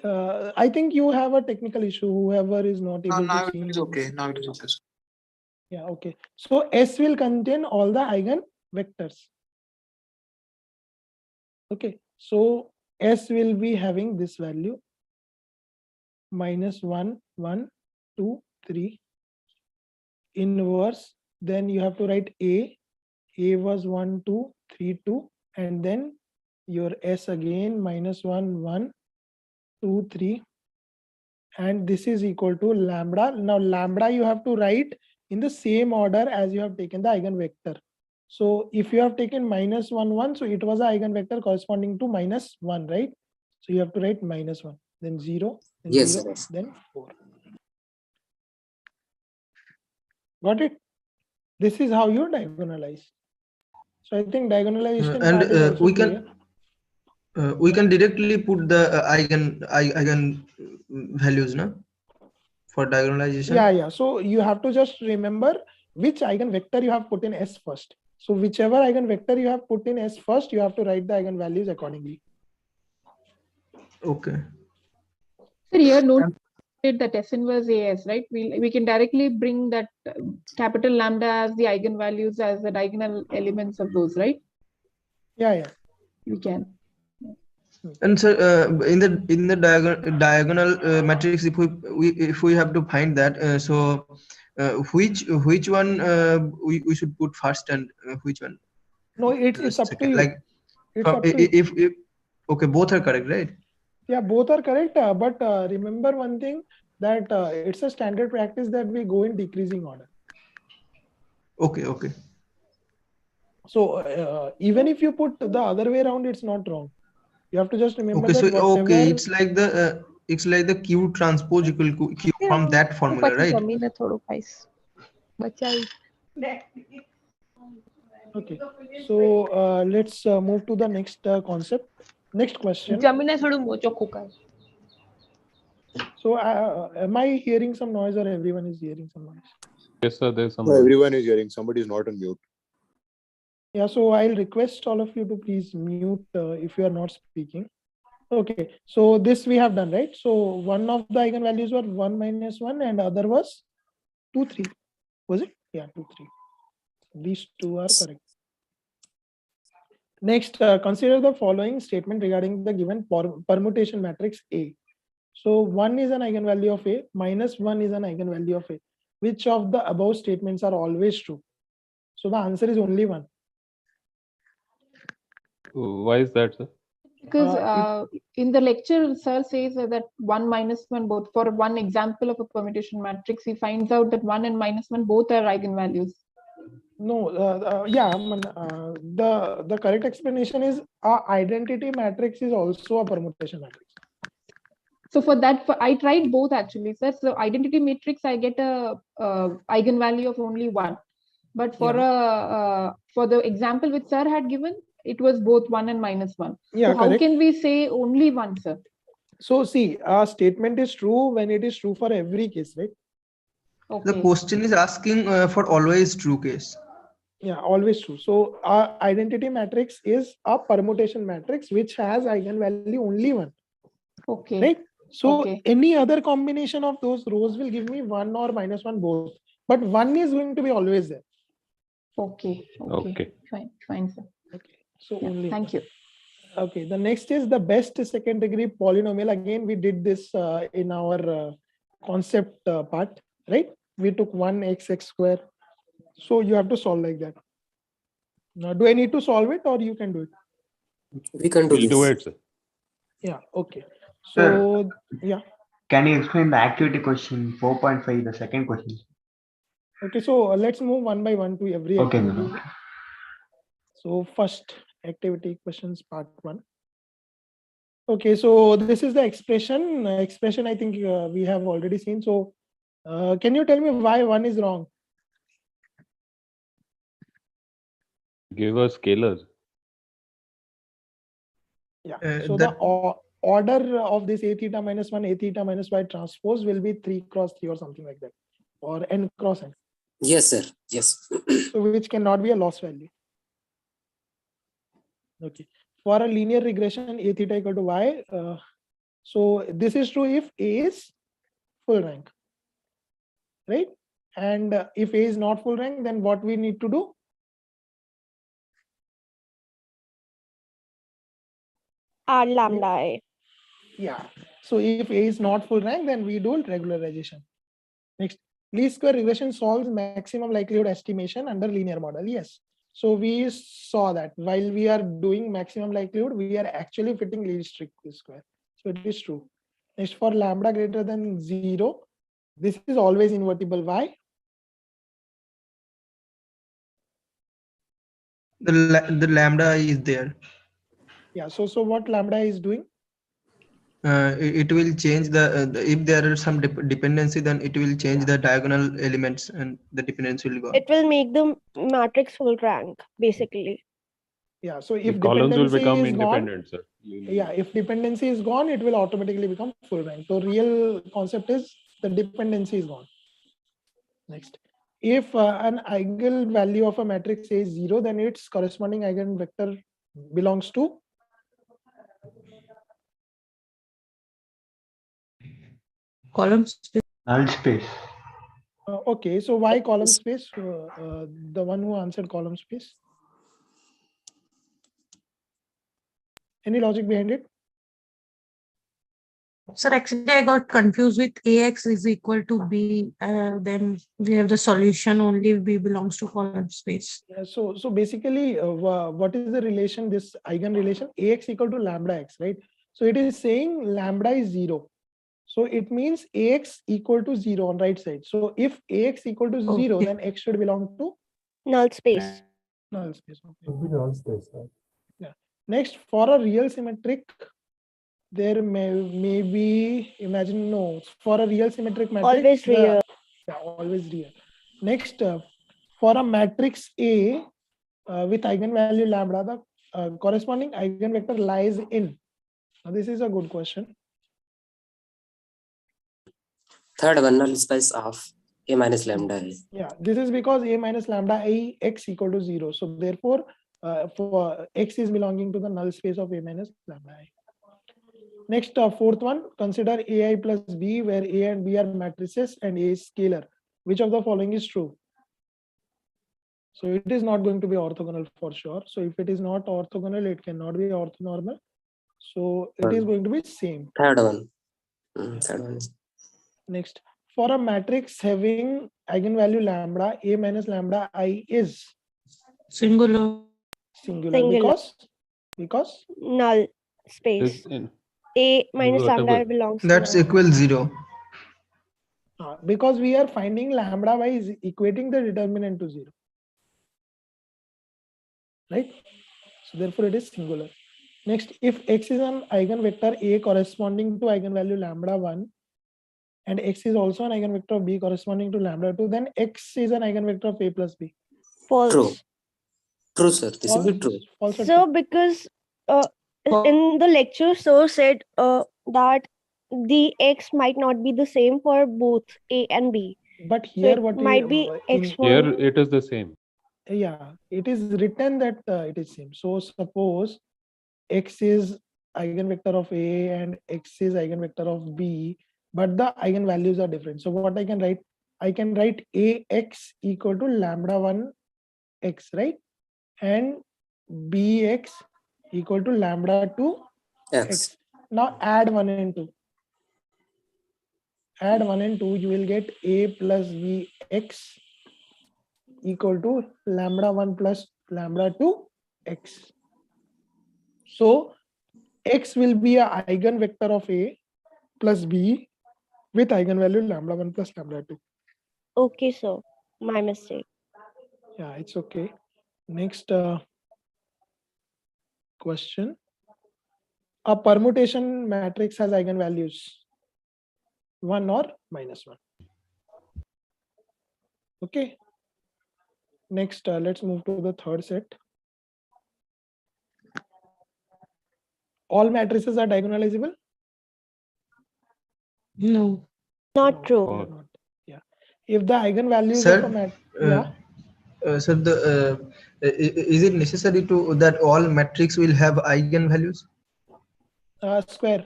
[SPEAKER 1] I think you have a technical issue. Whoever is not able
[SPEAKER 21] Now
[SPEAKER 1] to see.
[SPEAKER 21] it is okay. Now it is okay, sir.
[SPEAKER 1] Yeah, okay. So S will contain all the eigenvectors. Okay, so S will be having this value minus 1, 1, 2, 3. Inverse, then you have to write A. A was 1, 2, 3, 2, and then your S again minus 1, 1, 2, 3. And this is equal to lambda. Now lambda you have to write in the same order as you have taken the eigenvector. So if you have taken minus 1, 1, so it was an eigenvector corresponding to minus 1, right? So you have to write minus 1, then 0, then
[SPEAKER 18] Yes,
[SPEAKER 1] 0,
[SPEAKER 18] sir, yes.
[SPEAKER 1] then 4. Got it? This is how you diagonalize. So I think diagonalization part is also clear.
[SPEAKER 21] We can directly put the eigen values, no? For diagonalization.
[SPEAKER 1] Yeah. So you have to just remember which eigenvector you have put in S first. So whichever eigenvector you have put in S first, you have to write the eigenvalues accordingly.
[SPEAKER 21] Okay.
[SPEAKER 14] Sir, here note that S inverse AS, right? We can directly bring that capital lambda as the eigenvalues as the diagonal elements of those, right?
[SPEAKER 1] Yeah.
[SPEAKER 14] We can.
[SPEAKER 21] And so in the diagonal matrix, if we have to find that, which one we should put first and which one?
[SPEAKER 1] No, it's up to you.
[SPEAKER 21] Like
[SPEAKER 1] it's up to you.
[SPEAKER 21] if okay, both are correct, right?
[SPEAKER 1] Yeah, both are correct. But remember one thing, that it's a standard practice that we go in decreasing order.
[SPEAKER 21] Okay.
[SPEAKER 1] So even if you put the other way around, it's not wrong. You have to just remember
[SPEAKER 21] Okay,
[SPEAKER 1] that
[SPEAKER 21] so
[SPEAKER 1] whatever.
[SPEAKER 21] okay, it's like the Q transpose equal to Q from that formula, right?
[SPEAKER 1] Okay, so let's move to the next concept. Next question. So am I hearing some noise or everyone is hearing some noise?
[SPEAKER 9] Yes, sir. There's some.
[SPEAKER 22] No, everyone is hearing. Somebody is not on mute.
[SPEAKER 1] Yeah, so I'll request all of you to please mute if you are not speaking. Okay, so this we have done, right? So one of the eigenvalues were 1 minus 1 and other was 2, 3. Was it? Yeah, 2, 3. These two are correct. Next, consider the following statement regarding the given permutation matrix A. So 1 is an eigenvalue of A, minus 1 is an eigenvalue of A. Which of the above statements are always true? So the answer is only 1.
[SPEAKER 9] Why is that, sir?
[SPEAKER 14] Because in the lecture, sir says that 1 minus 1 both. For one example of a permutation matrix, he finds out that 1 and minus 1 both are eigenvalues.
[SPEAKER 1] No, the correct explanation is our identity matrix is also a permutation matrix.
[SPEAKER 14] So for that, I tried both actually, sir. So identity matrix, I get a eigenvalue of only 1. But for for the example which sir had given, it was both 1 and minus 1.
[SPEAKER 1] Yeah,
[SPEAKER 14] so how
[SPEAKER 1] correct.
[SPEAKER 14] can we say only 1, sir?
[SPEAKER 1] So see, our statement is true when it is true for every case, right?
[SPEAKER 21] The question is asking for always true case.
[SPEAKER 1] Yeah, always true. So our identity matrix is a permutation matrix which has eigenvalue only 1.
[SPEAKER 14] Okay.
[SPEAKER 1] Right? So any other combination of those rows will give me 1 or minus 1 both. But 1 is going to be always there.
[SPEAKER 14] Okay.
[SPEAKER 9] Okay.
[SPEAKER 14] Fine, sir.
[SPEAKER 1] Okay. So
[SPEAKER 14] Yeah,
[SPEAKER 1] only
[SPEAKER 14] thank you.
[SPEAKER 1] Okay, the next is the best second degree polynomial. Again, we did this in our concept part, right? We took 1x square. So you have to solve like that. Now, do I need to solve it or you can do it?
[SPEAKER 18] We can do
[SPEAKER 9] We'll do
[SPEAKER 18] this.
[SPEAKER 9] it, sir.
[SPEAKER 1] Yeah, okay.
[SPEAKER 15] Sir,
[SPEAKER 1] So, yeah.
[SPEAKER 15] can you explain the activity question 4.5, the second question?
[SPEAKER 1] Okay, so let's move one by one to every
[SPEAKER 15] Okay.
[SPEAKER 1] activity. So first activity questions part 1. Okay, so this is the expression. Expression I think we have already seen. So can you tell me why 1 is wrong?
[SPEAKER 9] Give us scalars.
[SPEAKER 1] Yeah. So the order of this a theta minus 1, a theta minus y transpose will be 3 cross 3 or something like that, or n cross n.
[SPEAKER 18] Yes, sir. Yes.
[SPEAKER 1] So which cannot be a loss value. Okay. For a linear regression, a theta equal to y. So this is true if A is full rank, right? And if A is not full rank, then what we need to do?
[SPEAKER 19] Add lambda A.
[SPEAKER 1] Yeah. So if A is not full rank, then we do regularization. Next, least square regression solves maximum likelihood estimation under linear model. Yes. So we saw that while we are doing maximum likelihood, we are actually fitting least square. So it is true. Next, for lambda greater than 0, this is always invertible. Why?
[SPEAKER 21] The lambda is there.
[SPEAKER 1] Yeah. So what lambda is doing?
[SPEAKER 21] It will change if there are some dependency, then it will change the diagonal elements and the dependency will go.
[SPEAKER 19] It will make the matrix full rank, basically.
[SPEAKER 1] Yeah. So
[SPEAKER 9] The
[SPEAKER 1] if
[SPEAKER 9] columns will
[SPEAKER 1] dependency
[SPEAKER 9] become
[SPEAKER 1] is gone,
[SPEAKER 9] independent, sir.
[SPEAKER 1] yeah, if dependency is gone, it will automatically become full rank. So real concept is the dependency is gone. Next, if an eigenvalue of a matrix is 0, then its corresponding eigenvector belongs to
[SPEAKER 3] Column space.
[SPEAKER 15] Null space.
[SPEAKER 1] okay, so why column space? The one who answered column space. Any logic behind it?
[SPEAKER 3] Sir, actually, I got confused with AX is equal to B. Then we have the solution only if B belongs to column space.
[SPEAKER 1] Yeah, so basically, what is the relation? This eigen relation AX equal to lambda x, right? So it is saying lambda is 0. So it means AX equal to 0 on right side. So if AX equal to 0, then X should belong to
[SPEAKER 19] null space.
[SPEAKER 1] Null space. Okay.
[SPEAKER 13] Should be null space, right?
[SPEAKER 1] Yeah. Next, for a real symmetric, there may be, imagine, no, for a real symmetric matrix.
[SPEAKER 19] Always real.
[SPEAKER 1] Yeah, always real. Next, for a matrix A with eigenvalue lambda, the corresponding eigenvector lies in. Now, this is a good question.
[SPEAKER 18] Third one, null space of A minus lambda A.
[SPEAKER 1] Yeah, this is because A minus lambda I x equal to 0. So therefore, for x is belonging to the null space of A minus lambda I. Next, fourth one, consider AI plus B, where A and B are matrices and A is scalar. Which of the following is true? So it is not going to be orthogonal for sure. So if it is not orthogonal, it cannot be orthonormal. So it is going to be same.
[SPEAKER 18] Third one. Third one.
[SPEAKER 1] Next, for a matrix having eigenvalue lambda, A minus lambda I is
[SPEAKER 3] singular.
[SPEAKER 1] Because
[SPEAKER 19] null space. A minus lambda I belongs
[SPEAKER 21] That's
[SPEAKER 19] to
[SPEAKER 21] equal 0.
[SPEAKER 1] Because we are finding lambda y is equating the determinant to 0. Right? So therefore it is singular. Next, if x is an eigenvector A corresponding to eigenvalue lambda 1 and x is also an eigenvector of B corresponding to lambda 2, then x is an eigenvector of A plus B.
[SPEAKER 19] false.
[SPEAKER 18] True. True, sir. This will be true.
[SPEAKER 1] False or
[SPEAKER 19] So
[SPEAKER 1] true?
[SPEAKER 19] because in the lecture, so said that the x might not be the same for both A and B.
[SPEAKER 1] But
[SPEAKER 19] So
[SPEAKER 1] here
[SPEAKER 19] it
[SPEAKER 1] what
[SPEAKER 19] might be x1.
[SPEAKER 9] Here it is the same.
[SPEAKER 1] Yeah, it is written that it is same. So suppose x is eigenvector of A and x is eigenvector of B, but the eigenvalues are different. So what I can write? I can write AX equal to lambda 1 x, right? And bx equal to lambda 2 x. Now add 1 and 2. Add 1 and 2, you will get a plus bx equal to lambda 1 plus lambda 2 x. So x will be a eigenvector of a plus b with eigenvalue lambda 1 plus lambda 2.
[SPEAKER 19] Okay, sir. My mistake.
[SPEAKER 1] Yeah, it's okay. Next question. A permutation matrix has eigenvalues 1 or minus 1. Okay. Next, let's move to the third set. All matrices are diagonalizable?
[SPEAKER 3] No.
[SPEAKER 19] Not true.
[SPEAKER 1] Yeah. If the eigenvalues
[SPEAKER 21] Sir,
[SPEAKER 1] of a matrix, yeah.
[SPEAKER 21] So is it necessary to that all matrix will have eigenvalues?
[SPEAKER 1] Square.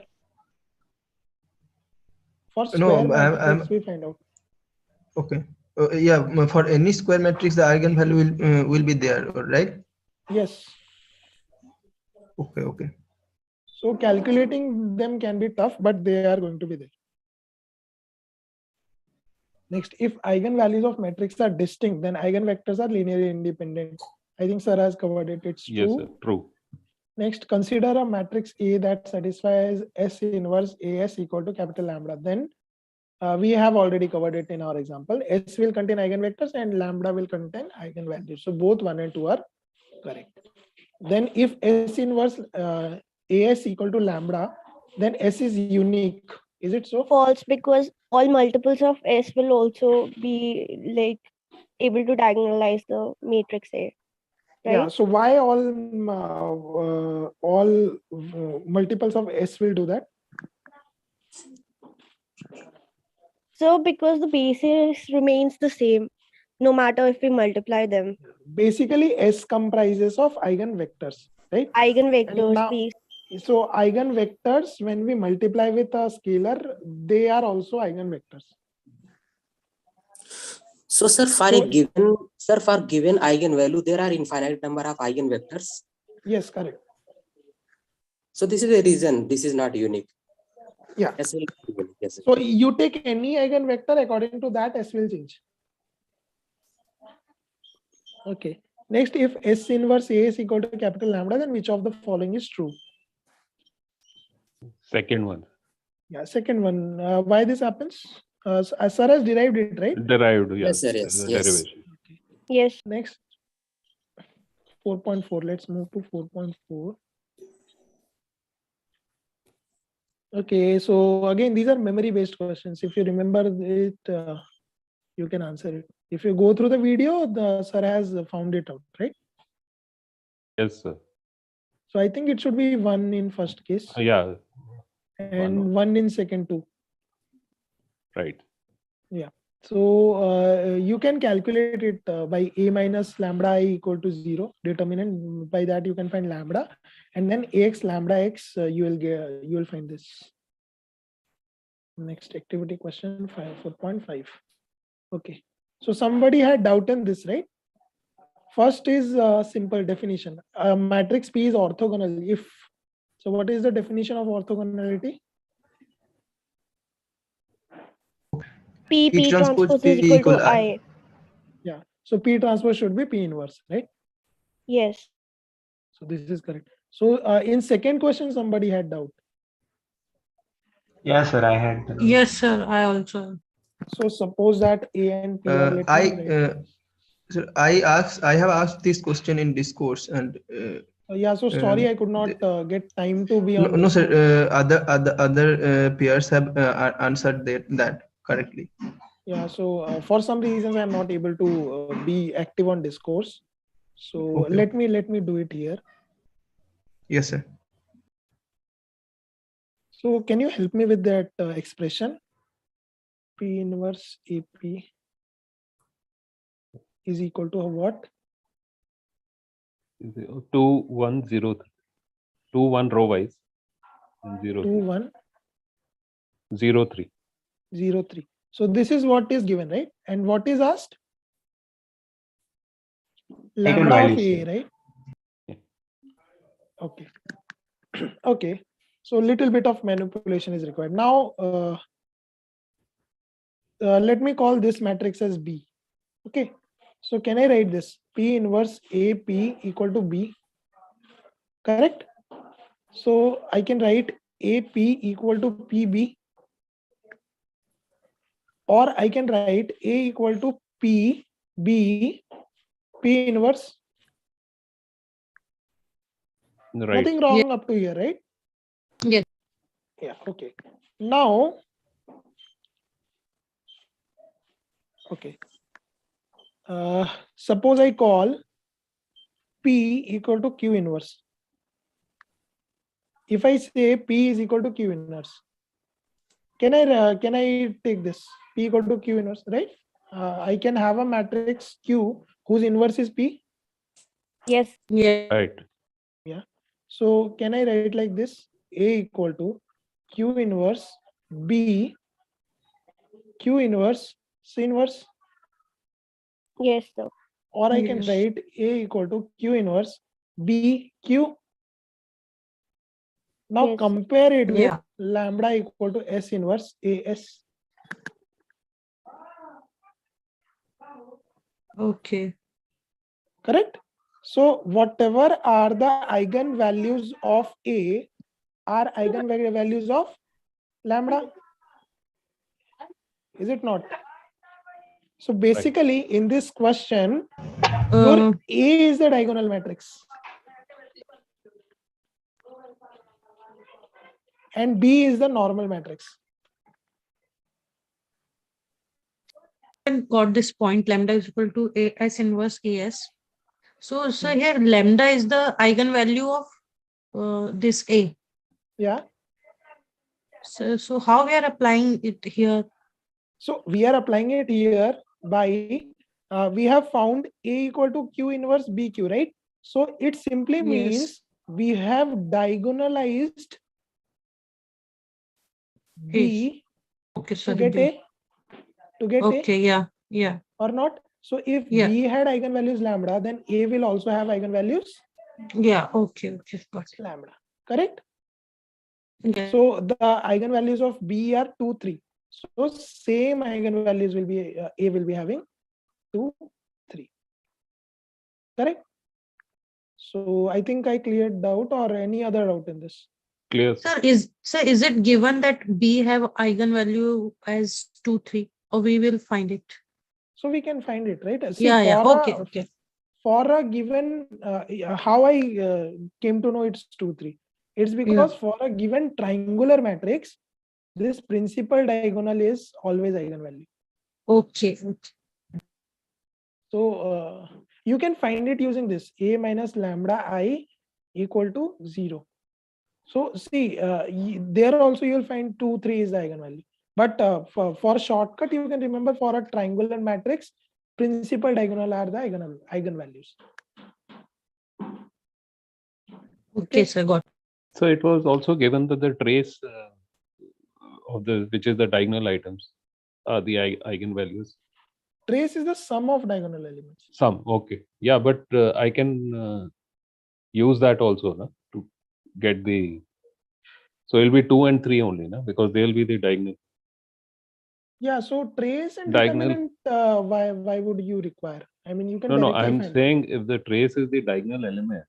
[SPEAKER 1] For
[SPEAKER 21] No,
[SPEAKER 1] square matrix, we find out.
[SPEAKER 21] okay. Yeah, for any square matrix, the eigenvalue will be there, right?
[SPEAKER 1] Yes.
[SPEAKER 21] Okay.
[SPEAKER 1] So calculating them can be tough, but they are going to be there. Next, if eigenvalues of matrix are distinct, then eigenvectors are linearly independent. I think sir has covered it. It's true.
[SPEAKER 9] Yes, sir. True.
[SPEAKER 1] Next, consider a matrix A that satisfies S inverse AS equal to capital lambda. Then we have already covered it in our example. S will contain eigenvectors and lambda will contain eigenvalues. So both 1 and 2 are correct. Then if S inverse AS equal to lambda, then S is unique. Is it so?
[SPEAKER 19] False, because all multiples of S will also be like able to diagonalize the matrix A. Right?
[SPEAKER 1] Yeah. So why all multiples of S will do that?
[SPEAKER 19] So because the basis remains the same, no matter if we multiply them.
[SPEAKER 1] Basically, S comprises of eigenvectors, right?
[SPEAKER 19] Eigenvectors,
[SPEAKER 1] Now, so eigenvectors, when we multiply with a scalar, they are also eigenvectors.
[SPEAKER 18] So sir, for a given eigenvalue, there are infinite number of eigenvectors.
[SPEAKER 1] Yes, correct.
[SPEAKER 18] So this is the reason this is not unique.
[SPEAKER 1] Yeah.
[SPEAKER 18] S will be unique. Yes.
[SPEAKER 1] So you take any eigenvector, according to that, S will change. Okay. Next, if S inverse A is equal to capital lambda, then which of the following is true?
[SPEAKER 9] Second one.
[SPEAKER 1] Yeah, second one. Why this happens? Sir has derived it, right?
[SPEAKER 9] Derived,
[SPEAKER 18] Yes, sir.
[SPEAKER 9] yes.
[SPEAKER 18] Yes.
[SPEAKER 9] Derivation.
[SPEAKER 19] Yes.
[SPEAKER 1] Next, 4.4. Let's move to 4.4. Okay, so again, these are memory-based questions. If you remember it, you can answer it. If you go through the video, the sir has found it out, right?
[SPEAKER 9] Yes, sir.
[SPEAKER 1] So I think it should be 1 in first case.
[SPEAKER 9] Yeah.
[SPEAKER 1] And 1 in second too.
[SPEAKER 9] Right.
[SPEAKER 1] Yeah. So you can calculate it by a minus lambda I equal to 0 determinant. By that you can find lambda, and then ax lambda x you will find this. Next activity question 4.5. Okay. So somebody had doubt in this, right? First is simple definition. Matrix P is orthogonal if. So what is the definition of orthogonality?
[SPEAKER 19] P transpose is equal to I.
[SPEAKER 1] Yeah. So P transpose should be P inverse, right?
[SPEAKER 19] Yes.
[SPEAKER 1] So this is correct. So in second question, somebody had doubt.
[SPEAKER 15] Yes, sir, I had.
[SPEAKER 3] Yes, sir. I also.
[SPEAKER 1] So suppose that A and P are
[SPEAKER 21] I have asked this question in discourse and.
[SPEAKER 1] Yeah. So sorry, I could not get time to be on.
[SPEAKER 21] No, sir. Other peers have answered that correctly.
[SPEAKER 1] Yeah. So for some reasons, I'm not able to be active on discourse. So
[SPEAKER 21] Okay.
[SPEAKER 1] let me do it here.
[SPEAKER 21] Yes, sir.
[SPEAKER 1] So can you help me with that expression? P inverse AP is equal to what?
[SPEAKER 9] 2 1 0 3. 2 1 row wise and 0
[SPEAKER 1] 2 1
[SPEAKER 9] 0 3.
[SPEAKER 1] 0 3. So this is what is given, right? And what is asked? lambda of
[SPEAKER 15] Eigenvalues,
[SPEAKER 1] A, right? Okay. Okay. So little bit of manipulation is required. Now, let me call this matrix as B. Okay. So can I write this? P inverse AP equal to B. Correct? So I can write AP equal to PB, or I can write A equal to PB, P inverse.
[SPEAKER 9] Right.
[SPEAKER 1] Nothing wrong up to here, right?
[SPEAKER 3] Yes.
[SPEAKER 1] Yeah, okay. Now, okay. Suppose I call P equal to Q inverse. If I say P is equal to Q inverse, can I take this P equal to Q inverse, right? I can have a matrix Q whose inverse is P.
[SPEAKER 19] Yes.
[SPEAKER 3] Yeah.
[SPEAKER 9] Right.
[SPEAKER 1] Yeah. So can I write like this? A equal to Q inverse B, Q inverse C inverse.
[SPEAKER 19] Yes, sir.
[SPEAKER 1] Or I can write A equal to Q inverse B Q. Now
[SPEAKER 19] Yes.
[SPEAKER 1] compare it with
[SPEAKER 3] Yeah.
[SPEAKER 1] lambda equal to S inverse AS.
[SPEAKER 3] Okay.
[SPEAKER 1] Correct? So whatever are the eigenvalues of A are eigenvalues of lambda. Is it not? So basically in this question, your A is the diagonal matrix. And B is the normal matrix.
[SPEAKER 3] Got this point, lambda is equal to AS inverse AS. So here lambda is the eigenvalue of this A.
[SPEAKER 1] Yeah.
[SPEAKER 3] So how we are applying it here?
[SPEAKER 1] So we are applying it here by we have found A equal to Q inverse BQ, right? So it simply means we have diagonalized B to get A. To get
[SPEAKER 3] okay,
[SPEAKER 1] A.
[SPEAKER 3] yeah.
[SPEAKER 1] Or not? So if B had eigenvalues lambda, then A will also have eigenvalues.
[SPEAKER 3] Yeah, okay, got it.
[SPEAKER 1] Lambda. Correct?
[SPEAKER 3] Yeah.
[SPEAKER 1] So the eigenvalues of B are 2, 3. So same eigenvalues will be A will be having 2, 3. Correct? So I think I cleared doubt, or any other doubt in this?
[SPEAKER 9] Clear.
[SPEAKER 3] Sir, is it given that B have eigenvalue as 2, 3, or we will find it?
[SPEAKER 1] So we can find it, right? See,
[SPEAKER 3] Yeah,
[SPEAKER 1] for
[SPEAKER 3] okay.
[SPEAKER 1] For a given, how I came to know it's 2, 3. It's because for a given triangular matrix, this principal diagonal is always eigenvalue.
[SPEAKER 3] Okay.
[SPEAKER 1] So you can find it using this A minus lambda I equal to 0. So see, there also you'll find 2, 3 is the eigenvalue. But for shortcut, you can remember for a triangular matrix, principal diagonal are the eigenvalues.
[SPEAKER 3] Okay, sir, got it.
[SPEAKER 9] So it was also given that the trace of the, which is the diagonal items, are the eigenvalues.
[SPEAKER 1] Trace is the sum of diagonal elements.
[SPEAKER 9] Sum, okay. Yeah, but I can use that also to get the. So it'll be 2 and 3 only, because they'll be the diagonal.
[SPEAKER 1] Yeah, so trace and
[SPEAKER 9] Diagonal.
[SPEAKER 1] determinant, why would you require? I mean, you can
[SPEAKER 9] No,
[SPEAKER 1] directly
[SPEAKER 9] I'm
[SPEAKER 1] find
[SPEAKER 9] saying if the trace is the diagonal elements,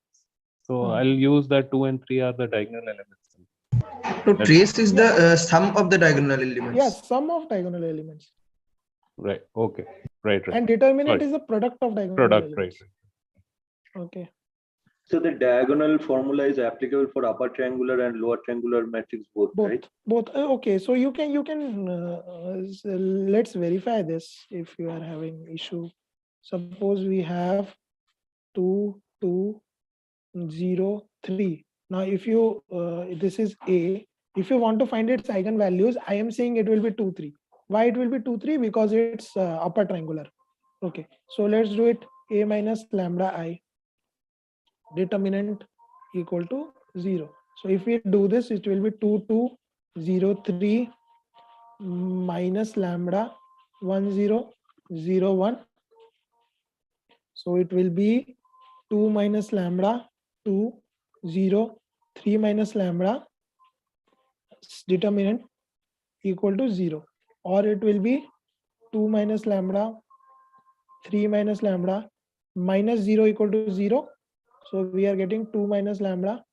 [SPEAKER 9] so I'll use that 2 and 3 are the diagonal elements.
[SPEAKER 21] So trace is the sum of the diagonal elements.
[SPEAKER 1] Yes, sum of diagonal elements.
[SPEAKER 9] Right. Okay. Right.
[SPEAKER 1] And determinant is the product of diagonal elements.
[SPEAKER 9] Right.
[SPEAKER 1] Okay.
[SPEAKER 12] So the diagonal formula is applicable for upper triangular and lower triangular matrix both, right?
[SPEAKER 1] Both. Okay, so you can so let's verify this if you are having issue. Suppose we have 2, 2, 0, 3. Now if you this is A, if you want to find its eigenvalues, I am saying it will be 2, 3. Why it will be 2, 3? Because it's upper triangular. Okay, so let's do it. A minus lambda I, determinant equal to 0. So if we do this, it will be 2, 2, 0, 3 minus lambda 1, 0, 0, 1. So it will be 2 minus lambda 2 0 3 minus lambda determinant equal to 0, or it will be 2 minus lambda 3 minus lambda minus 0 equal to 0. So we are getting 2 minus lambda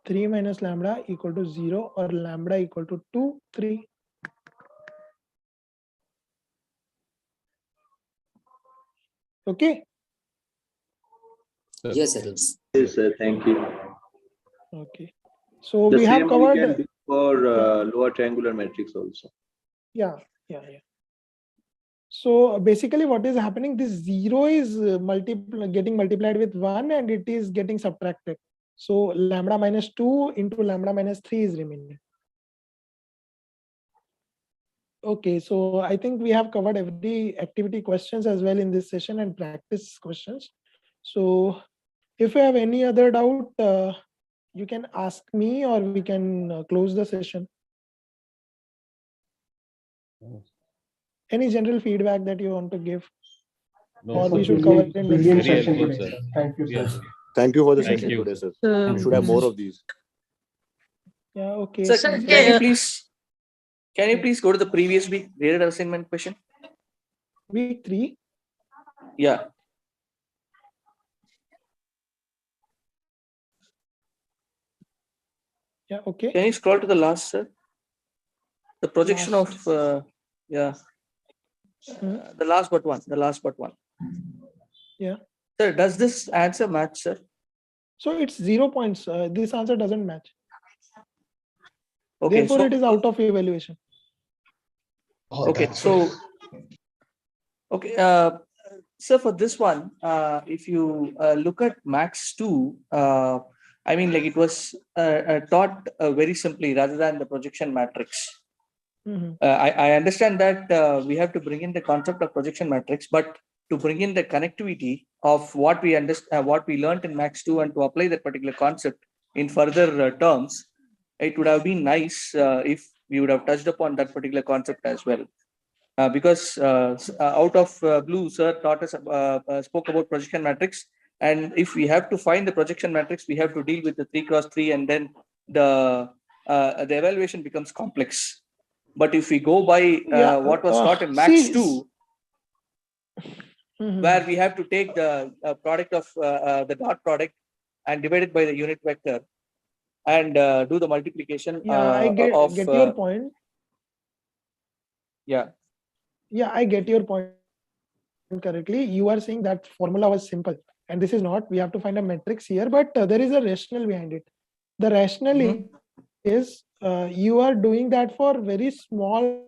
[SPEAKER 1] 3 minus lambda equal to 0, or lambda equal to 2 3. Okay.
[SPEAKER 18] Yes, sir. Yes.
[SPEAKER 12] Yes, sir. Thank you.
[SPEAKER 1] Okay. So
[SPEAKER 12] The
[SPEAKER 1] we have
[SPEAKER 12] same
[SPEAKER 1] covered.
[SPEAKER 12] we can do for lower triangular matrix also.
[SPEAKER 1] Yeah. So basically what is happening, this 0 is getting multiplied with 1 and it is getting subtracted. So lambda minus 2 into lambda minus 3 is remaining. Okay, so I think we have covered every activity questions as well in this session and practice questions. So if you have any other doubt, you can ask me, or we can close the session. Any general feedback that you want to give? Or we should cover it in next
[SPEAKER 22] Very
[SPEAKER 1] session.
[SPEAKER 22] helpful, sir.
[SPEAKER 5] Thank you, sir.
[SPEAKER 22] Thank you for the
[SPEAKER 1] Thank
[SPEAKER 22] session
[SPEAKER 1] you.
[SPEAKER 22] today, sir. We should have more of these.
[SPEAKER 1] Yeah, okay.
[SPEAKER 16] Sir, can you please go to the previous week graded assignment question?
[SPEAKER 1] Week 3?
[SPEAKER 16] Yeah.
[SPEAKER 1] Yeah, okay.
[SPEAKER 16] Can you scroll to the last, sir? The projection of, yeah. The last but one.
[SPEAKER 1] Yeah.
[SPEAKER 16] Sir, does this answer match, sir?
[SPEAKER 1] So it's 0 points. This answer doesn't match.
[SPEAKER 16] Okay,
[SPEAKER 1] Therefore,
[SPEAKER 16] so
[SPEAKER 1] it is out of evaluation.
[SPEAKER 16] okay, so okay, so for this one, if you look at max 2, I mean, like, it was taught very simply rather than the projection matrix. I understand that we have to bring in the concept of projection matrix, but to bring in the connectivity of what we understand, what we learned in max 2, and to apply that particular concept in further terms, it would have been nice if we would have touched upon that particular concept as well. Because out of blue, sir taught us, spoke about projection matrix, and if we have to find the projection matrix, we have to deal with the 3x3, and then the evaluation becomes complex. But if we go by what was taught in max 2, where we have to take the product of the dot product and divide it by the unit vector and do the multiplication
[SPEAKER 1] I get your point.
[SPEAKER 16] Yeah.
[SPEAKER 1] Yeah, I get your point correctly. You are saying that formula was simple, and this is not. We have to find a matrix here, but there is a rationale behind it. The rationale is you are doing that for very small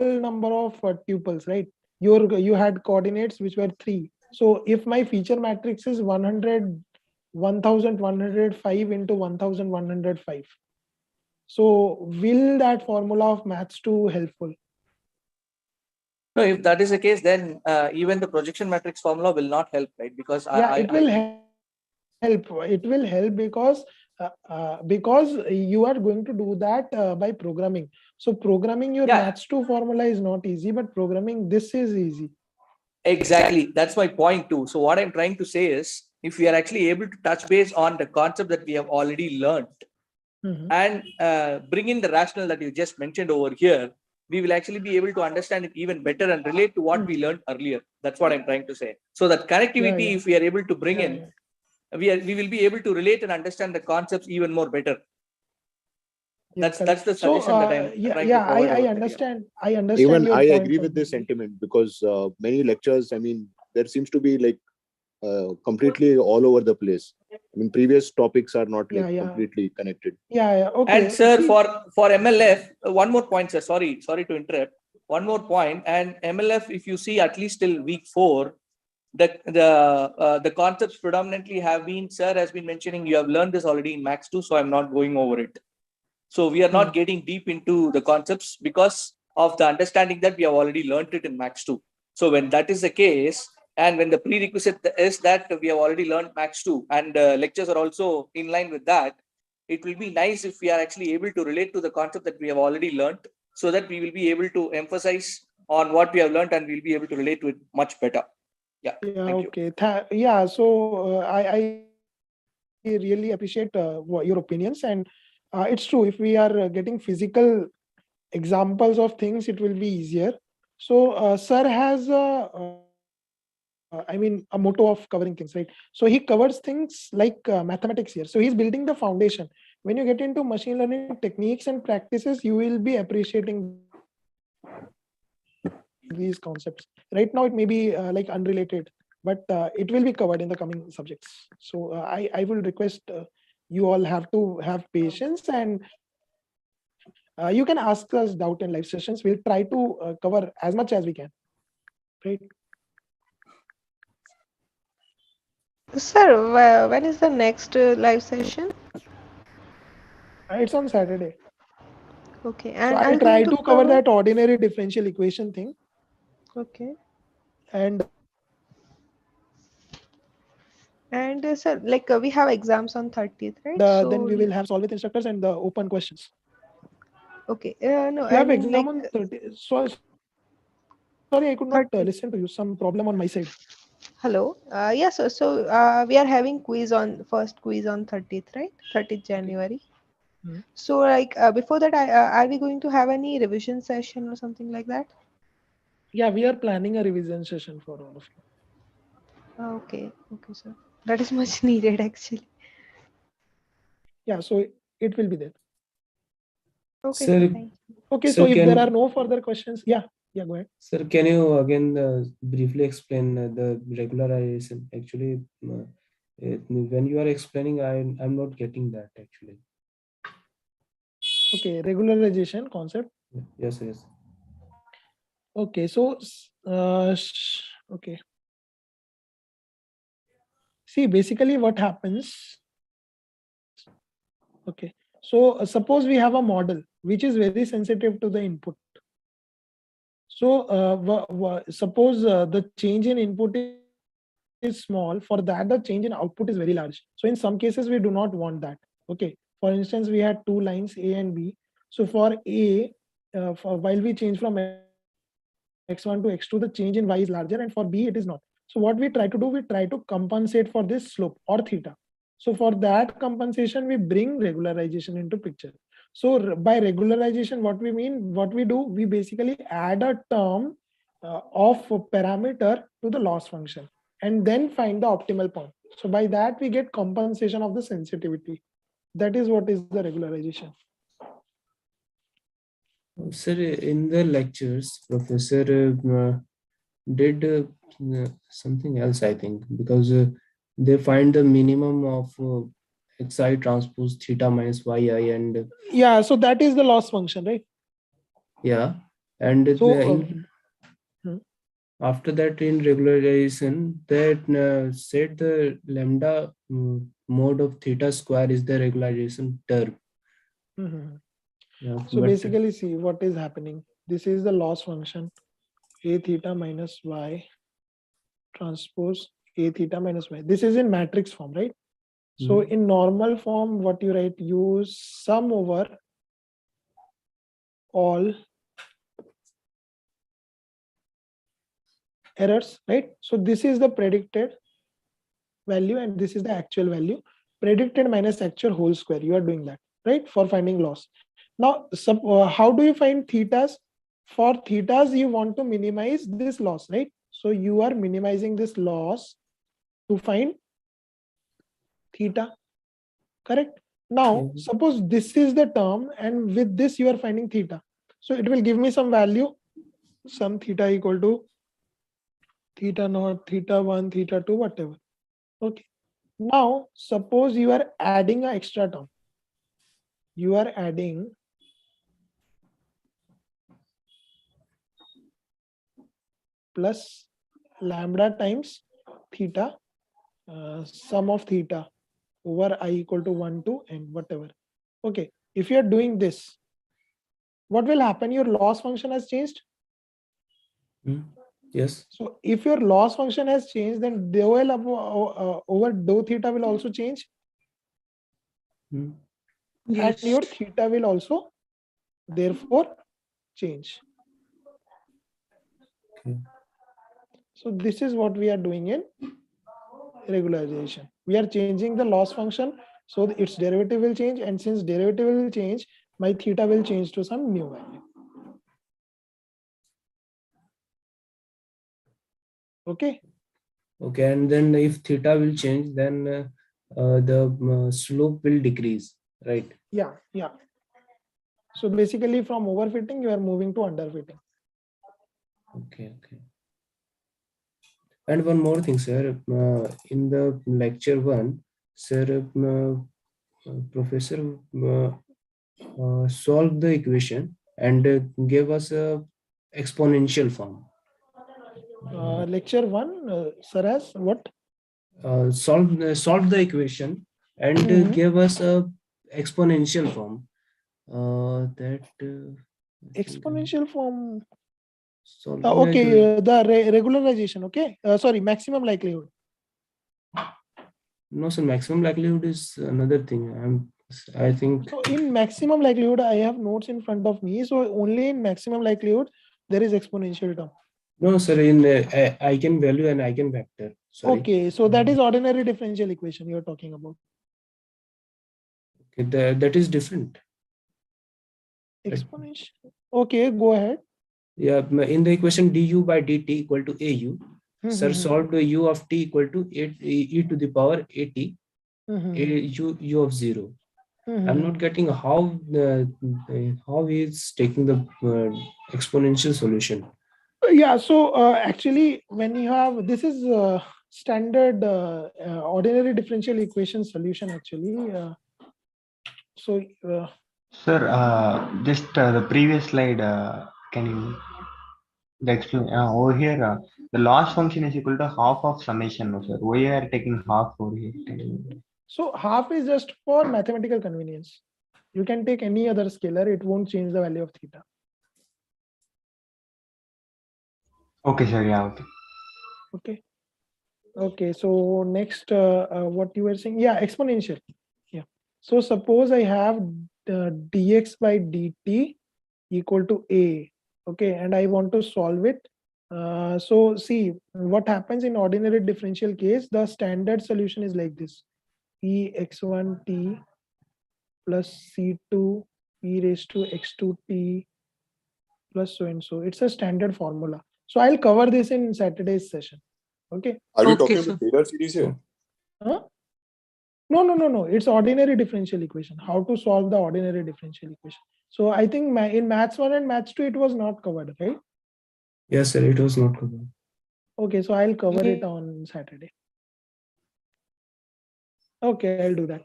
[SPEAKER 1] number of tuples, right? You had coordinates which were 3. So if my feature matrix is 1105 into 1105, so will that formula of maths 2 helpful?
[SPEAKER 16] No, if that is the case, then even the projection matrix formula will not help, right? Because
[SPEAKER 1] it will help. It will help because you are going to do that by programming. So programming your maths 2 formula is not easy, but programming this is easy.
[SPEAKER 16] Exactly. That's my point too. So what I'm trying to say is, if we are actually able to touch base on the concept that we have already learned and bring in the rationale that you just mentioned over here, we will actually be able to understand it even better and relate to what we learned earlier. That's what I'm trying to say. So that connectivity, if we are able to bring in, we will be able to relate and understand the concepts even more better. That's the suggestion that I'm trying to provide.
[SPEAKER 1] I understand. I understand.
[SPEAKER 22] Even
[SPEAKER 1] your
[SPEAKER 22] I
[SPEAKER 1] point
[SPEAKER 22] agree with this sentiment, because many lectures, I mean, there seems to be like completely all over the place. I mean, previous topics are not like completely connected.
[SPEAKER 1] Okay.
[SPEAKER 16] And sir, for MLF, one more point, sir. Sorry to interrupt. One more point. And MLF, if you see at least till week 4, the concepts predominantly have been, sir has been mentioning, you have learned this already in max 2, so I'm not going over it. So we are not getting deep into the concepts because of the understanding that we have already learned it in max 2. So when that is the case, and when the prerequisite is that we have already learned max 2 and lectures are also in line with that, it will be nice if we are actually able to relate to the concept that we have already learned, so that we will be able to emphasize on what we have learned and we'll be able to relate to it much better. Yeah.
[SPEAKER 1] Yeah.
[SPEAKER 16] Thank you.
[SPEAKER 1] Okay. Yeah. So I really appreciate your opinions, and it's true. If we are getting physical examples of things, it will be easier. So sir has a motto of covering things, right? So he covers things like mathematics here. So he's building the foundation. When you get into machine learning techniques and practices, you will be appreciating these concepts. Right now, it may be like unrelated, but it will be covered in the coming subjects. So I will request you all have to have patience, and you can ask us doubt in live sessions. We'll try to cover as much as we can. Right.
[SPEAKER 20] Sir, when is the next live session?
[SPEAKER 1] It's on Saturday.
[SPEAKER 20] Okay,
[SPEAKER 1] So
[SPEAKER 20] and
[SPEAKER 1] I
[SPEAKER 20] are you
[SPEAKER 1] try
[SPEAKER 20] going
[SPEAKER 1] to
[SPEAKER 20] to
[SPEAKER 1] cover
[SPEAKER 20] cover?
[SPEAKER 1] that ordinary differential equation thing.
[SPEAKER 20] Okay.
[SPEAKER 1] And
[SPEAKER 20] Sir, like we have exams on 30th, right?
[SPEAKER 1] then we will have solve with instructors and the open questions.
[SPEAKER 20] Okay. No,
[SPEAKER 1] You
[SPEAKER 20] I
[SPEAKER 1] have
[SPEAKER 20] mean
[SPEAKER 1] exam
[SPEAKER 20] like
[SPEAKER 1] on 30. So sorry, I could not listen to you. Some problem on my side.
[SPEAKER 20] hello. Yeah, so we are having first quiz on 30th, right? 30th January.
[SPEAKER 1] Mhm.
[SPEAKER 20] So like before that, are we going to have any revision session or something like that?
[SPEAKER 1] Yeah, we are planning a revision session for all of you.
[SPEAKER 20] Okay, okay, sir. That is much needed actually.
[SPEAKER 1] Yeah, so it will be there.
[SPEAKER 20] Okay,
[SPEAKER 11] Sir,
[SPEAKER 20] thank you.
[SPEAKER 1] Okay,
[SPEAKER 11] sir,
[SPEAKER 1] so if there are no further questions, yeah, go ahead.
[SPEAKER 11] Sir, can you again briefly explain the regularization? Actually, when you are explaining, I'm not getting that actually.
[SPEAKER 1] Okay, regularization concept.
[SPEAKER 11] Yes, yes.
[SPEAKER 1] Okay, so okay. See, basically what happens. Okay, so suppose we have a model which is very sensitive to the input. So suppose the change in input is small. For that, the change in output is very large. So in some cases, we do not want that. Okay. For instance, we had two lines A and B. So for A, while we change from x1 to x2, the change in y is larger, and for B, it is not. So what we try to do, we try to compensate for this slope or theta. So for that compensation, we bring regularization into picture. So by regularization, what we do, we basically add a term of parameter to the loss function and then find the optimal point. So by that, we get compensation of the sensitivity. That is what is the regularization.
[SPEAKER 11] Sir, in the lectures, Professor did something else, I think, because they find the minimum of xi transpose theta minus yi, and
[SPEAKER 1] Yeah, so that is the loss function, right?
[SPEAKER 11] yeah, and
[SPEAKER 1] So
[SPEAKER 11] after that, in regularization, that said the lambda mode of theta square is the regularization term. Yeah,
[SPEAKER 1] so
[SPEAKER 11] but
[SPEAKER 1] basically, see what is happening. This is the loss function a theta minus y transpose a theta minus y. This is in matrix form, right? So in normal form, what you write, use sum over all errors, right? So this is the predicted value and this is the actual value. Predicted minus actual whole square. You are doing that, right? For finding loss. Now, how do you find thetas? For thetas, you want to minimize this loss, right? So you are minimizing this loss to find theta, correct? Now, suppose this is the term and with this you are finding theta. So it will give me some value, some theta equal to theta naught, theta 1, theta 2, whatever. Okay. Now, suppose you are adding an extra term. You are adding plus lambda times theta, sum of theta over I equal to 1 to n, whatever. Okay. If you are doing this, what will happen? Your loss function has changed.
[SPEAKER 11] Yes.
[SPEAKER 1] So if your loss function has changed, then dou L over dou theta will also change. And your theta will also therefore change. So this is what we are doing in regularization. We are changing the loss function, so its derivative will change, and since derivative will change, my theta will change to some new value. Okay.
[SPEAKER 11] Okay, and then if theta will change, then the slope will decrease, right?
[SPEAKER 1] Yeah, yeah. So basically from overfitting, you are moving to underfitting.
[SPEAKER 11] Okay, okay. And one more thing, sir. In the lecture 1, sir, professor solved the equation and gave us a exponential form.
[SPEAKER 1] Lecture 1, sir has what?
[SPEAKER 11] Solved the equation and gave us a exponential form.
[SPEAKER 1] Exponential form.
[SPEAKER 11] Solving
[SPEAKER 1] Okay, the regularization. Okay, sorry, maximum likelihood.
[SPEAKER 11] No, sir, maximum likelihood is another thing. I think.
[SPEAKER 1] So in maximum likelihood, I have notes in front of me. So only in maximum likelihood, there is exponential term.
[SPEAKER 11] No, sir, in eigenvalue and eigenvector. Sorry.
[SPEAKER 1] Okay, so that is ordinary differential equation you're talking about.
[SPEAKER 11] Okay, that is different.
[SPEAKER 1] Exponential. Okay, go ahead.
[SPEAKER 11] Yeah, in the equation du by dt equal to au, sir solved u of t equal to e to the power at, u of 0. I'm not getting how he is taking the exponential solution.
[SPEAKER 1] Yeah, so actually, when you have this is standard ordinary differential equation solution actually. So.
[SPEAKER 15] Sir, just the previous slide, can you explain over here? The loss function is equal to half of summation, no, sir. Why you are taking half over here?
[SPEAKER 1] So half is just for mathematical convenience. You can take any other scalar; it won't change the value of theta.
[SPEAKER 15] Okay, sir. Yeah. Okay.
[SPEAKER 1] Okay. Okay. So next, what you were saying? Yeah, exponential. Yeah. So suppose I have dx by dt equal to a. Okay, and I want to solve it. So see what happens in ordinary differential case. The standard solution is like this: e x1 t plus c2 e raised to x2 t plus so and so. It's a standard formula. So I'll cover this in Saturday's session. Okay.
[SPEAKER 22] Are we talking about Taylor series here?
[SPEAKER 1] Huh? No. It's ordinary differential equation. How to solve the ordinary differential equation. So I think in maths 1 and maths 2, it was not covered, right?
[SPEAKER 11] Yes, sir, it was not covered.
[SPEAKER 1] Okay, so I'll cover it on Saturday. Okay, I'll do that.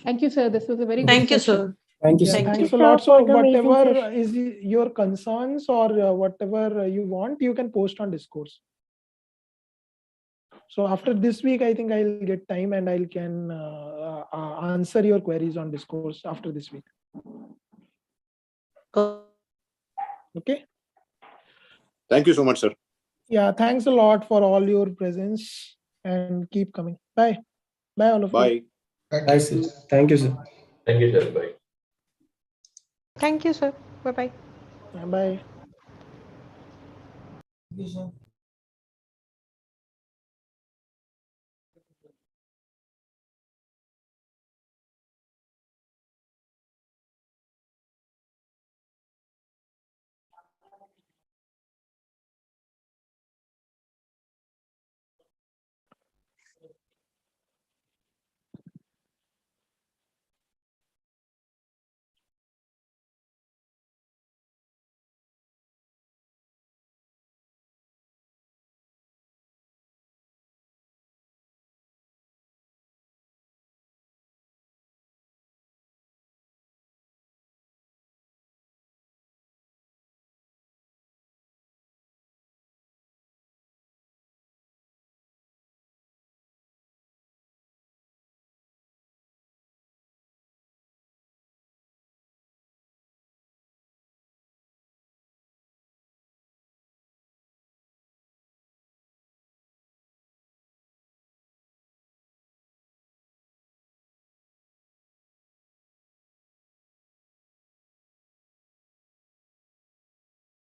[SPEAKER 14] Thank you, sir. This was a very good
[SPEAKER 3] Thank you,
[SPEAKER 14] session.
[SPEAKER 3] sir.
[SPEAKER 11] Thank you,
[SPEAKER 1] Yeah,
[SPEAKER 11] sir.
[SPEAKER 1] thanks a
[SPEAKER 19] sir,
[SPEAKER 1] lot.
[SPEAKER 19] for
[SPEAKER 1] So
[SPEAKER 19] the amazing
[SPEAKER 1] whatever
[SPEAKER 19] session.
[SPEAKER 1] is your concerns or whatever you want, you can post on discourse. So after this week, I think I'll get time and I can answer your queries on discourse after this week. Okay.
[SPEAKER 22] Thank you so much, sir.
[SPEAKER 1] Yeah, thanks a lot for all your presence and keep coming. Bye. Bye, all of you.
[SPEAKER 22] Bye.
[SPEAKER 11] Bye, sir. Thank you, sir.
[SPEAKER 10] Thank you, sir. Bye.
[SPEAKER 20] Thank you, sir. Bye bye.
[SPEAKER 1] Bye.
[SPEAKER 11] Thank you, sir.